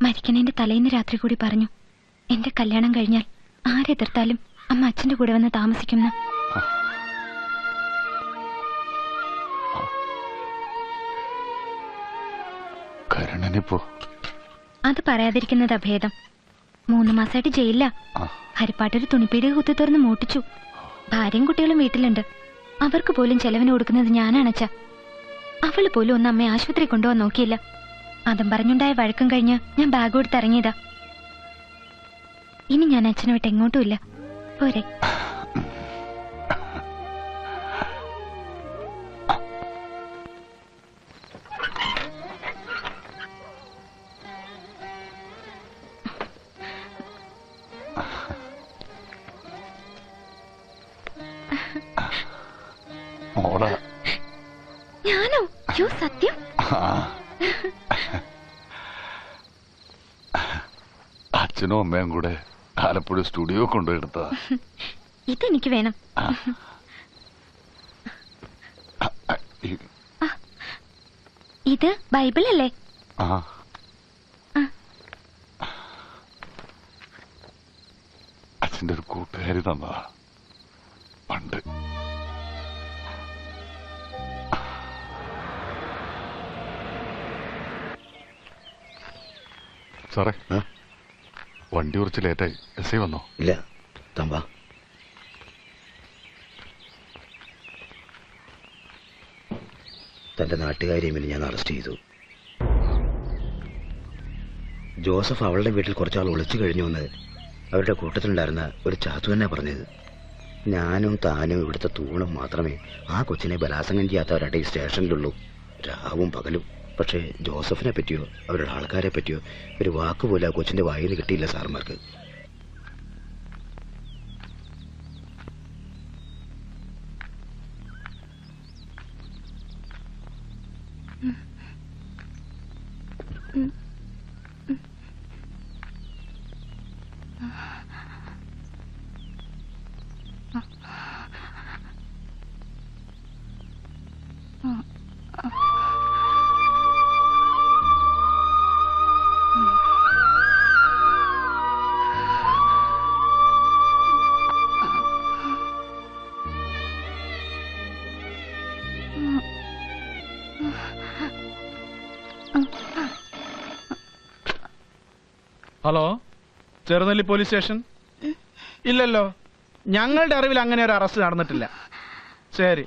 Speaker 12: മരിക്കണേന്റെ തലേന്ന് രാത്രി കൂടി പറഞ്ഞു, എന്റെ കല്യാണം കഴിഞ്ഞാൽ ആരെതിർത്താലും അമ്മ അച്ഛന്റെ കൂടെ വന്ന് താമസിക്കുമെന്ന്. അത് പറയാതിരിക്കുന്നത് അഭേദം. 3 മാസമായിട്ട് ജയിലില്ല. ഹരിപ്പാട്ടൊരു തുണിപ്പീടിക കുത്തി തുറന്ന് മോട്ടിച്ചു. ഭാര്യയും കുട്ടികളും വീട്ടിലുണ്ട്. അവർക്ക് പോലും ചെലവിന് കൊടുക്കുന്നത് ഞാനാണച്ച. അവള് പോലും ഒന്ന് അമ്മയെ ആശുപത്രി കൊണ്ടുപോകാൻ നോക്കിയില്ല. അതും പറഞ്ഞുണ്ടായ വഴക്കം കഴിഞ്ഞ് ഞാൻ ബാഗ് കൊടുത്ത് ഇറങ്ങിയതാ. ഇനി ഞാൻ അച്ഛനെ വിട്ട് എങ്ങോട്ടും ഇല്ല. പോരെ. ഞാനോ? യോ സത്യം.
Speaker 5: അച്ഛനും അമ്മയും കൂടെ ആലപ്പുഴ സ്റ്റുഡിയോ കൊണ്ടുപോയെടുത്ത.
Speaker 12: ഇതെനിക്ക് വേണം. ഇത് ബൈബിൾ അല്ലേ?
Speaker 5: അച്ഛൻ്റെ ഒരു കൂട്ടുകാരി തന്നതാ പണ്ട്. സാറേ, വണ്ടി കുറച്ച് ലേറ്റായി. എസ് ഐ വന്നോ?
Speaker 7: ഇല്ല, തമ്പാ. തന്റെ നാട്ടുകാരിയെ ഞാൻ അറസ്റ്റ് ചെയ്തു. ജോസഫ് അവളുടെ വീട്ടിൽ കുറച്ചാൾ ഒളിച്ചു കഴിഞ്ഞുവെന്ന് അവരുടെ കൂട്ടത്തിലുണ്ടായിരുന്ന ഒരു ചാത്തു തന്നെ പറഞ്ഞത്. ഞാനും താനും ഇവിടുത്തെ തൂണും മാത്രമേ ആ കൊച്ചിനെ ബലാത്സംഗം ചെയ്യാത്തവരുടെ ഈ സ്റ്റേഷനിലുള്ളൂ, രാവും പകലും. പക്ഷേ ജോസഫിനെ പറ്റിയോ അവരുടെ ആൾക്കാരെ പറ്റിയോ ഒരു വാക്കുപോലും ആ കൊച്ചിന്റെ വായിൽ നിന്ന് കിട്ടിയില്ല സാർമാർക്ക്.
Speaker 2: Hello, Cherunelli police station? ഇല്ലല്ലോ, ഞങ്ങളുടെ അറിവിൽ അങ്ങനെ ഒരു അറസ്റ്റ് നടന്നിട്ടില്ല. ശരി.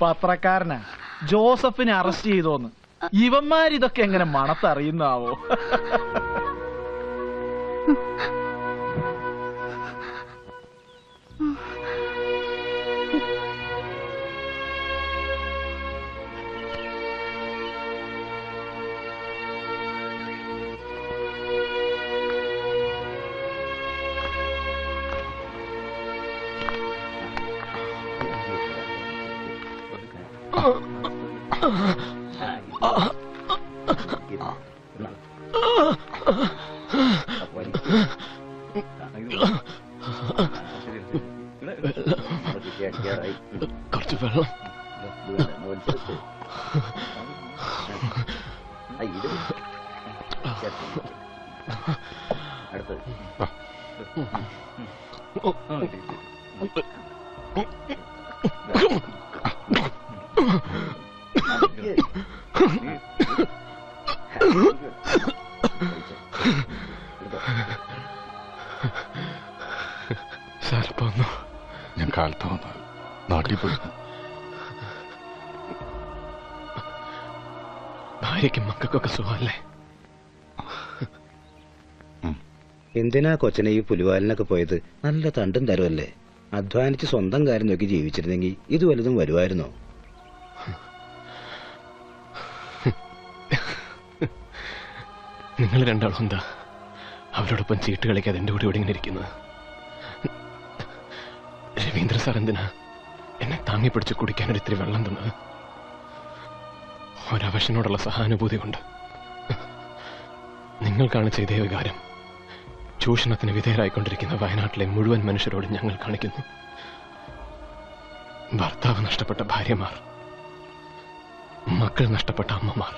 Speaker 2: പത്രക്കാരനാ ജോസഫിനെ അറസ്റ്റ് ചെയ്തോന്ന്. ഇവന്മാരിതൊക്കെ എങ്ങനെ മണത്തറിയുന്നാവോ?
Speaker 9: കുറച്ച് വെള്ളം.
Speaker 5: സാറിപ്പോ വന്നു. ഞാൻ കാലത്ത് വന്നു, നാട്ടിൽ പോയിരുന്നു.
Speaker 9: ഭാര്യയ്ക്കും മക്കൾക്കൊക്കെ സുഖമല്ലേ?
Speaker 7: എന്തിനാ കൊച്ചനെ ഈ പുലിവാലിനൊക്കെ പോയത്? നല്ല തണ്ടും തരുമല്ലേ. അധ്വാനിച്ച് സ്വന്തം കാര്യം നോക്കി ജീവിച്ചിരുന്നെങ്കിൽ ഇത് വലുതും വരുമായിരുന്നോ?
Speaker 9: നിങ്ങൾ രണ്ടാളും എന്താ അവരോടൊപ്പം ചീട്ട് കളിക്കാതെ എൻ്റെ കൂടെ ഇവിടെ ഇങ്ങനെ ഇരിക്കുന്നത്? രവീന്ദ്ര സാർ എന്തിനാ എന്നെ താങ്ങി പിടിച്ച് കുടിക്കാനൊരു ഇത്തിരി വെള്ളം തന്നത്? ഒരവശനോടുള്ള സഹാനുഭൂതി കൊണ്ട്. നിങ്ങൾക്കാണ് ചെയ്ത വികാരം ചൂഷണത്തിന് വിധേയരായിക്കൊണ്ടിരിക്കുന്ന വയനാട്ടിലെ മുഴുവൻ മനുഷ്യരോടും ഞങ്ങൾ കാണിക്കുന്നു. ഭർത്താവ് നഷ്ടപ്പെട്ട ഭാര്യമാർ, മക്കൾ നഷ്ടപ്പെട്ട അമ്മമാർ,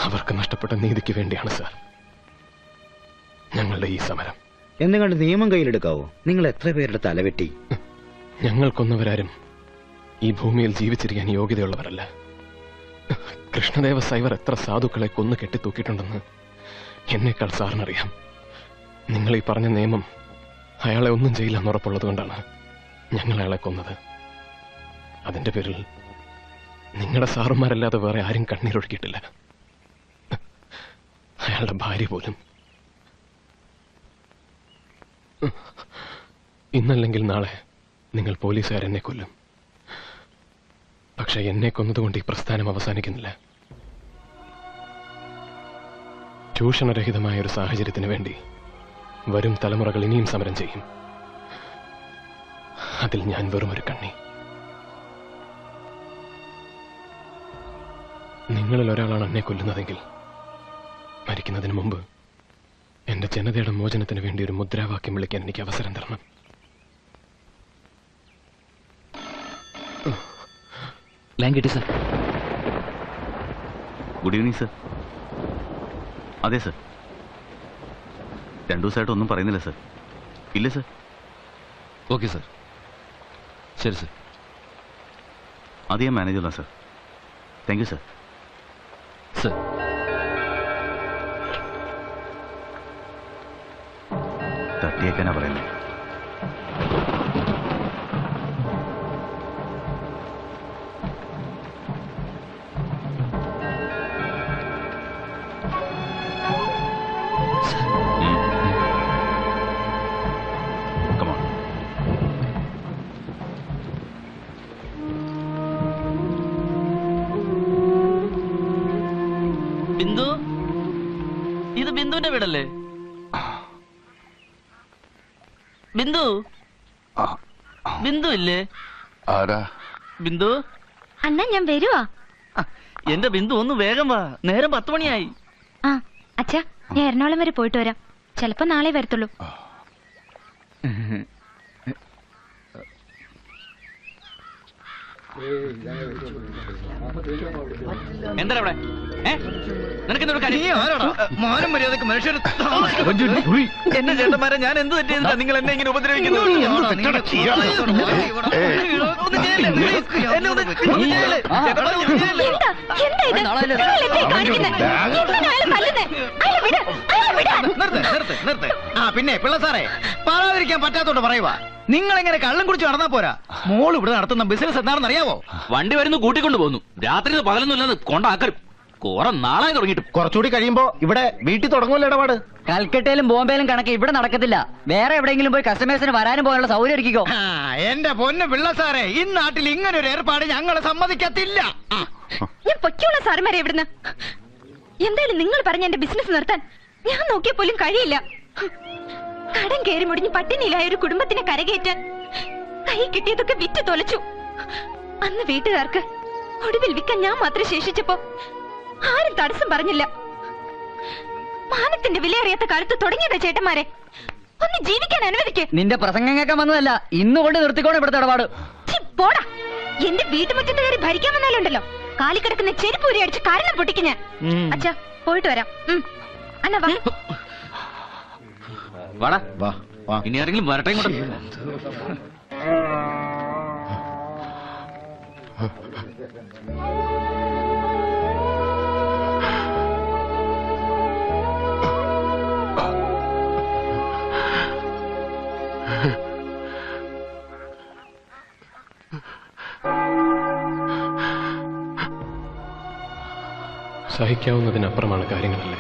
Speaker 9: അവർക്ക് നഷ്ടപ്പെട്ട നീതിക്ക് വേണ്ടിയാണ് സാർ ഞങ്ങളുടെ ഈ സമരം.
Speaker 7: എന്നുകൊണ്ട് നിയമം കയ്യിലെടുക്കാവോ? നിങ്ങൾ എത്ര പേരുടെ തലവെട്ടി?
Speaker 9: ഞങ്ങൾ കൊന്നവരാരും ഈ ഭൂമിയിൽ ജീവിച്ചിരിക്കാൻ യോഗ്യതയുള്ളവരല്ല. കൃഷ്ണദേവ സൈവർ എത്ര സാധുക്കളെ കൊന്നു കെട്ടിത്തൂക്കിയിട്ടുണ്ടെന്ന് എന്നേക്കാൾ സാറിനറിയാം. നിങ്ങൾ ഈ പറഞ്ഞ നിയമം അയാളെ ഒന്നും ചെയ്യില്ലെന്ന് ഉറപ്പുള്ളത് കൊണ്ടാണ് ഞങ്ങൾ അയാളെ കൊന്നത്. അതിന്റെ പേരിൽ നിങ്ങളുടെ സാറുമാരല്ലാതെ വേറെ ആരും കണ്ണീരൊഴുക്കിയിട്ടില്ല. അയാളുടെ ഭാര്യ പോലും. ഇന്നല്ലെങ്കിൽ നാളെ നിങ്ങൾ പോലീസുകാരെന്നെ കൊല്ലും. പക്ഷെ എന്നെ കൊന്നതുകൊണ്ട് ഈ പ്രസ്ഥാനം അവസാനിക്കുന്നില്ല. ചൂഷണരഹിതമായ ഒരു സാഹചര്യത്തിന് വേണ്ടി വരും തലമുറകൾ ഇനിയും സമരം ചെയ്യും. അതിൽ ഞാൻ വെറും ഒരു കണ്ണി. നിങ്ങളിൽ ഒരാളാണ് എന്നെ കൊല്ലുന്നതെങ്കിൽ മരിക്കുന്നതിന് മുമ്പ് എന്റെ ജനതയുടെ മോചനത്തിന് വേണ്ടി ഒരു മുദ്രാവാക്യം വിളിക്കാൻ എനിക്ക് അവസരം തരണം.
Speaker 10: ലൈൻ കിട്ടി സർ. Good evening sir. അതെ സർ. രണ്ടു ദിവസമായിട്ട് ഒന്നും പറയുന്നില്ല സർ. ഇല്ല സർ.
Speaker 6: Okay sir. ശരി സർ.
Speaker 10: അത് ഞാൻ മാനേജ് ചെയ്താ sir. Thank you sir.
Speaker 6: Sir
Speaker 10: തട്ടിയേക്കാനാ പറയുന്നത്.
Speaker 8: ബിന്ദു, ഇത് ബിന്ദുവിന്റെ വീടല്ലേ? ബിന്ദു, ബിന്ദു ഇല്ലേ?
Speaker 5: ആരാ?
Speaker 8: ബിന്ദു
Speaker 12: അണ്ണാ, ഞാൻ വരുവാ.
Speaker 8: എന്റെ ബിന്ദു, ഒന്ന് വേഗം വാ, നേരം 10 മണിയായി.
Speaker 12: ആ അച്ഛാ, ഞാൻ എറണാകുളം വരെ പോയിട്ട് വരാം. ചിലപ്പോ നാളെ വരത്തുള്ളൂ.
Speaker 4: എന്താ ഇവിടെ?
Speaker 14: മാനം മര്യാദക്ക് മനുഷ്യർ
Speaker 8: എന്റെ ചേട്ടന്മാരെ, ഞാൻ എന്ത് തെറ്റിയെന്നാ നിങ്ങൾ എന്നെ ഇങ്ങനെ ഉപദ്രവിക്കുന്നത്?
Speaker 14: പിന്നെ പിള്ള സാറേ, പറയാതിരിക്കാൻ പറ്റാത്തോണ്ട് പറയുവാ. നിങ്ങൾ എങ്ങനെ കള്ളം കുടിച്ച് നടന്നാ പോരാ. മോൾ ഇവിടെ നടത്തുന്ന ബിസിനസ് എന്താണെന്ന് അറിയാവോ?
Speaker 4: വണ്ടി വരുന്നു, കൂട്ടിക്കൊണ്ട് പോകുന്നു. രാത്രി പകലൊന്നും ഇല്ലാതെ കൊണ്ടാക്കരും. കുറെ നാളായി തുടങ്ങിയിട്ട്.
Speaker 14: കുറച്ചുകൂടി കഴിയുമ്പോ ഇവിടെ വീട്ടിൽ തുടങ്ങുമല്ലോ ഇടപാട്.
Speaker 8: കൽക്കട്ടയിലും ബോംബെയിലും കണക്ക് ഇവിടെ നടക്കത്തില്ല. വേറെ എവിടെയെങ്കിലും പോയി കസ്റ്റമേഴ്സിന് വരാനും പോകാനുള്ള സൗകര്യം ഒരുക്കിക്കോ.
Speaker 14: എന്റെ പൊന്ന് പിള്ള സാറേ, ഈ നാട്ടിൽ ഇങ്ങനെ ഒരു ഏർപ്പാട് ഞങ്ങൾ സമ്മതിക്കത്തില്ല.
Speaker 13: ഞാൻ പൊയ്ക്കുള്ള സാറുമാരെ ഇവിടുന്ന്. എന്തായാലും നിങ്ങൾ പറഞ്ഞ എന്റെ ബിസിനസ് നിർത്താൻ ഞാൻ നോക്കിയ പോലും കഴിയില്ല. കടം കയറി മുടിഞ്ഞ് പട്ടിണിയിലായ ഒരു കുടുംബത്തിനെ കരകയറ്റാൻ കൈ കിട്ടിയതൊക്കെ വിറ്റ് തൊലച്ചു. അന്ന് വീട്ടുകാർക്ക് ഒടുവിൽ വിൽക്കാൻ ഞാൻ മാത്രം ശേഷിച്ചപ്പോ ആരും തടസ്സം പറഞ്ഞില്ല. മാനത്തിന്റെ വിലയറിയാത്ത കാലത്ത് തുടങ്ങിയതാ ചേട്ടന്മാരെ. ഒന്ന് ജീവിക്കാൻ അനുവദിക്ക്.
Speaker 8: നിന്റെ പ്രസംഗം കേൾക്കാൻ വന്നതല്ല, ഇന്നുകൊണ്ട് നിർത്തിക്കോണം ഇവിടുത്തെ ഇടപാട്.
Speaker 13: പോടാ, എന്റെ വീട്ടുമുറ്റത്ത് കയറി ഭരിക്കാൻ വന്നാലുണ്ടല്ലോ, കാലിക്കിടക്കുന്ന ചെരുപ്പൂരി അടിച്ച് കാരണം പൊട്ടിക്ക് ഞാൻ. അച്ഛാ, പോയിട്ട് വരാം. അന്ന വാ.
Speaker 4: വാടാ, ഇനി ആരെങ്കിലും വരട്ടെ ഇങ്ങോട്ട്.
Speaker 9: സഹിക്കാവുന്നതിനപ്പുറമാണ് കാര്യങ്ങളല്ലേ.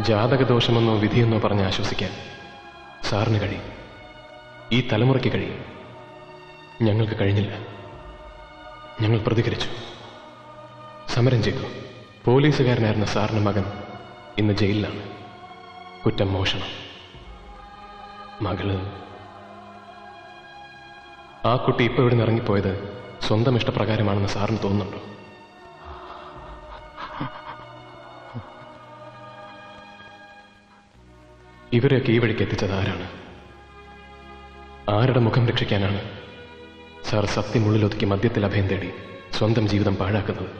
Speaker 9: ജാതകദോഷമെന്നോ വിധിയെന്നോ പറഞ്ഞ് ആശ്വസിക്കാൻ സാറിന് കഴിയും. ഈ തലമുറയ്ക്ക് കഴിയും. ഞങ്ങൾക്ക് കഴിഞ്ഞില്ല. ഞങ്ങൾ പ്രതികരിച്ചു, സമരം ചെയ്തു. പോലീസുകാരനായിരുന്ന സാറിന്റെ മകൻ ഇന്ന് ജയിലിലാണ്. കുറ്റം മോഷണം. മകള്, ആ കുട്ടി ഇപ്പൊ ഇവിടെ നിന്ന് ഇറങ്ങിപ്പോയത് സ്വന്തം ഇഷ്ടപ്രകാരമാണെന്ന് സാറിന് തോന്നുന്നുണ്ടോ? ഇവരെയൊക്കെ ഈ വഴിക്ക് എത്തിച്ചത് ആരാണ്? ആരുടെ മുഖം രക്ഷിക്കാനാണ് സാർ സത്യം ഉള്ളിലൊതുക്കി മദ്യത്തിൽ അഭയം തേടി സ്വന്തം ജീവിതം പാഴാക്കുന്നത്?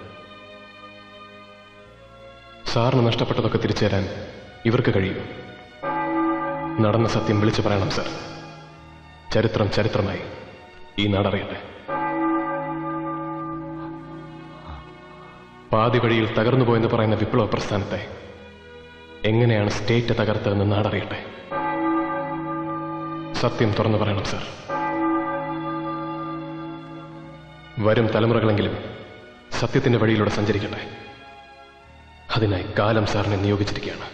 Speaker 9: സാറിന് നഷ്ടപ്പെട്ടതൊക്കെ തിരിച്ചു തരാൻ ഇവർക്ക് കഴിയും. നടന്ന സത്യം വിളിച്ചു പറയണം സാർ. ചരിത്രം ചരിത്രമായി ഈ നാടറിയട്ടെ. പാതി വഴിയിൽ തകർന്നു പോയെന്ന് പറയുന്ന വിപ്ലവ പ്രസ്ഥാനത്തെ എങ്ങനെയാണ് സ്റ്റേറ്റ് തകർത്തതെന്ന് നാടറിയട്ടെ. സത്യം തുറന്നു പറയണം സാർ. വരും തലമുറകളെങ്കിലും സത്യത്തിന്റെ വഴിയിലൂടെ സഞ്ചരിക്കട്ടെ. അതിനായി കാലം സാറിനെ നിയോഗിച്ചിരിക്കുകയാണ്.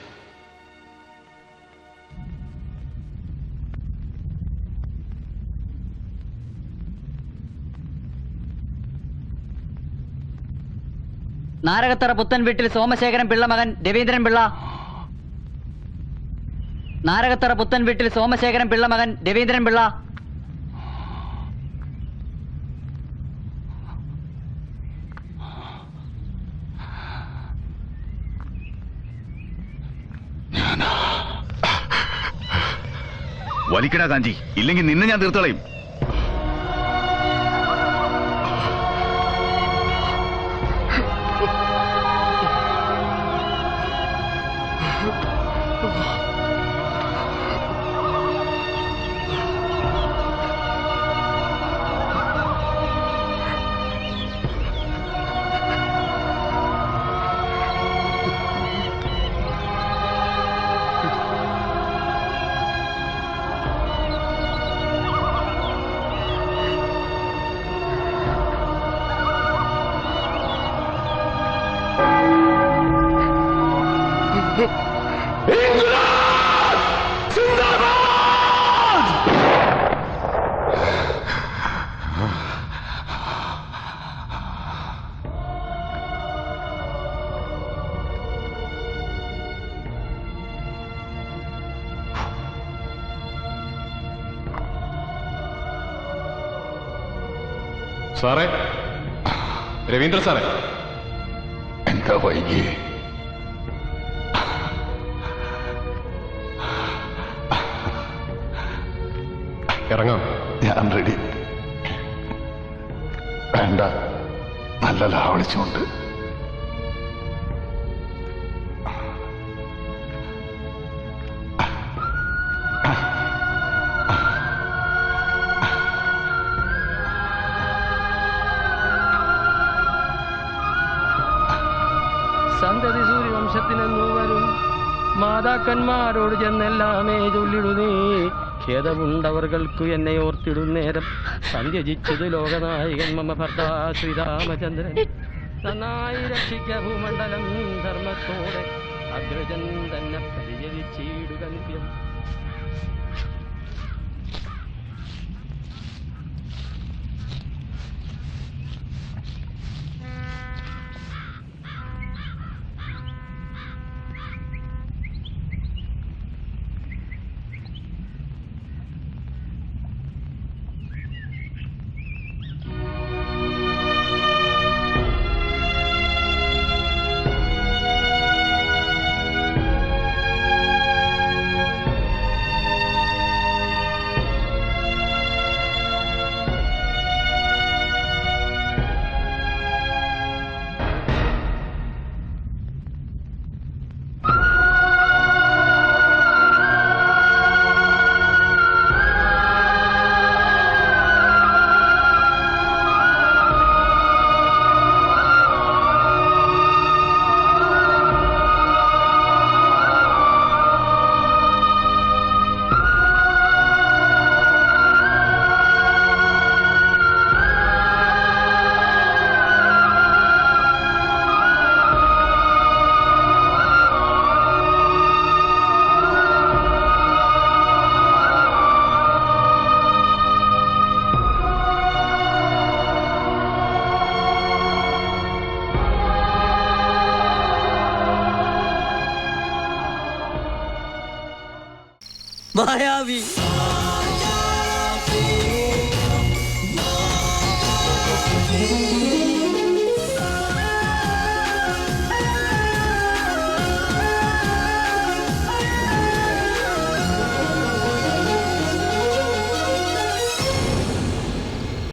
Speaker 8: നാരകത്തറ പുത്തൻ വീട്ടിൽ സോമശേഖരൻ പിള്ള മകൻ രവീന്ദ്രൻ പിള്ള. നാരകത്തറ പുത്തൻ വീട്ടിൽ സോമശേഖരൻ പിള്ള മകൻ രവീന്ദ്രൻ പിള്ള.
Speaker 10: വലിക്കടാ കാഞ്ചി, ഇല്ലെങ്കിൽ നിന്നെ ഞാൻ തീർത്തളയും.
Speaker 9: സാറേ, രവീന്ദ്ര സാറേ.
Speaker 5: എന്താ വൈകി?
Speaker 9: ഇറങ്ങാം.
Speaker 5: ഞാൻ റെഡി. വേണ്ട, നല്ല ലാവളിച്ചുകൊണ്ട്.
Speaker 16: സന്തതി സൂര്യവംശത്തിനെന്നു വരും മാതാക്കന്മാരോട് ചെന്നെല്ലാമേ ചൊല്ലിടുന്നേ. ഖേദമുണ്ടവർകൾക്കു എന്നെ ഓർത്തിടുന്നേരം സന്ധ്യജിച്ചത് ലോകനായകൻ മമ ഭർത്താ ശ്രീരാമചന്ദ്രൻ. നന്നായി രക്ഷിക്ക ഭൂമണ്ഡലം ധർമ്മത്തോടെ അഗ്രജൻ തന്നെ പരിചരിച്ചിടുക നിത്യം.
Speaker 18: മായാവി
Speaker 20: Thank you.